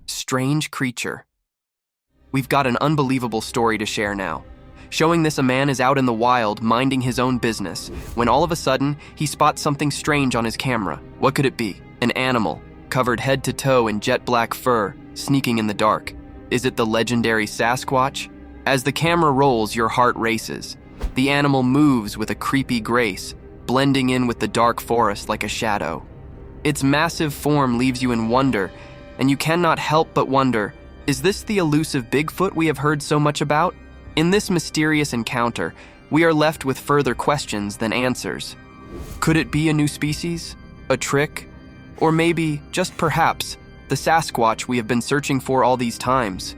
S2: Strange creature. We've got an unbelievable story to share now. Showing this, a man is out in the wild minding his own business when all of a sudden he spots something strange on his camera. What could it be? An animal, covered head to toe in jet black fur, sneaking in the dark. Is it the legendary Sasquatch? As the camera rolls, your heart races. The animal moves with a creepy grace, blending in with the dark forest like a shadow. Its massive form leaves you in wonder, and you cannot help but wonder, is this the elusive Bigfoot we have heard so much about? In this mysterious encounter, we are left with further questions than answers. Could it be a new species? A trick? Or maybe, just perhaps, the Sasquatch we have been searching for all these times?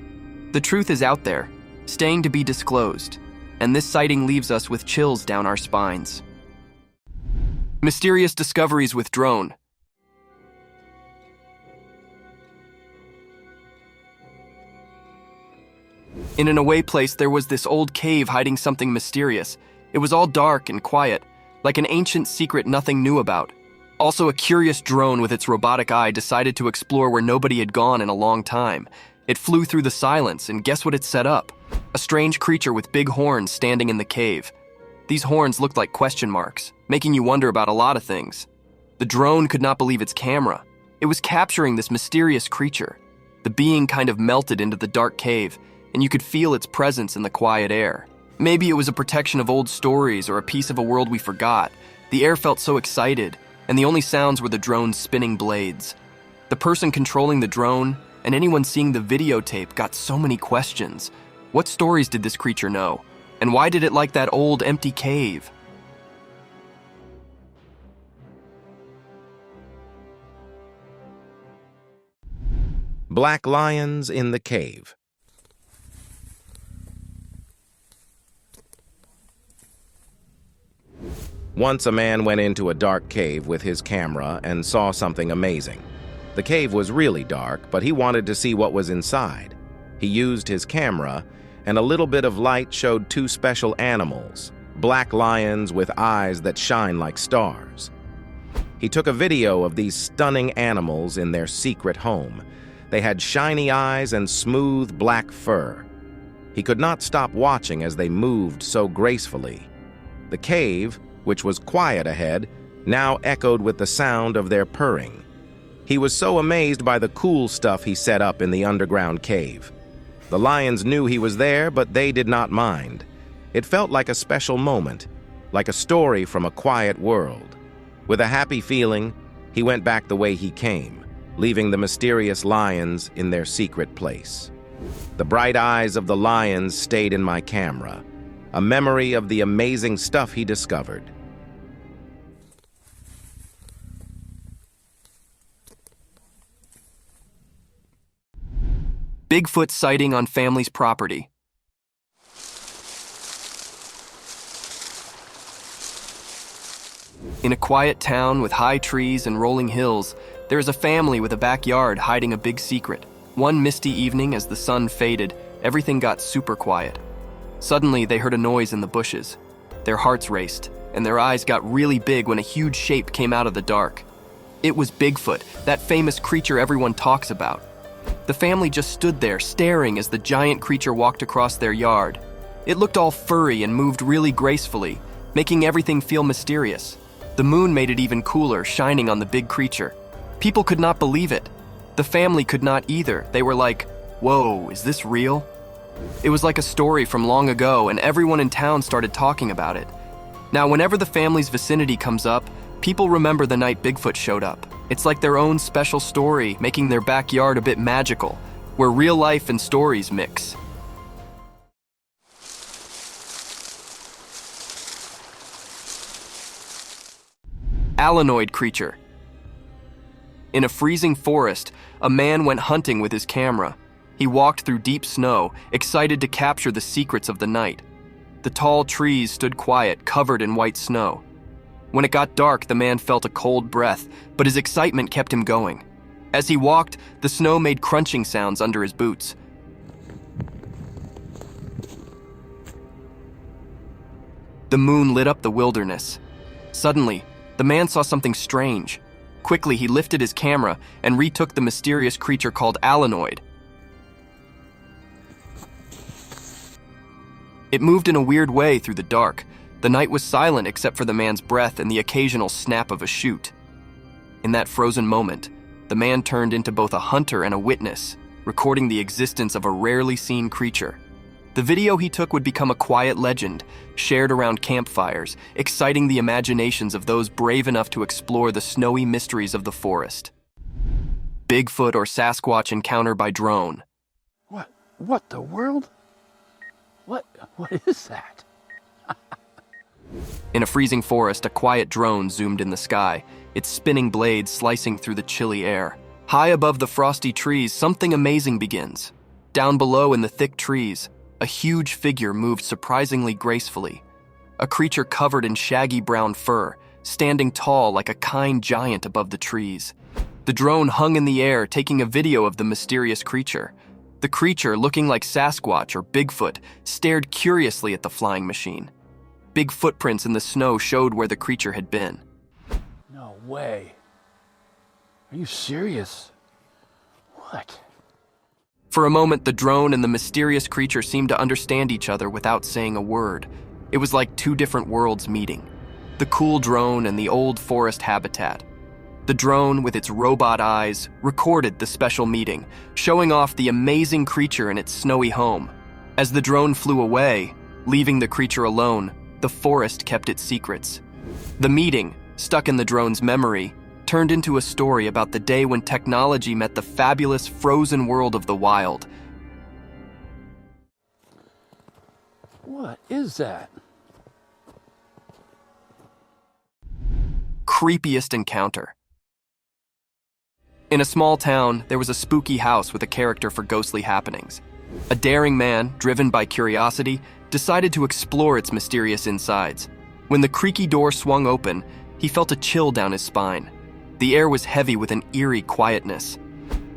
S2: The truth is out there, staying to be disclosed, and this sighting leaves us with chills down our spines. Mysterious discoveries with drone. In an away place, there was this old cave hiding something mysterious. It was all dark and quiet, like an ancient secret nothing knew about. Also, a curious drone with its robotic eye decided to explore where nobody had gone in a long time. It flew through the silence, and guess what it set up? A strange creature with big horns standing in the cave. These horns looked like question marks, making you wonder about a lot of things. The drone could not believe its camera. It was capturing this mysterious creature. The being kind of melted into the dark cave, and you could feel its presence in the quiet air. Maybe it was a protection of old stories or a piece of a world we forgot. The air felt so excited, and the only sounds were the drone's spinning blades. The person controlling the drone and anyone seeing the videotape got so many questions. What stories did this creature know? And why did it like that old empty cave?
S8: Black Lions in the Cave. Once a man went into a dark cave with his camera and saw something amazing. The cave was really dark, but he wanted to see what was inside. He used his camera, and a little bit of light showed two special animals, black lions with eyes that shine like stars. He took a video of these stunning animals in their secret home. They had shiny eyes and smooth black fur. He could not stop watching as they moved so gracefully. The cave, which was quiet ahead, now echoed with the sound of their purring. He was so amazed by the cool stuff he set up in the underground cave. The lions knew he was there, but they did not mind. It felt like a special moment, like a story from a quiet world. With a happy feeling, he went back the way he came, leaving the mysterious lions in their secret place. The bright eyes of the lions stayed in my camera, a memory of the amazing stuff he discovered.
S2: Bigfoot sighting on family's property. In a quiet town with high trees and rolling hills, there is a family with a backyard hiding a big secret. One misty evening, as the sun faded, everything got super quiet. Suddenly, they heard a noise in the bushes. Their hearts raced, and their eyes got really big when a huge shape came out of the dark. It was Bigfoot, that famous creature everyone talks about. The family just stood there, staring as the giant creature walked across their yard. It looked all furry and moved really gracefully, making everything feel mysterious. The moon made it even cooler, shining on the big creature. People could not believe it. The family could not either. They were like, "Whoa, is this real?" It was like a story from long ago, and everyone in town started talking about it. Now, whenever the family's vicinity comes up, people remember the night Bigfoot showed up. It's like their own special story, making their backyard a bit magical, where real life and stories mix. Alanoid creature. In a freezing forest, a man went hunting with his camera. He walked through deep snow, excited to capture the secrets of the night. The tall trees stood quiet, covered in white snow. When it got dark, the man felt a cold breath, but his excitement kept him going. As he walked, the snow made crunching sounds under his boots. The moon lit up the wilderness. Suddenly, the man saw something strange. Quickly, he lifted his camera and retook the mysterious creature called Alanoid. It moved in a weird way through the dark. The night was silent except for the man's breath and the occasional snap of a chute. In that frozen moment, the man turned into both a hunter and a witness, recording the existence of a rarely seen creature. The video he took would become a quiet legend, shared around campfires, exciting the imaginations of those brave enough to explore the snowy mysteries of the forest. Bigfoot or Sasquatch encounter by drone.
S1: What the world? What is that?
S2: In a freezing forest, a quiet drone zoomed in the sky, its spinning blades slicing through the chilly air. High above the frosty trees, something amazing begins. Down below in the thick trees, a huge figure moved surprisingly gracefully. A creature covered in shaggy brown fur, standing tall like a kind giant above the trees. The drone hung in the air, taking a video of the mysterious creature. The creature, looking like Sasquatch or Bigfoot, stared curiously at the flying machine. Big footprints in the snow showed where the creature had been.
S1: No way. Are you serious? What?
S2: For a moment, the drone and the mysterious creature seemed to understand each other without saying a word. It was like two different worlds meeting. The cool drone and the old forest habitat. The drone, with its robot eyes, recorded the special meeting, showing off the amazing creature in its snowy home. As the drone flew away, leaving the creature alone, the forest kept its secrets. The meeting, stuck in the drone's memory, turned into a story about the day when technology met the fabulous frozen world of the wild.
S1: What is that?
S2: Creepiest encounter. In a small town, there was a spooky house with a character for ghostly happenings. A daring man, driven by curiosity, decided to explore its mysterious insides. When the creaky door swung open, he felt a chill down his spine. The air was heavy with an eerie quietness.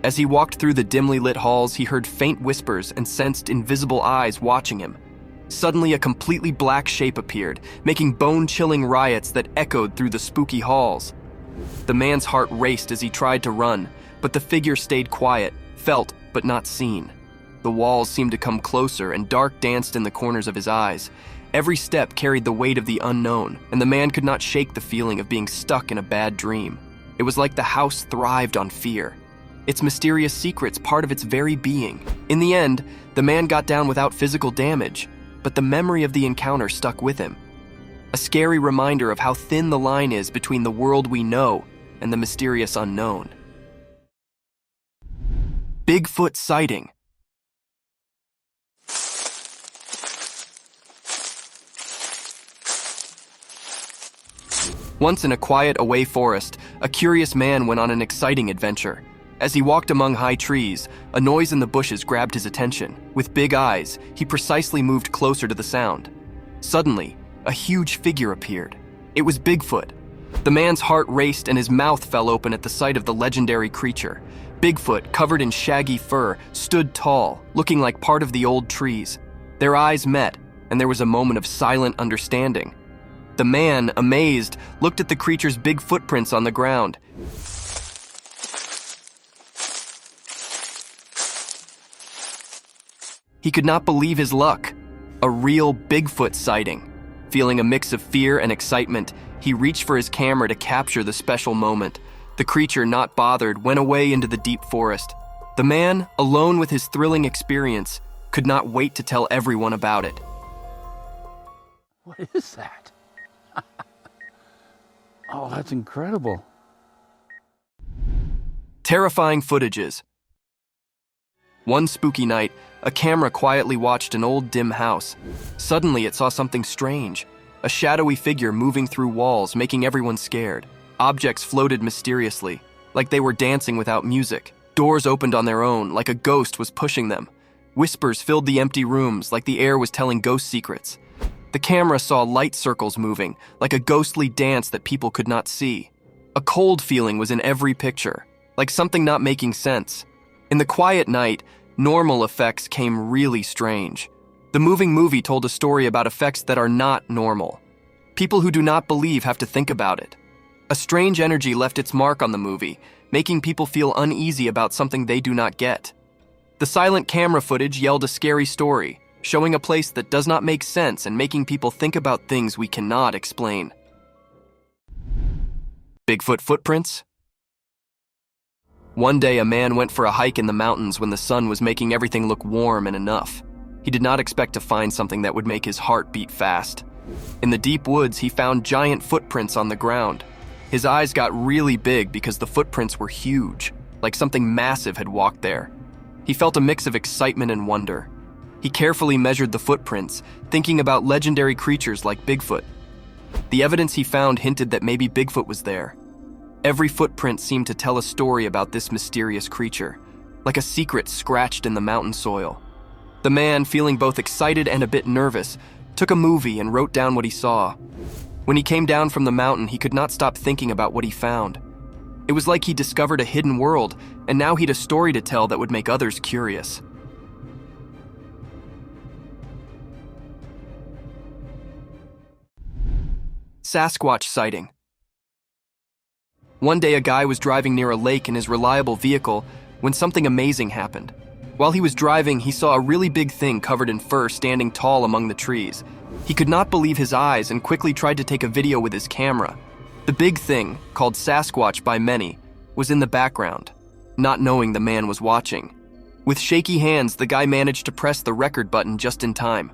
S2: As he walked through the dimly lit halls, he heard faint whispers and sensed invisible eyes watching him. Suddenly, a completely black shape appeared, making bone-chilling riots that echoed through the spooky halls. The man's heart raced as he tried to run, but the figure stayed quiet, felt but not seen. The walls seemed to come closer, and dark danced in the corners of his eyes. Every step carried the weight of the unknown, and the man could not shake the feeling of being stuck in a bad dream. It was like the house thrived on fear, its mysterious secrets part of its very being. In the end, the man got down without physical damage, but the memory of the encounter stuck with him. A scary reminder of how thin the line is between the world we know and the mysterious unknown. Bigfoot sighting. Once in a quiet, away forest, a curious man went on an exciting adventure. As he walked among high trees, a noise in the bushes grabbed his attention. With big eyes, he precisely moved closer to the sound. Suddenly, a huge figure appeared. It was Bigfoot. The man's heart raced and his mouth fell open at the sight of the legendary creature. Bigfoot, covered in shaggy fur, stood tall, looking like part of the old trees. Their eyes met, and there was a moment of silent understanding. The man, amazed, looked at the creature's big footprints on the ground. He could not believe his luck. A real Bigfoot sighting. Feeling a mix of fear and excitement, he reached for his camera to capture the special moment. The creature, not bothered, went away into the deep forest. The man, alone with his thrilling experience, could not wait to tell everyone about it.
S1: What is that? Oh, that's incredible.
S2: Terrifying footages. One spooky night, a camera quietly watched an old dim house. Suddenly, it saw something strange. A shadowy figure moving through walls, making everyone scared. Objects floated mysteriously, like they were dancing without music. Doors opened on their own, like a ghost was pushing them. Whispers filled the empty rooms, like the air was telling ghost secrets. The camera saw light circles moving, like a ghostly dance that people could not see. A cold feeling was in every picture, like something not making sense. In the quiet night, normal effects came really strange. The moving movie told a story about effects that are not normal. People who do not believe have to think about it. A strange energy left its mark on the movie, making people feel uneasy about something they do not get. The silent camera footage yelled a scary story, showing a place that does not make sense and making people think about things we cannot explain. Bigfoot footprints? One day, a man went for a hike in the mountains when the sun was making everything look warm and enough. He did not expect to find something that would make his heart beat fast. In the deep woods, he found giant footprints on the ground. His eyes got really big because the footprints were huge, like something massive had walked there. He felt a mix of excitement and wonder. He carefully measured the footprints, thinking about legendary creatures like Bigfoot. The evidence he found hinted that maybe Bigfoot was there. Every footprint seemed to tell a story about this mysterious creature, like a secret scratched in the mountain soil. The man, feeling both excited and a bit nervous, took a movie and wrote down what he saw. When he came down from the mountain, he could not stop thinking about what he found. It was like he discovered a hidden world, and now he'd a story to tell that would make others curious. Sasquatch sighting. One day, a guy was driving near a lake in his reliable vehicle when something amazing happened. While he was driving, he saw a really big thing covered in fur standing tall among the trees. He could not believe his eyes and quickly tried to take a video with his camera. The big thing, called Sasquatch by many, was in the background, not knowing the man was watching. With shaky hands, the guy managed to press the record button just in time.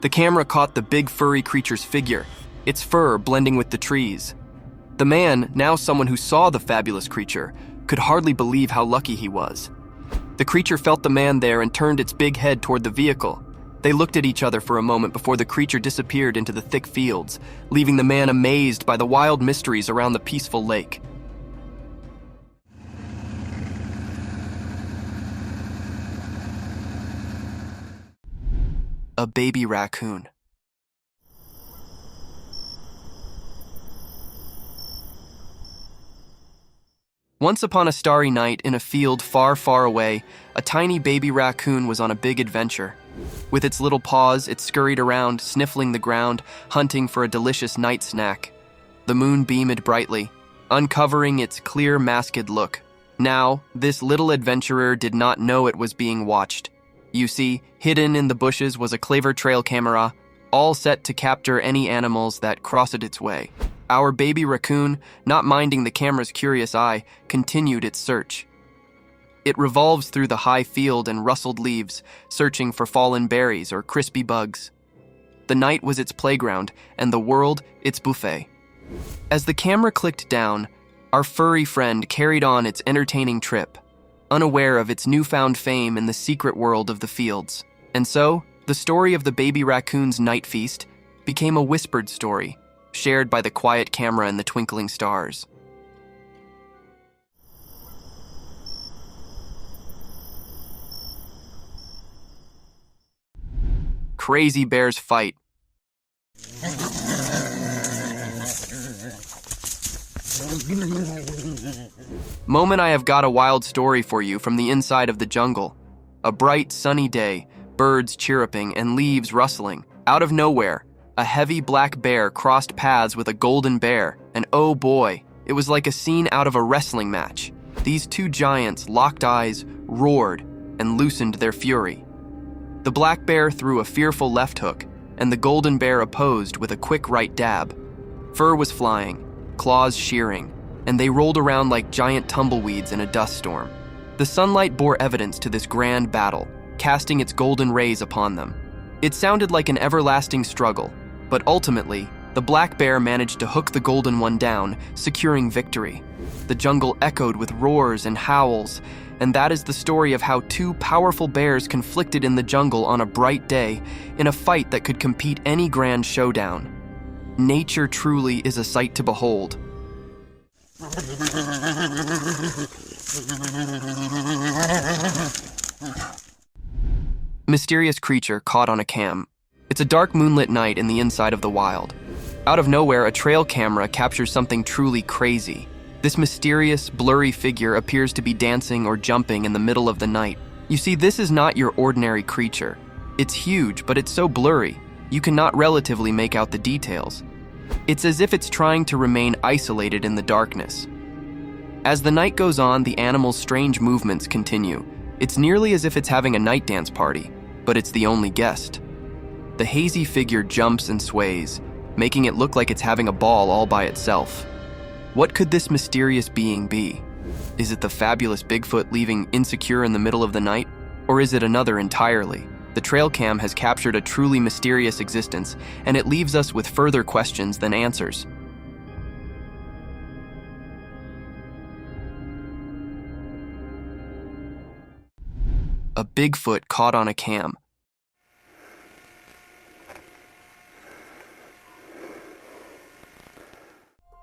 S2: The camera caught the big furry creature's figure, its fur blending with the trees. The man, now someone who saw the fabulous creature, could hardly believe how lucky he was. The creature felt the man there and turned its big head toward the vehicle. They looked at each other for a moment before the creature disappeared into the thick fields, leaving the man amazed by the wild mysteries around the peaceful lake. A baby raccoon. Once upon a starry night in a field far, far away, a tiny baby raccoon was on a big adventure. With its little paws, it scurried around, sniffling the ground, hunting for a delicious night snack. The moon beamed brightly, uncovering its clear, masked look. Now, this little adventurer did not know it was being watched. You see, hidden in the bushes was a clever trail camera, all set to capture any animals that crossed its way. Our baby raccoon, not minding the camera's curious eye, continued its search. It revolves through the high field and rustled leaves, searching for fallen berries or crispy bugs. The night was its playground, and the world its buffet. As the camera clicked down, our furry friend carried on its entertaining trip, unaware of its newfound fame in the secret world of the fields. And so, the story of the baby raccoon's night feast became a whispered story, shared by the quiet camera and the twinkling stars. Crazy bears fight. Moment, I have got a wild story for you from the inside of the jungle. A bright, sunny day, birds chirruping and leaves rustling. Out of nowhere, a heavy black bear crossed paths with a golden bear, and oh boy, it was like a scene out of a wrestling match. These two giants locked eyes, roared, and loosened their fury. The black bear threw a fearful left hook, and the golden bear opposed with a quick right dab. Fur was flying, claws shearing, and they rolled around like giant tumbleweeds in a dust storm. The sunlight bore evidence to this grand battle, casting its golden rays upon them. It sounded like an everlasting struggle, but ultimately, the black bear managed to hook the golden one down, securing victory. The jungle echoed with roars and howls, and that is the story of how two powerful bears conflicted in the jungle on a bright day in a fight that could compete any grand showdown. Nature truly is a sight to behold. Mysterious creature caught on a cam. It's a dark moonlit night in the inside of the wild. Out of nowhere, a trail camera captures something truly crazy. This mysterious, blurry figure appears to be dancing or jumping in the middle of the night. You see, this is not your ordinary creature. It's huge, but it's so blurry, you cannot relatively make out the details. It's as if it's trying to remain isolated in the darkness. As the night goes on, the animal's strange movements continue. It's nearly as if it's having a night dance party, but it's the only guest. The hazy figure jumps and sways, making it look like it's having a ball all by itself. What could this mysterious being be? Is it the fabulous Bigfoot leaving insecure in the middle of the night? Or is it another entirely? The trail cam has captured a truly mysterious existence, and it leaves us with further questions than answers. A Bigfoot caught on a cam.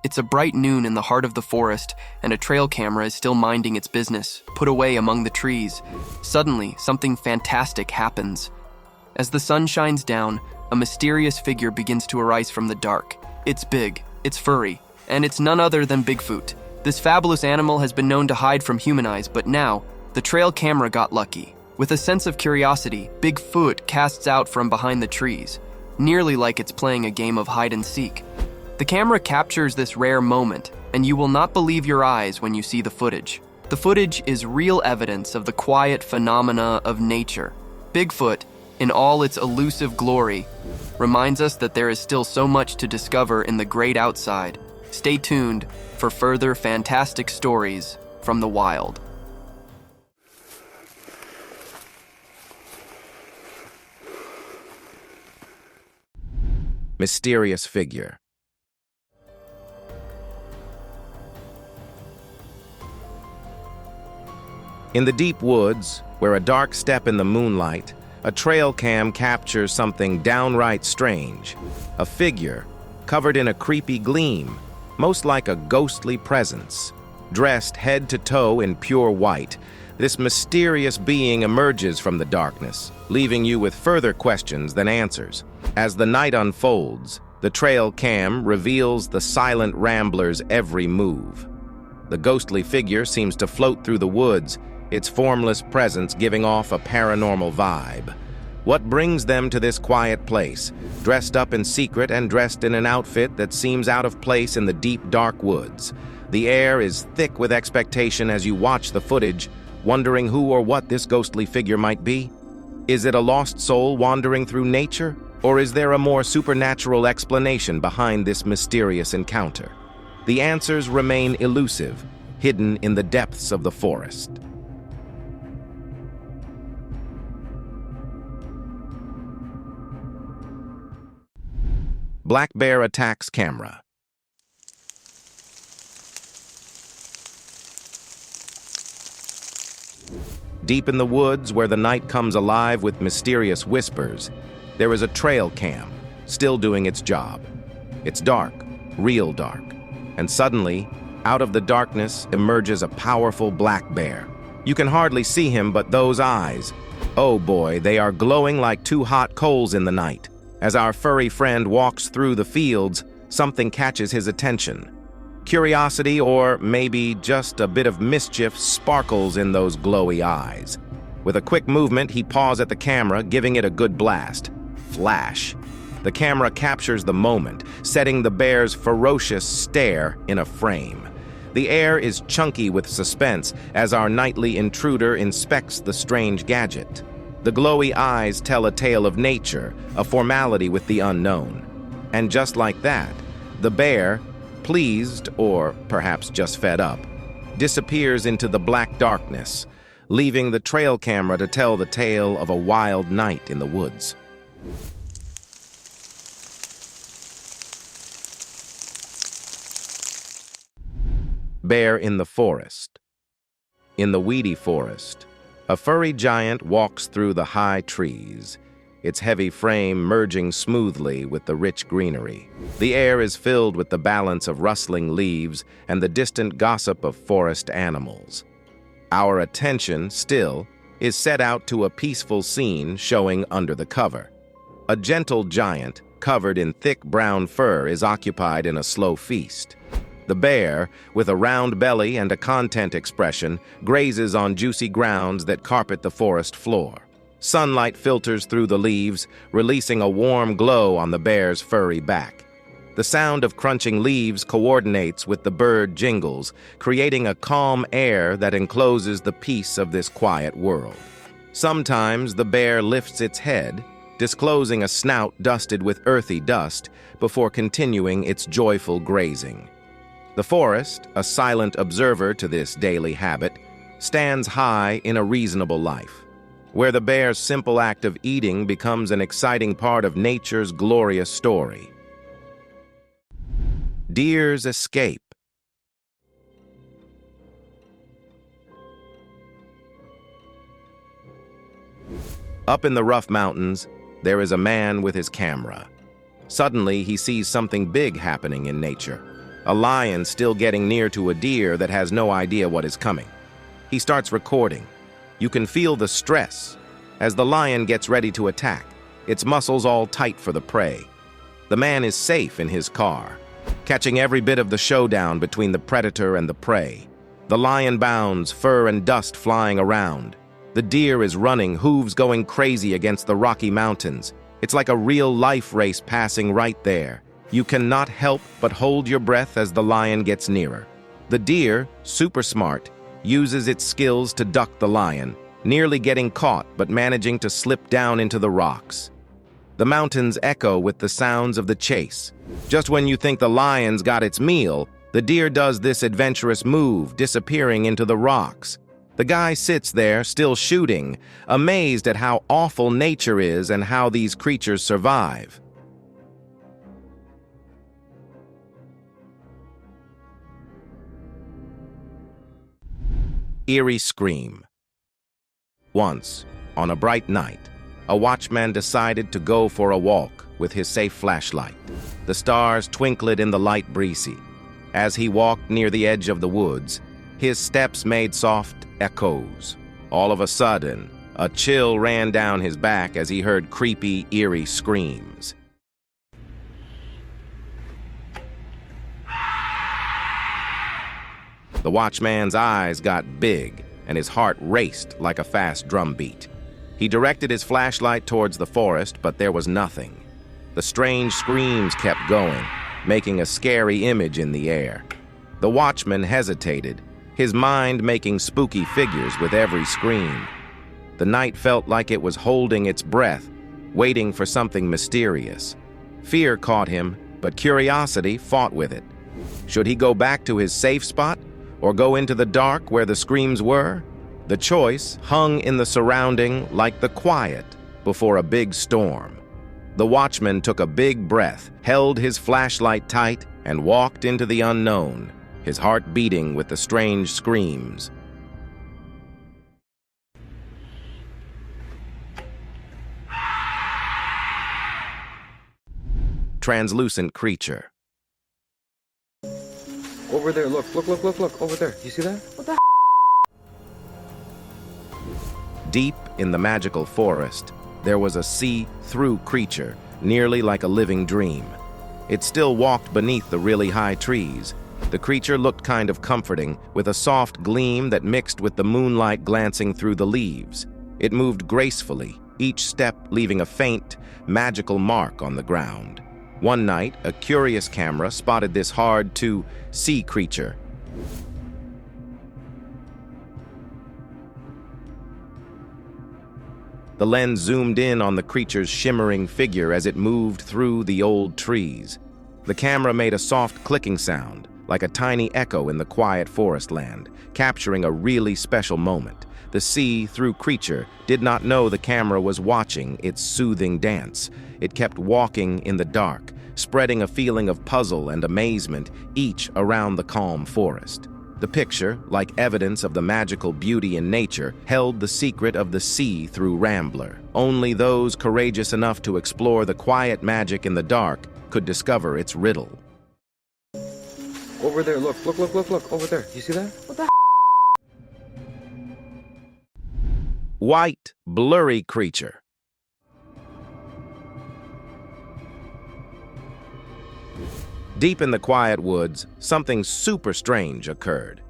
S2: It's a bright noon in the heart of the forest, and a trail camera is still minding its business, put away among the trees. Suddenly, something fantastic happens. As the sun shines down, a mysterious figure begins to arise from the dark. It's big, it's furry, and it's none other than Bigfoot. This fabulous animal has been known to hide from human eyes, but now, the trail camera got lucky. With a sense of curiosity, Bigfoot casts out from behind the trees, nearly like it's playing a game of hide and seek. The camera captures this rare moment, and you will not believe your eyes when you see the footage. The footage is real evidence of the quiet phenomena of nature. Bigfoot, in all its elusive glory, reminds us that there is still so much to discover in the great outside. Stay tuned for further fantastic stories from the wild.
S8: Mysterious figure. In the deep woods, where a dark step in the moonlight, a trail cam captures something downright strange. A figure, covered in a creepy gleam, most like a ghostly presence. Dressed head to toe in pure white, This mysterious being emerges from the darkness, leaving you with further questions than answers. As the night unfolds, the trail cam reveals the silent rambler's every move. The ghostly figure seems to float through the woods, its formless presence giving off a paranormal vibe. What brings them to this quiet place, dressed up in secret and dressed in an outfit that seems out of place in the deep, dark woods? The air is thick with expectation as you watch the footage, wondering who or what this ghostly figure might be. Is it a lost soul wandering through nature, or is there a more supernatural explanation behind this mysterious encounter? The answers remain elusive, hidden in the depths of the forest. Black bear attacks camera. Deep in the woods, where the night comes alive with mysterious whispers, there is a trail cam, still doing its job. It's dark, real dark, and suddenly, out of the darkness emerges a powerful black bear. You can hardly see him, but those eyes, oh boy, they are glowing like two hot coals in the night. As our furry friend walks through the fields, something catches his attention. Curiosity, or maybe just a bit of mischief, sparkles in those glowy eyes. With a quick movement, he paws at the camera, giving it a good blast. Flash. The camera captures the moment, setting the bear's ferocious stare in a frame. The air is chunky with suspense as our nightly intruder inspects the strange gadget. The glowy eyes tell a tale of nature, a formality with the unknown. And just like that, the bear, pleased or perhaps just fed up, disappears into the black darkness, leaving the trail camera to tell the tale of a wild night in the woods. Bear in the forest. In the weedy forest, a furry giant walks through the high trees, its heavy frame merging smoothly with the rich greenery. The air is filled with the balance of rustling leaves and the distant gossip of forest animals. Our attention, still, is set out to a peaceful scene showing under the cover. A gentle giant, covered in thick brown fur, is occupied in a slow feast. The bear, with a round belly and a content expression, grazes on juicy grounds that carpet the forest floor. Sunlight filters through the leaves, releasing a warm glow on the bear's furry back. The sound of crunching leaves coordinates with the bird jingles, creating a calm air that encloses the peace of this quiet world. Sometimes the bear lifts its head, disclosing a snout dusted with earthy dust, before continuing its joyful grazing. The forest, a silent observer to this daily habit, stands high in a reasonable life, where the bear's simple act of eating becomes an exciting part of nature's glorious story. Deer's escape. Up in the rough mountains, there is a man with his camera. Suddenly, he sees something big happening in nature. A lion still getting near to a deer that has no idea what is coming. He starts recording. You can feel the stress as the lion gets ready to attack, its muscles all tight for the prey. The man is safe in his car, catching every bit of the showdown between the predator and the prey. The lion bounds, fur and dust flying around. The deer is running, hooves going crazy against the Rocky Mountains. It's like a real-life race passing right there. You cannot help but hold your breath as the lion gets nearer. The deer, super smart, uses its skills to duck the lion, nearly getting caught but managing to slip down into the rocks. The mountains echo with the sounds of the chase. Just when you think the lion's got its meal, the deer does this adventurous move, disappearing into the rocks. The guy sits there, still shooting, amazed at how awful nature is and how these creatures survive. Eerie scream. Once, on a bright night, a watchman decided to go for a walk with his safe flashlight. The stars twinkled in the light breezy. As he walked near the edge of the woods, his steps made soft echoes. All of a sudden, a chill ran down his back as he heard creepy, eerie screams. The watchman's eyes got big and his heart raced like a fast drumbeat. He directed his flashlight towards the forest, but there was nothing. The strange screams kept going, making a scary image in the air. The watchman hesitated, his mind making spooky figures with every scream. The night felt like it was holding its breath, waiting for something mysterious. Fear caught him, but curiosity fought with it. Should he go back to his safe spot, or go into the dark where the screams were? The choice hung in the surrounding like the quiet before a big storm. The watchman took a big breath, held his flashlight tight, and walked into the unknown, his heart beating with the strange screams. Translucent creature.
S5: Over there, look, over there. You see that?
S8: Deep in the magical forest, there was a see-through creature, nearly like a living dream. It still walked beneath the really high trees. The creature looked kind of comforting, with a soft gleam that mixed with the moonlight glancing through the leaves. It moved gracefully, each step leaving a faint, magical mark on the ground. One night, a curious camera spotted this hard-to-see creature. The lens zoomed in on the creature's shimmering figure as it moved through the old trees. The camera made a soft clicking sound, like a tiny echo in the quiet forest land, capturing a really special moment. The see-through creature did not know the camera was watching its soothing dance. It kept walking in the dark, spreading a feeling of puzzle and amazement, each around the calm forest. The picture, like evidence of the magical beauty in nature, held the secret of the see-through rambler. Only those courageous enough to explore the quiet magic in the dark could discover its riddle.
S5: Over there, look, over there. You see that?
S8: White, blurry creature. Deep in the quiet woods, something super strange occurred.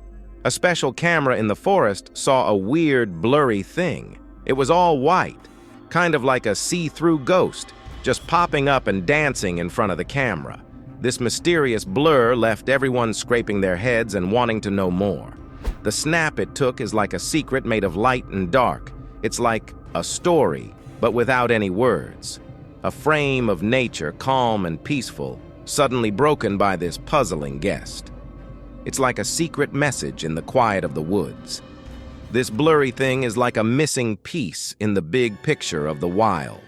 S8: A special camera in the forest saw a weird, blurry thing. It was all white, kind of like a see-through ghost, just popping up and dancing in front of the camera. This mysterious blur left everyone scraping their heads and wanting to know more. The snap it took is like a secret made of light and dark. It's like a story, but without any words. A frame of nature, calm and peaceful, suddenly broken by this puzzling guest. It's like a secret message in the quiet of the woods. This blurry thing is like a missing piece in the big picture of the wild.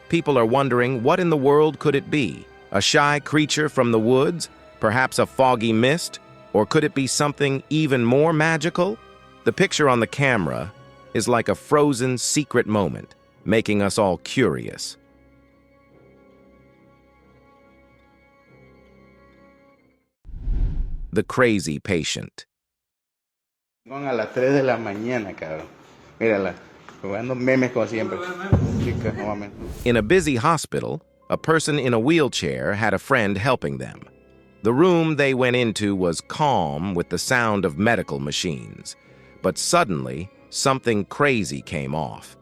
S8: People are wondering, what in the world could it be? A shy creature from the woods? Perhaps a foggy mist? Or could it be something even more magical? The picture on the camera is like a frozen secret moment, making us all curious. The crazy patient.
S9: A las 3 de la mañana, cabrón. Mírala, jugando memes como siempre. Chicas, no mames.
S8: In a busy hospital, a person in a wheelchair had a friend helping them. The room they went into was calm with the sound of medical machines. But suddenly, something crazy came off.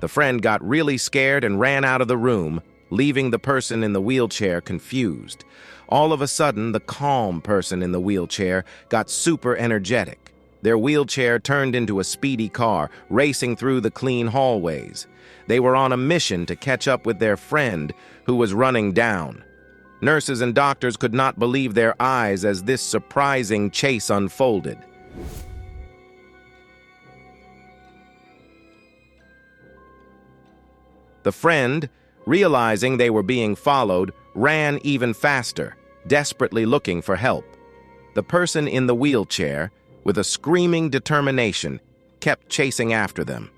S8: The friend got really scared and ran out of the room, leaving the person in the wheelchair confused. All of a sudden, the calm person in the wheelchair got super energetic. Their wheelchair turned into a speedy car, racing through the clean hallways. They were on a mission to catch up with their friend, who was running down. Nurses and doctors could not believe their eyes as this surprising chase unfolded. The friend, realizing they were being followed, ran even faster, desperately looking for help. The person in the wheelchair, with a screaming determination, kept chasing after them.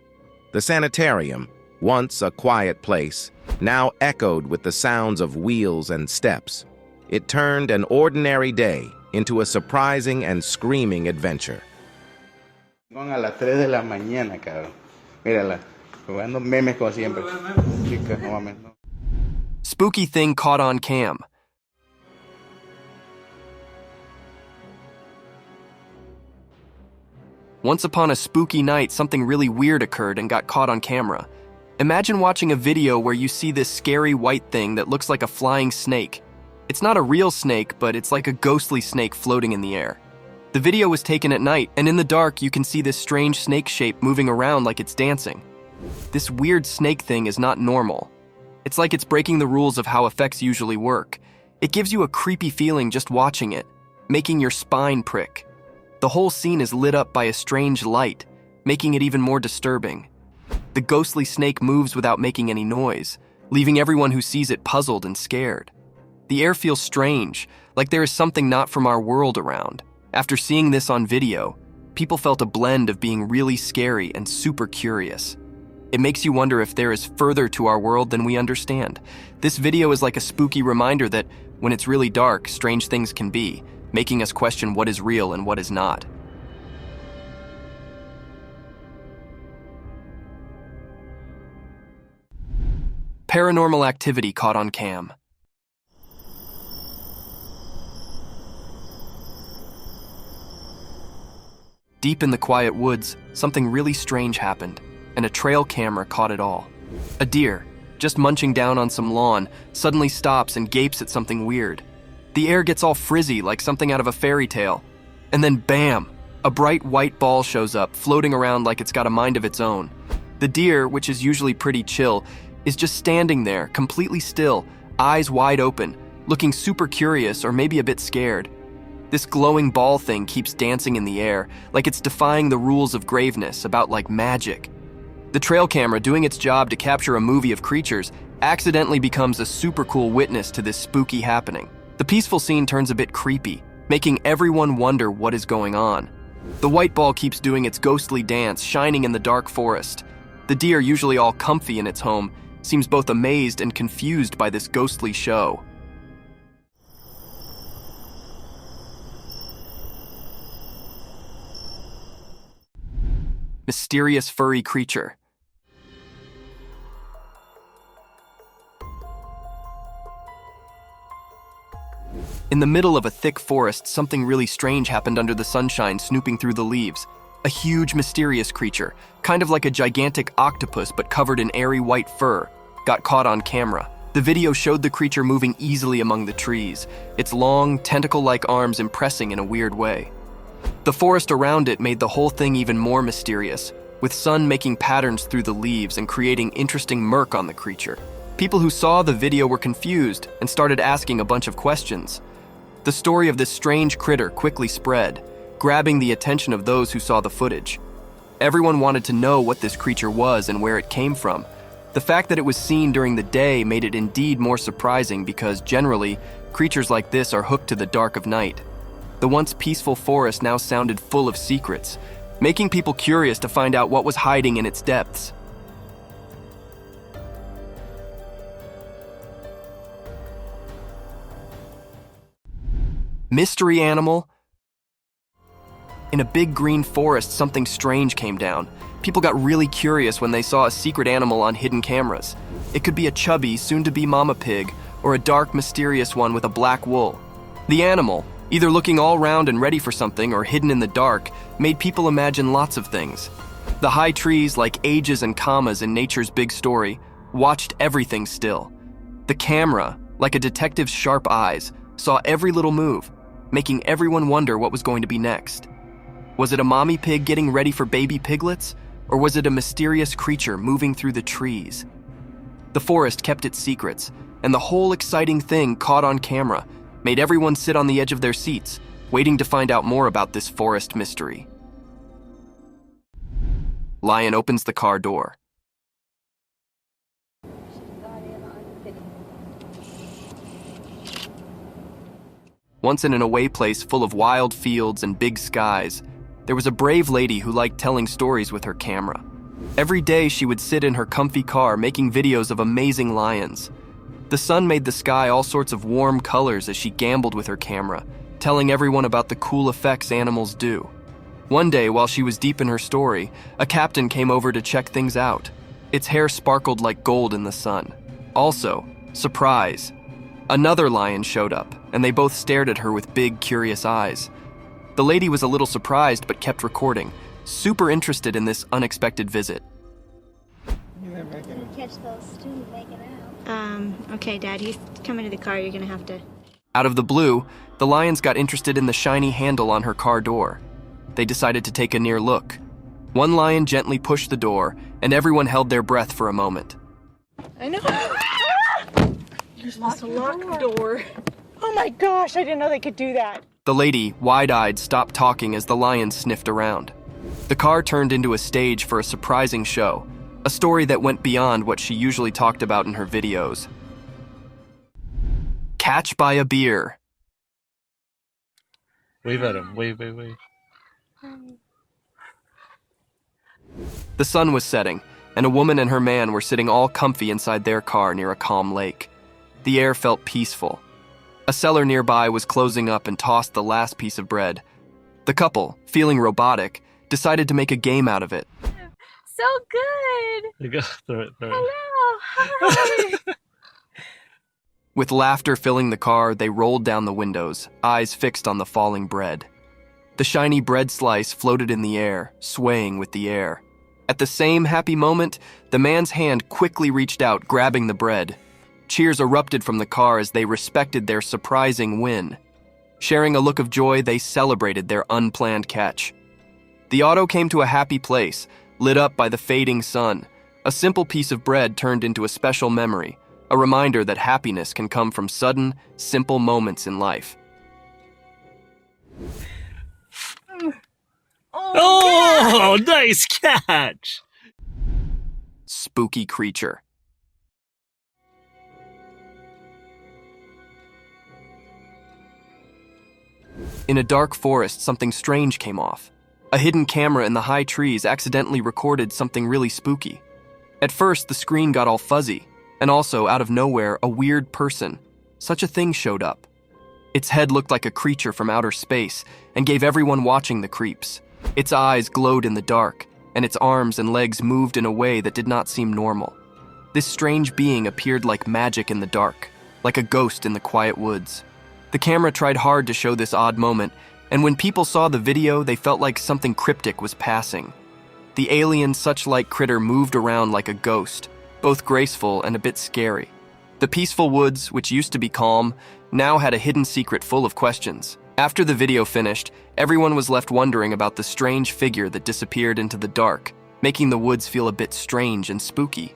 S8: The sanitarium, once a quiet place, now echoed with the sounds of wheels and steps. It turned an ordinary day into a surprising and screaming adventure.
S9: A las 3 de la mañana, cabrón. Mírala, jugando memes como siempre. Chica, no mames, no.
S2: Spooky thing caught on cam. Once upon a spooky night, something really weird occurred and got caught on camera. Imagine watching a video where you see this scary white thing that looks like a flying snake. It's not a real snake, but it's like a ghostly snake floating in the air. The video was taken at night, and in the dark you can see this strange snake shape moving around like it's dancing. This weird snake thing is not normal. It's like it's breaking the rules of how effects usually work. It gives you a creepy feeling just watching it, making your spine prick. The whole scene is lit up by a strange light, making it even more disturbing. The ghostly snake moves without making any noise, leaving everyone who sees it puzzled and scared. The air feels strange, like there is something not from our world around. After seeing this on video, people felt a blend of being really scary and super curious. It makes you wonder if there is further to our world than we understand. This video is like a spooky reminder that when it's really dark, strange things can be, making us question what is real and what is not. Paranormal activity caught on cam. Deep in the quiet woods, something really strange happened, and a trail camera caught it all. A deer, just munching down on some lawn, suddenly stops and gapes at something weird. The air gets all frizzy like something out of a fairy tale. And then bam! A bright white ball shows up, floating around like it's got a mind of its own. The deer, which is usually pretty chill, is just standing there, completely still, eyes wide open, looking super curious or maybe a bit scared. This glowing ball thing keeps dancing in the air, like it's defying the rules of graveness, about like magic. The trail camera, doing its job to capture a movie of creatures, accidentally becomes a super cool witness to this spooky happening. The peaceful scene turns a bit creepy, making everyone wonder what is going on. The white ball keeps doing its ghostly dance, shining in the dark forest. The deer, usually all comfy in its home, seems both amazed and confused by this ghostly show. Mysterious furry creature. In the middle of a thick forest, something really strange happened under the sunshine, snooping through the leaves. A huge, mysterious creature, kind of like a gigantic octopus but covered in airy white fur, got caught on camera. The video showed the creature moving easily among the trees, its long, tentacle-like arms impressing in a weird way. The forest around it made the whole thing even more mysterious, with sun making patterns through the leaves and creating interesting murk on the creature. People who saw the video were confused and started asking a bunch of questions. The story of this strange critter quickly spread, grabbing the attention of those who saw the footage. Everyone wanted to know what this creature was and where it came from. The fact that it was seen during the day made it indeed more surprising because, generally, creatures like this are hooked to the dark of night. The once peaceful forest now sounded full of secrets, making people curious to find out what was hiding in its depths. Mystery animal? In a big green forest, something strange came down. People got really curious when they saw a secret animal on hidden cameras. It could be a chubby, soon-to-be mama pig, or a dark, mysterious one with a black wool. The animal, either looking all round and ready for something or hidden in the dark, made people imagine lots of things. The high trees, like ages and commas in nature's big story, watched everything still. The camera, like a detective's sharp eyes, saw every little move, making everyone wonder what was going to be next. Was it a mommy pig getting ready for baby piglets, or was it a mysterious creature moving through the trees? The forest kept its secrets, and the whole exciting thing caught on camera, made everyone sit on the edge of their seats, waiting to find out more about this forest mystery. Lion opens the car door. Once in an away place full of wild fields and big skies, there was a brave lady who liked telling stories with her camera. Every day she would sit in her comfy car making videos of amazing lions. The sun made the sky all sorts of warm colors as she gambled with her camera, telling everyone about the cool effects animals do. One day, while she was deep in her story, a captain came over to check things out. Its hair sparkled like gold in the sun. Also, surprise, another lion showed up, and they both stared at her with big, curious eyes. The lady was a little surprised but kept recording, super interested in this unexpected visit.
S10: Catch those two making out. Okay, Dad, you come into the car, you're gonna have to...
S2: Out of the blue, the lions got interested in the shiny handle on her car door. They decided to take a near look. One lion gently pushed the door, and everyone held their breath for a moment.
S7: I know. You're supposed to lock the door. Oh my gosh, I didn't know they could do that.
S2: The lady, wide-eyed, stopped talking as the lions sniffed around. The car turned into a stage for a surprising show, a story that went beyond what she usually talked about in her videos. Catch by a beer.
S3: Wave at him. Wave.
S2: The sun was setting, and a woman and her man were sitting all comfy inside their car near a calm lake. The air felt peaceful. A seller nearby was closing up and tossed the last piece of bread. The couple, feeling robotic, decided to make a game out of it.
S10: So good!
S3: There you go. Throw it.
S10: Hello! Hi!
S2: With laughter filling the car, they rolled down the windows, eyes fixed on the falling bread. The shiny bread slice floated in the air, swaying with the air. At the same happy moment, the man's hand quickly reached out, grabbing the bread. Cheers erupted from the car as they respected their surprising win. Sharing a look of joy, they celebrated their unplanned catch. The auto came to a happy place, lit up by the fading sun. A simple piece of bread turned into a special memory, a reminder that happiness can come from sudden, simple moments in life.
S3: Oh, nice catch!
S2: Spooky creature. In a dark forest, something strange came off. A hidden camera in the high trees accidentally recorded something really spooky. At first, the screen got all fuzzy, and also, out of nowhere, a weird person. Such a thing showed up. Its head looked like a creature from outer space and gave everyone watching the creeps. Its eyes glowed in the dark, and its arms and legs moved in a way that did not seem normal. This strange being appeared like magic in the dark, like a ghost in the quiet woods. The camera tried hard to show this odd moment, and when people saw the video, they felt like something cryptic was passing. The alien such-like critter moved around like a ghost, both graceful and a bit scary. The peaceful woods, which used to be calm, now had a hidden secret full of questions. After the video finished, everyone was left wondering about the strange figure that disappeared into the dark, making the woods feel a bit strange and spooky.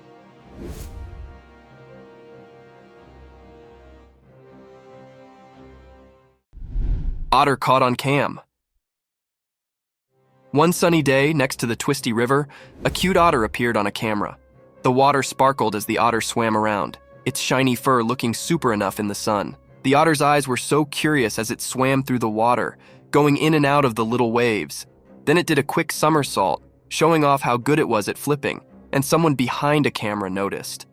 S2: Otter caught on cam. One sunny day, next to the twisty river, a cute otter appeared on a camera. The water sparkled as the otter swam around, its shiny fur looking super enough in the sun. The otter's eyes were so curious as it swam through the water, going in and out of the little waves. Then it did a quick somersault, showing off how good it was at flipping, and someone behind a camera noticed.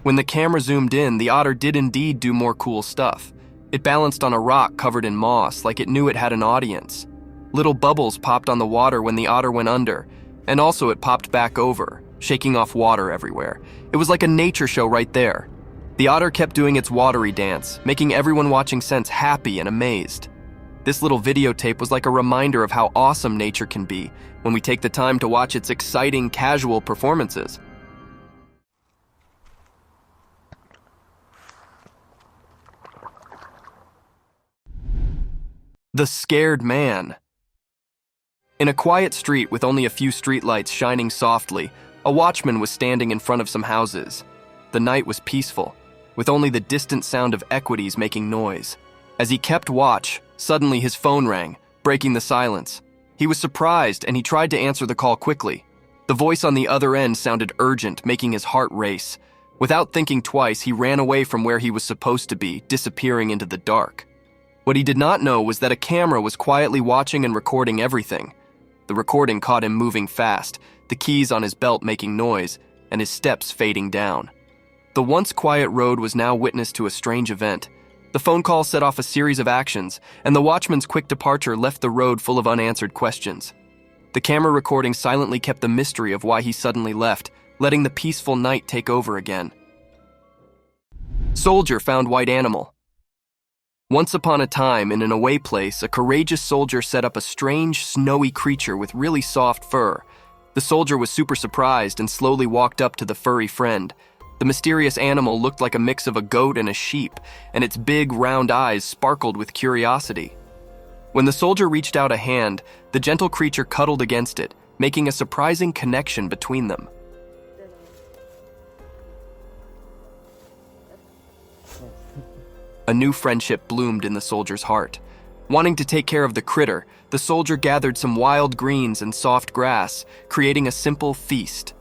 S2: When the camera zoomed in, the otter did indeed do more cool stuff. It balanced on a rock covered in moss like it knew it had an audience. Little bubbles popped on the water when the otter went under, and also it popped back over, shaking off water everywhere. It was like a nature show right there. The otter kept doing its watery dance, making everyone watching Sense happy and amazed. This little videotape was like a reminder of how awesome nature can be when we take the time to watch its exciting, casual performances. The Scared Man. In a quiet street with only a few streetlights shining softly, a watchman was standing in front of some houses. The night was peaceful, with only the distant sound of equities making noise. As he kept watch, suddenly his phone rang, breaking the silence. He was surprised and he tried to answer the call quickly. The voice on the other end sounded urgent, making his heart race. Without thinking twice, he ran away from where he was supposed to be, disappearing into the dark. What he did not know was that a camera was quietly watching and recording everything. The recording caught him moving fast, the keys on his belt making noise, and his steps fading down. The once quiet road was now witness to a strange event. The phone call set off a series of actions, and the watchman's quick departure left the road full of unanswered questions. The camera recording silently kept the mystery of why he suddenly left, letting the peaceful night take over again. Soldier found white animal. Once upon a time, in an away place, a courageous soldier set up a strange, snowy creature with really soft fur. The soldier was super surprised and slowly walked up to the furry friend. The mysterious animal looked like a mix of a goat and a sheep, and its big, round eyes sparkled with curiosity. When the soldier reached out a hand, the gentle creature cuddled against it, making a surprising connection between them. A new friendship bloomed in the soldier's heart. Wanting to take care of the critter, the soldier gathered some wild greens and soft grass, creating a simple feast.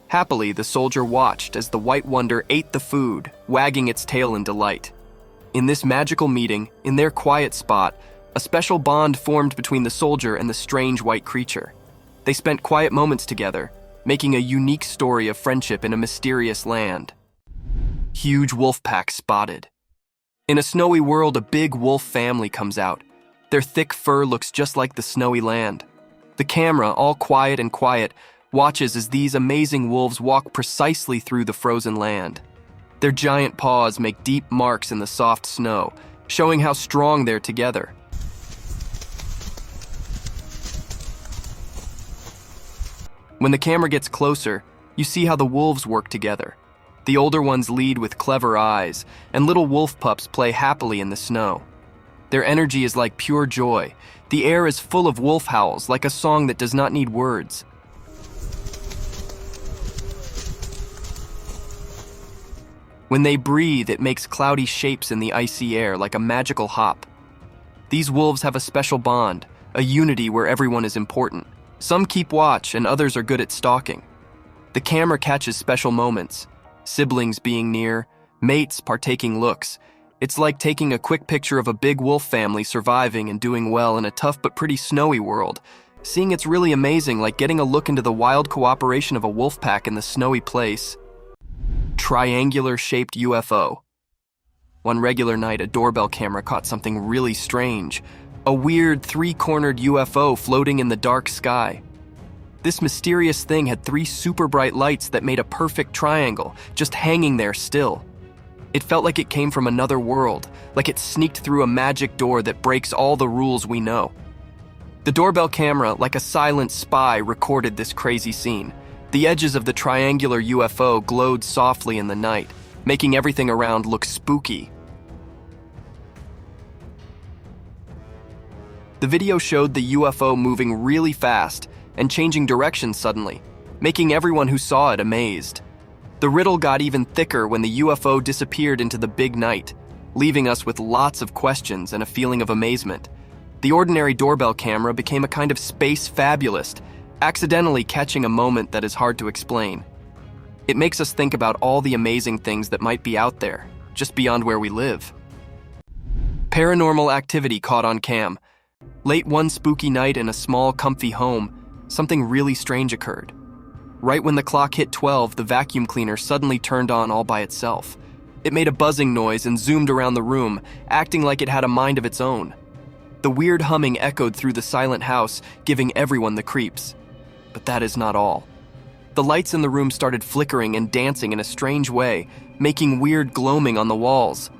S2: Happily, the soldier watched as the white wonder ate the food, wagging its tail in delight. In this magical meeting, in their quiet spot, a special bond formed between the soldier and the strange white creature. They spent quiet moments together, making a unique story of friendship in a mysterious land. Huge wolf pack spotted. In a snowy world, a big wolf family comes out. Their thick fur looks just like the snowy land. The camera, all quiet and quiet, watches as these amazing wolves walk precisely through the frozen land. Their giant paws make deep marks in the soft snow, showing how strong they're together. When the camera gets closer, you see how the wolves work together. The older ones lead with clever eyes, and little wolf pups play happily in the snow. Their energy is like pure joy. The air is full of wolf howls, like a song that does not need words. When they breathe, it makes cloudy shapes in the icy air like a magical hop. These wolves have a special bond, a unity where everyone is important. Some keep watch and others are good at stalking. The camera catches special moments, siblings being near, mates partaking looks. It's like taking a quick picture of a big wolf family surviving and doing well in a tough but pretty snowy world. Seeing it's really amazing, like getting a look into the wild cooperation of a wolf pack in the snowy place. Triangular-shaped UFO. One regular night, a doorbell camera caught something really strange. A weird, three-cornered UFO floating in the dark sky. This mysterious thing had 3 super bright lights that made a perfect triangle, just hanging there still. It felt like it came from another world, like it sneaked through a magic door that breaks all the rules we know. The doorbell camera, like a silent spy, recorded this crazy scene. The edges of the triangular UFO glowed softly in the night, making everything around look spooky. The video showed the UFO moving really fast and changing direction suddenly, making everyone who saw it amazed. The riddle got even thicker when the UFO disappeared into the big night, leaving us with lots of questions and a feeling of amazement. The ordinary doorbell camera became a kind of space fabulist, accidentally catching a moment that is hard to explain. It makes us think about all the amazing things that might be out there, just beyond where we live. Paranormal activity caught on cam. Late one spooky night in a small, comfy home, something really strange occurred. Right when the clock hit 12, the vacuum cleaner suddenly turned on all by itself. It made a buzzing noise and zoomed around the room, acting like it had a mind of its own. The weird humming echoed through the silent house, giving everyone the creeps. But that is not all. The lights in the room started flickering and dancing in a strange way, making weird gloaming on the walls.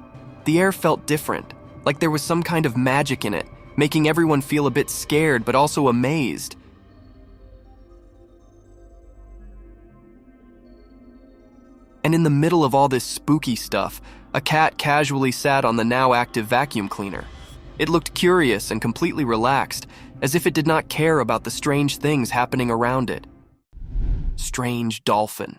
S2: The air felt different, like there was some kind of magic in it, making everyone feel a bit scared but also amazed. And in the middle of all this spooky stuff, a cat casually sat on the now active vacuum cleaner. It looked curious and completely relaxed, as if it did not care about the strange things happening around it. Strange dolphin.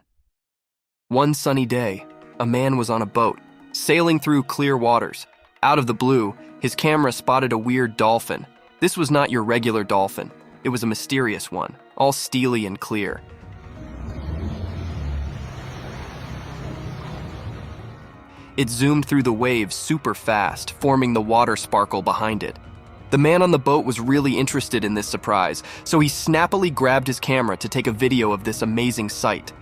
S2: One sunny day, a man was on a boat, sailing through clear waters. Out of the blue, his camera spotted a weird dolphin. This was not your regular dolphin. It was a mysterious one, all steely and clear. It zoomed through the waves super fast, forming the water sparkle behind it. The man on the boat was really interested in this surprise, so he snappily grabbed his camera to take a video of this amazing sight.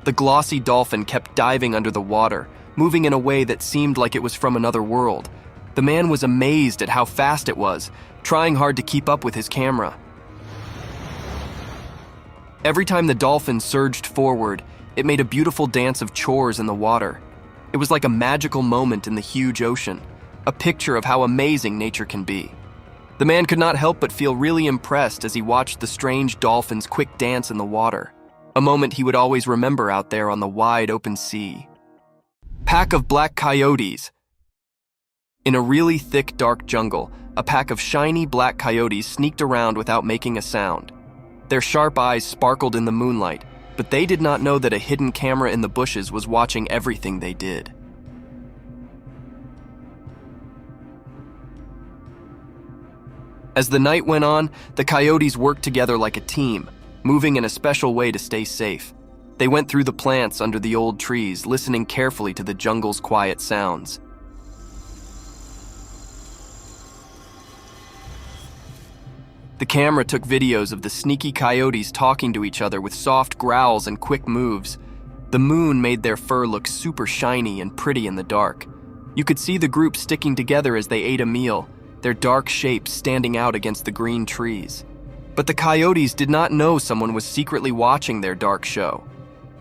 S2: The glossy dolphin kept diving under the water, moving in a way that seemed like it was from another world. The man was amazed at how fast it was, trying hard to keep up with his camera. Every time the dolphin surged forward, it made a beautiful dance of chores in the water. It was like a magical moment in the huge ocean, a picture of how amazing nature can be. The man could not help but feel really impressed as he watched the strange dolphin's quick dance in the water, a moment he would always remember out there on the wide open sea. Pack of black coyotes. In a really thick, dark jungle, a pack of shiny black coyotes sneaked around without making a sound. Their sharp eyes sparkled in the moonlight, but they did not know that a hidden camera in the bushes was watching everything they did. As the night went on, the coyotes worked together like a team, moving in a special way to stay safe. They went through the plants under the old trees, listening carefully to the jungle's quiet sounds. The camera took videos of the sneaky coyotes talking to each other with soft growls and quick moves. The moon made their fur look super shiny and pretty in the dark. You could see the group sticking together as they ate a meal, their dark shapes standing out against the green trees. But the coyotes did not know someone was secretly watching their dark show.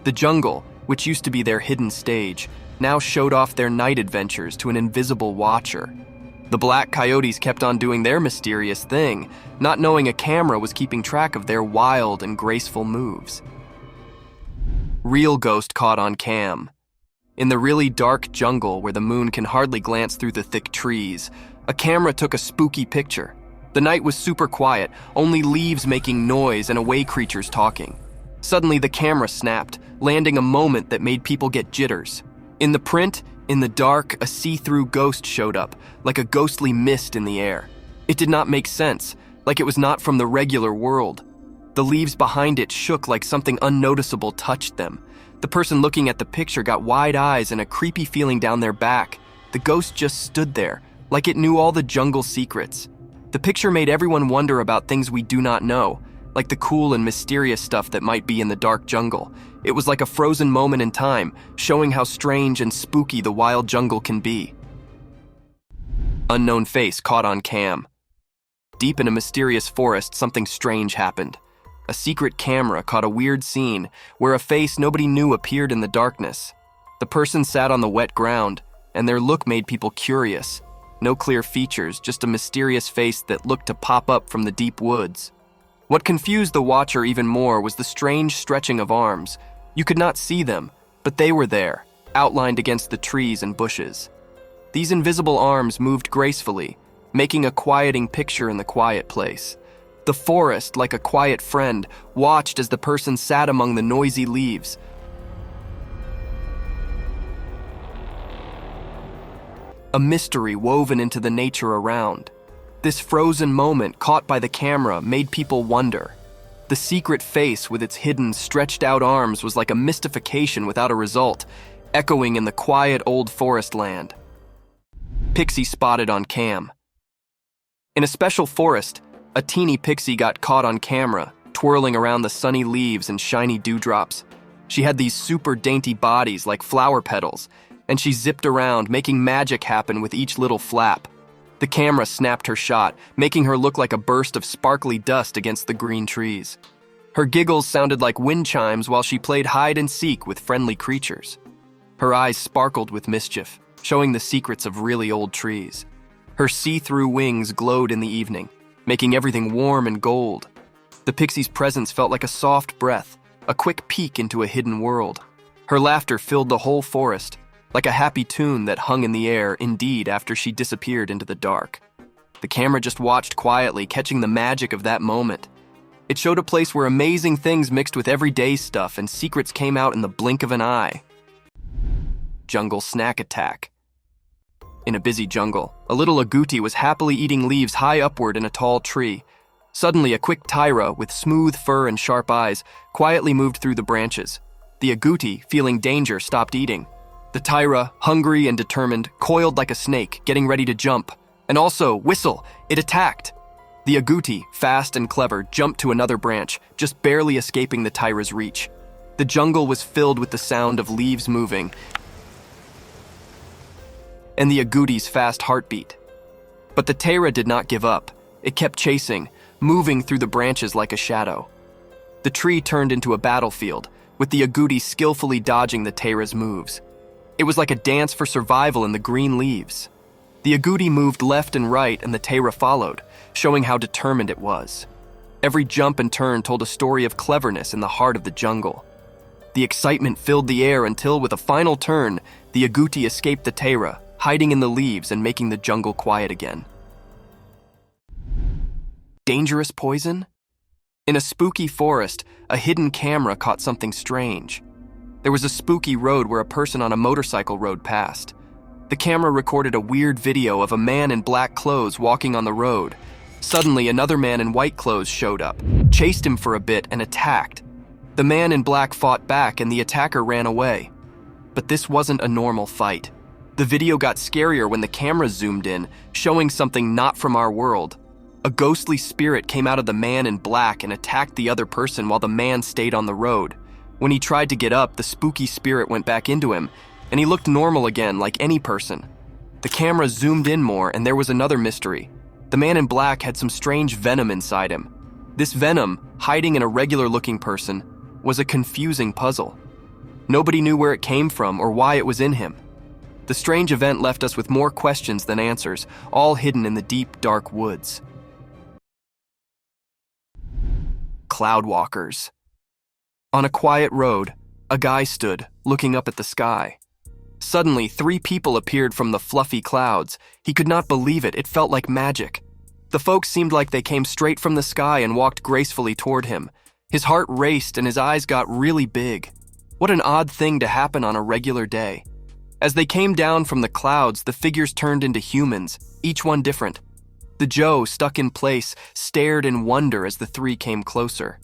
S2: The jungle, which used to be their hidden stage, now showed off their night adventures to an invisible watcher. The black coyotes kept on doing their mysterious thing, not knowing a camera was keeping track of their wild and graceful moves. Real ghost caught on cam. In the really dark jungle where the moon can hardly glance through the thick trees, a camera took a spooky picture. The night was super quiet, only leaves making noise and away creatures talking. Suddenly the camera snapped, landing a moment that made people get jitters. In the print, in the dark, a see-through ghost showed up, like a ghostly mist in the air. It did not make sense, like it was not from the regular world. The leaves behind it shook like something unnoticeable touched them. The person looking at the picture got wide eyes and a creepy feeling down their back. The ghost just stood there, like it knew all the jungle secrets. The picture made everyone wonder about things we do not know, like the cool and mysterious stuff that might be in the dark jungle. It was like a frozen moment in time, showing how strange and spooky the wild jungle can be. Unknown face caught on cam. Deep in a mysterious forest, something strange happened. A secret camera caught a weird scene where a face nobody knew appeared in the darkness. The person sat on the wet ground, and their look made people curious. No clear features, just a mysterious face that looked to pop up from the deep woods. What confused the watcher even more was the strange stretching of arms. You could not see them, but they were there, outlined against the trees and bushes. These invisible arms moved gracefully, making a quieting picture in the quiet place. The forest, like a quiet friend, watched as the person sat among the noisy leaves. A mystery woven into the nature around. This frozen moment caught by the camera made people wonder. The secret face with its hidden, stretched-out arms was like a mystification without a result, echoing in the quiet old forest land. Pixie spotted on cam. In a special forest, a teeny pixie got caught on camera, twirling around the sunny leaves and shiny dewdrops. She had these super dainty bodies like flower petals, and she zipped around, making magic happen with each little flap. The camera snapped her shot, making her look like a burst of sparkly dust against the green trees. Her giggles sounded like wind chimes while she played hide and seek with friendly creatures. Her eyes sparkled with mischief, showing the secrets of really old trees. Her see-through wings glowed in the evening, making everything warm and gold. The pixie's presence felt like a soft breath, a quick peek into a hidden world. Her laughter filled the whole forest, like a happy tune that hung in the air, indeed, after she disappeared into the dark. The camera just watched quietly, catching the magic of that moment. It showed a place where amazing things mixed with everyday stuff and secrets came out in the blink of an eye. Jungle snack attack. In a busy jungle, a little agouti was happily eating leaves high upward in a tall tree. Suddenly, a quick tyra with smooth fur and sharp eyes quietly moved through the branches. The agouti, feeling danger, stopped eating. The tyra, hungry and determined, coiled like a snake, getting ready to jump. And also, whistle, it attacked. The agouti, fast and clever, jumped to another branch, just barely escaping the tyra's reach. The jungle was filled with the sound of leaves moving and the agouti's fast heartbeat. But the tyra did not give up. It kept chasing, moving through the branches like a shadow. The tree turned into a battlefield, with the agouti skillfully dodging the Teira's moves. It was like a dance for survival in the green leaves. The agouti moved left and right and the Teira followed, showing how determined it was. Every jump and turn told a story of cleverness in the heart of the jungle. The excitement filled the air until, with a final turn, the agouti escaped the Teira, hiding in the leaves and making the jungle quiet again. Dangerous poison? In a spooky forest, a hidden camera caught something strange. There was a spooky road where a person on a motorcycle rode past. The camera recorded a weird video of a man in black clothes walking on the road. Suddenly, another man in white clothes showed up, chased him for a bit, and attacked. The man in black fought back and the attacker ran away. But this wasn't a normal fight. The video got scarier when the camera zoomed in, showing something not from our world. A ghostly spirit came out of the man in black and attacked the other person while the man stayed on the road. When he tried to get up, the spooky spirit went back into him, and he looked normal again, like any person. The camera zoomed in more, and there was another mystery. The man in black had some strange venom inside him. This venom, hiding in a regular-looking person, was a confusing puzzle. Nobody knew where it came from or why it was in him. The strange event left us with more questions than answers, all hidden in the deep, dark woods. Cloudwalkers. On a quiet road, a guy stood, looking up at the sky. Suddenly, 3 people appeared from the fluffy clouds. He could not believe it. It felt like magic. The folks seemed like they came straight from the sky and walked gracefully toward him. His heart raced and his eyes got really big. What an odd thing to happen on a regular day. As they came down from the clouds, the figures turned into humans, each one different. The Joe, stuck in place, stared in wonder as the 3 came closer.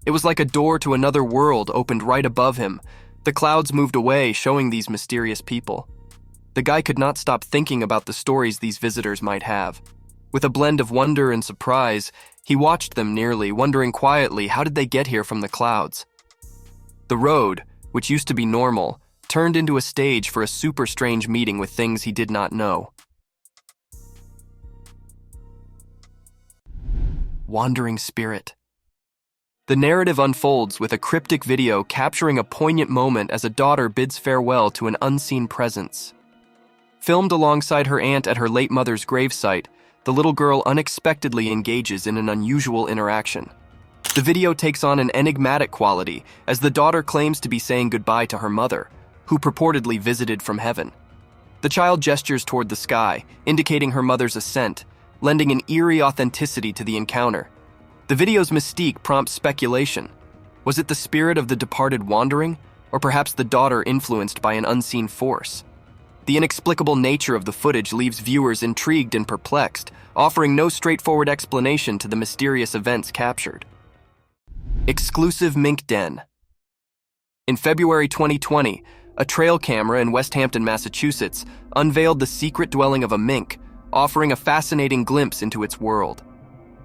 S2: It was like a door to another world opened right above him. The clouds moved away, showing these mysterious people. The guy could not stop thinking about the stories these visitors might have. With a blend of wonder and surprise, he watched them nearly, wondering quietly, how did they get here from the clouds? The road, which used to be normal, turned into a stage for a super strange meeting with things he did not know. Wandering Spirit. The narrative unfolds with a cryptic video capturing a poignant moment as a daughter bids farewell to an unseen presence. Filmed alongside her aunt at her late mother's gravesite, the little girl unexpectedly engages in an unusual interaction. The video takes on an enigmatic quality as the daughter claims to be saying goodbye to her mother, who purportedly visited from heaven. The child gestures toward the sky, indicating her mother's ascent, lending an eerie authenticity to the encounter. The video's mystique prompts speculation. Was it the spirit of the departed wandering, or perhaps the daughter influenced by an unseen force? The inexplicable nature of the footage leaves viewers intrigued and perplexed, offering no straightforward explanation to the mysterious events captured. Exclusive Mink Den. In February 2020, a trail camera in West Hampton, Massachusetts, unveiled the secret dwelling of a mink, offering a fascinating glimpse into its world.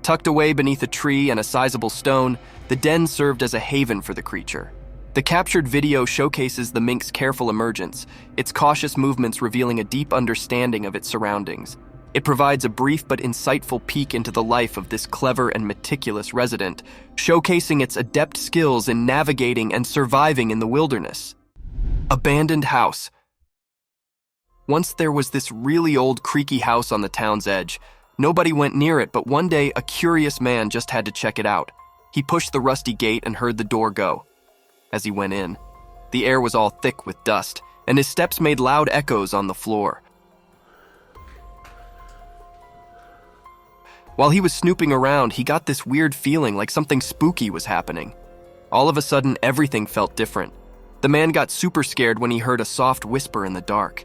S2: Tucked away beneath a tree and a sizable stone, the den served as a haven for the creature. The captured video showcases the mink's careful emergence, its cautious movements revealing a deep understanding of its surroundings. It provides a brief but insightful peek into the life of this clever and meticulous resident, showcasing its adept skills in navigating and surviving in the wilderness. Abandoned house. Once there was this really old creaky house on the town's edge. Nobody went near it, but one day a curious man just had to check it out. He pushed the rusty gate and heard the door go. As he went in, the air was all thick with dust, and his steps made loud echoes on the floor. While he was snooping around, he got this weird feeling like something spooky was happening. All of a sudden, everything felt different. The man got super scared when he heard a soft whisper in the dark.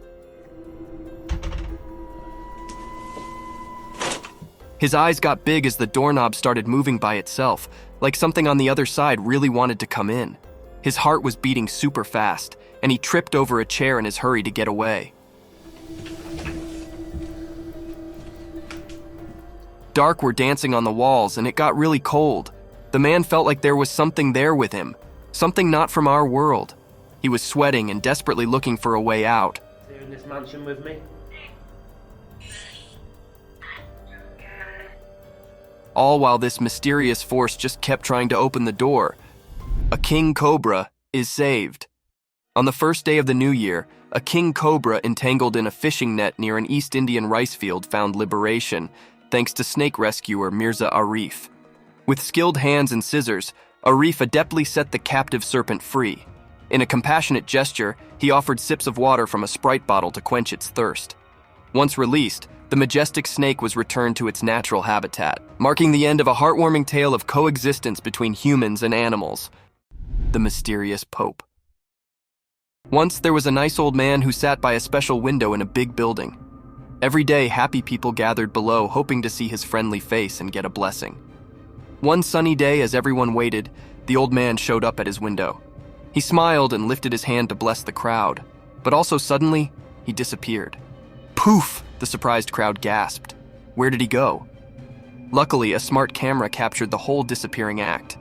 S2: His eyes got big as the doorknob started moving by itself, like something on the other side really wanted to come in. His heart was beating super fast, and he tripped over a chair in his hurry to get away. Dark were dancing on the walls, and it got really cold. The man felt like there was something there with him, something not from our world. He was sweating and desperately looking for a way out.
S3: You're in this mansion with me?
S2: All while this mysterious force just kept trying to open the door, king cobra is saved. On the first day of the new year, a king cobra entangled in a fishing net near an East Indian rice field found liberation, thanks to snake rescuer Mirza Arif. With skilled hands and scissors, Arif adeptly set the captive serpent free. In a compassionate gesture, he offered sips of water from a Sprite bottle to quench its thirst. Once released, the majestic snake was returned to its natural habitat, marking the end of a heartwarming tale of coexistence between humans and animals. The mysterious Pope. Once there was a nice old man who sat by a special window in a big building. Every day, happy people gathered below, hoping to see his friendly face and get a blessing. One sunny day, as everyone waited, the old man showed up at his window. He smiled and lifted his hand to bless the crowd, but also suddenly, he disappeared. Poof! The surprised crowd gasped. Where did he go? Luckily, a smart camera captured the whole disappearing act.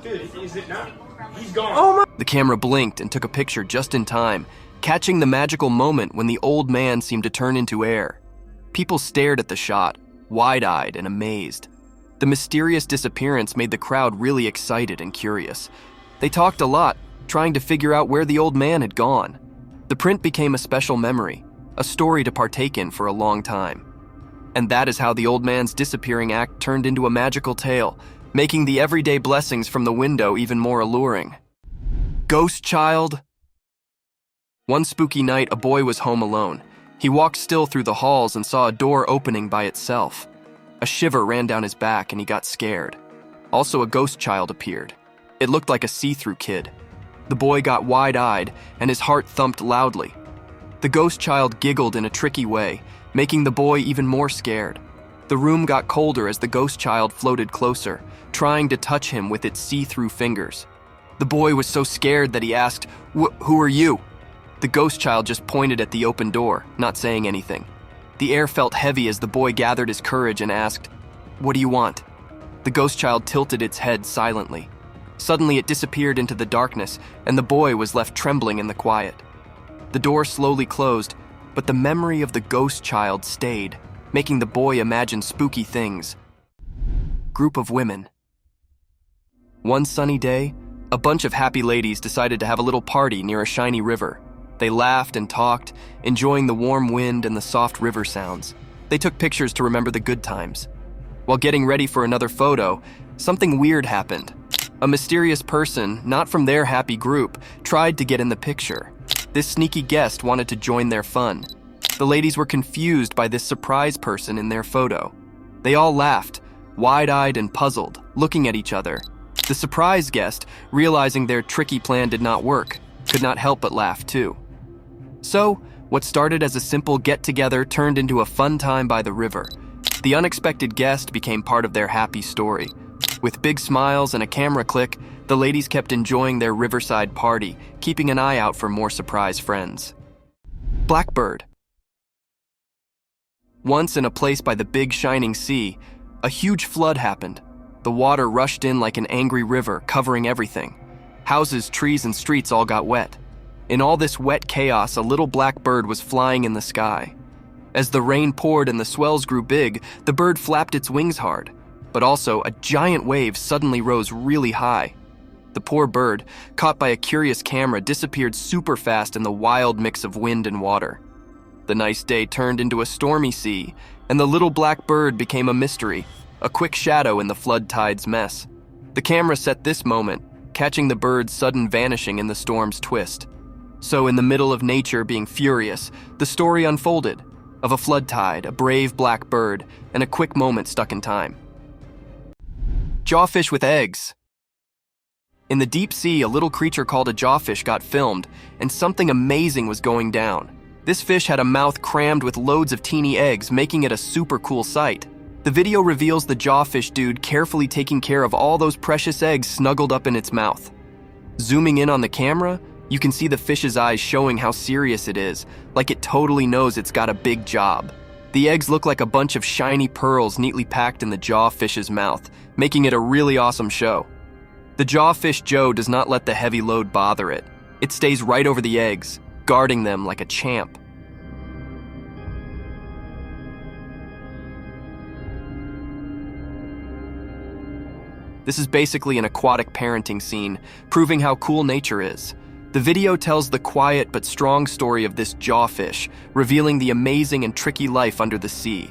S4: Dude, is it not? He's gone. Oh my!
S2: The camera blinked and took a picture just in time, catching the magical moment when the old man seemed to turn into air. People stared at the shot, wide-eyed and amazed. The mysterious disappearance made the crowd really excited and curious. They talked a lot, trying to figure out where the old man had gone. The print became a special memory, a story to partake in for a long time. And that is how the old man's disappearing act turned into a magical tale, making the everyday blessings from the window even more alluring. Ghost child? One spooky night, a boy was home alone. He walked still through the halls and saw a door opening by itself. A shiver ran down his back and he got scared. Also, a ghost child appeared. It looked like a see-through kid. The boy got wide-eyed and his heart thumped loudly. The ghost child giggled in a tricky way, making the boy even more scared. The room got colder as the ghost child floated closer, trying to touch him with its see-through fingers. The boy was so scared that he asked, "Who are you?" The ghost child just pointed at the open door, not saying anything. The air felt heavy as the boy gathered his courage and asked, "What do you want?" The ghost child tilted its head silently. Suddenly it disappeared into the darkness, and the boy was left trembling in the quiet. The door slowly closed, but the memory of the ghost child stayed, making the boy imagine spooky things. Group of women. One sunny day, a bunch of happy ladies decided to have a little party near a shiny river. They laughed and talked, enjoying the warm wind and the soft river sounds. They took pictures to remember the good times. While getting ready for another photo, something weird happened. A mysterious person, not from their happy group, tried to get in the picture. This sneaky guest wanted to join their fun. The ladies were confused by this surprise person in their photo. They all laughed, wide-eyed and puzzled, looking at each other. The surprise guest, realizing their tricky plan did not work, could not help but laugh too. So, what started as a simple get-together turned into a fun time by the river. The unexpected guest became part of their happy story. With big smiles and a camera click, the ladies kept enjoying their riverside party, keeping an eye out for more surprise friends. Blackbird. Once in a place by the big shining sea, a huge flood happened. The water rushed in like an angry river, covering everything. Houses, trees, and streets all got wet. In all this wet chaos, a little black bird was flying in the sky. As the rain poured and the swells grew big, the bird flapped its wings hard. But also, a giant wave suddenly rose really high. The poor bird, caught by a curious camera, disappeared super fast in the wild mix of wind and water. The nice day turned into a stormy sea, and the little black bird became a mystery, a quick shadow in the flood tide's mess. The camera set this moment, catching the bird's sudden vanishing in the storm's twist. So in the middle of nature being furious, the story unfolded, of a flood tide, a brave black bird, and a quick moment stuck in time. Jawfish with eggs. In the deep sea, a little creature called a jawfish got filmed, and something amazing was going down. This fish had a mouth crammed with loads of teeny eggs, making it a super cool sight. The video reveals the jawfish dude carefully taking care of all those precious eggs snuggled up in its mouth. Zooming in on the camera, you can see the fish's eyes showing how serious it is, like it totally knows it's got a big job. The eggs look like a bunch of shiny pearls neatly packed in the jawfish's mouth, making it a really awesome show. The jawfish Joe does not let the heavy load bother it. It stays right over the eggs, guarding them like a champ. This is basically an aquatic parenting scene, proving how cool nature is. The video tells the quiet but strong story of this jawfish, revealing the amazing and tricky life under the sea.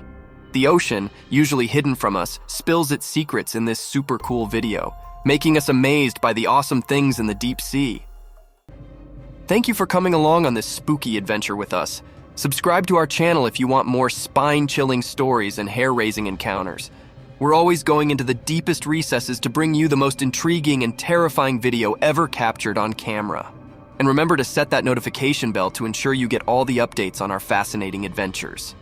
S2: The ocean, usually hidden from us, spills its secrets in this super cool video, making us amazed by the awesome things in the deep sea. Thank you for coming along on this spooky adventure with us. Subscribe to our channel if you want more spine-chilling stories and hair-raising encounters. We're always going into the deepest recesses to bring you the most intriguing and terrifying video ever captured on camera. And remember to set that notification bell to ensure you get all the updates on our fascinating adventures.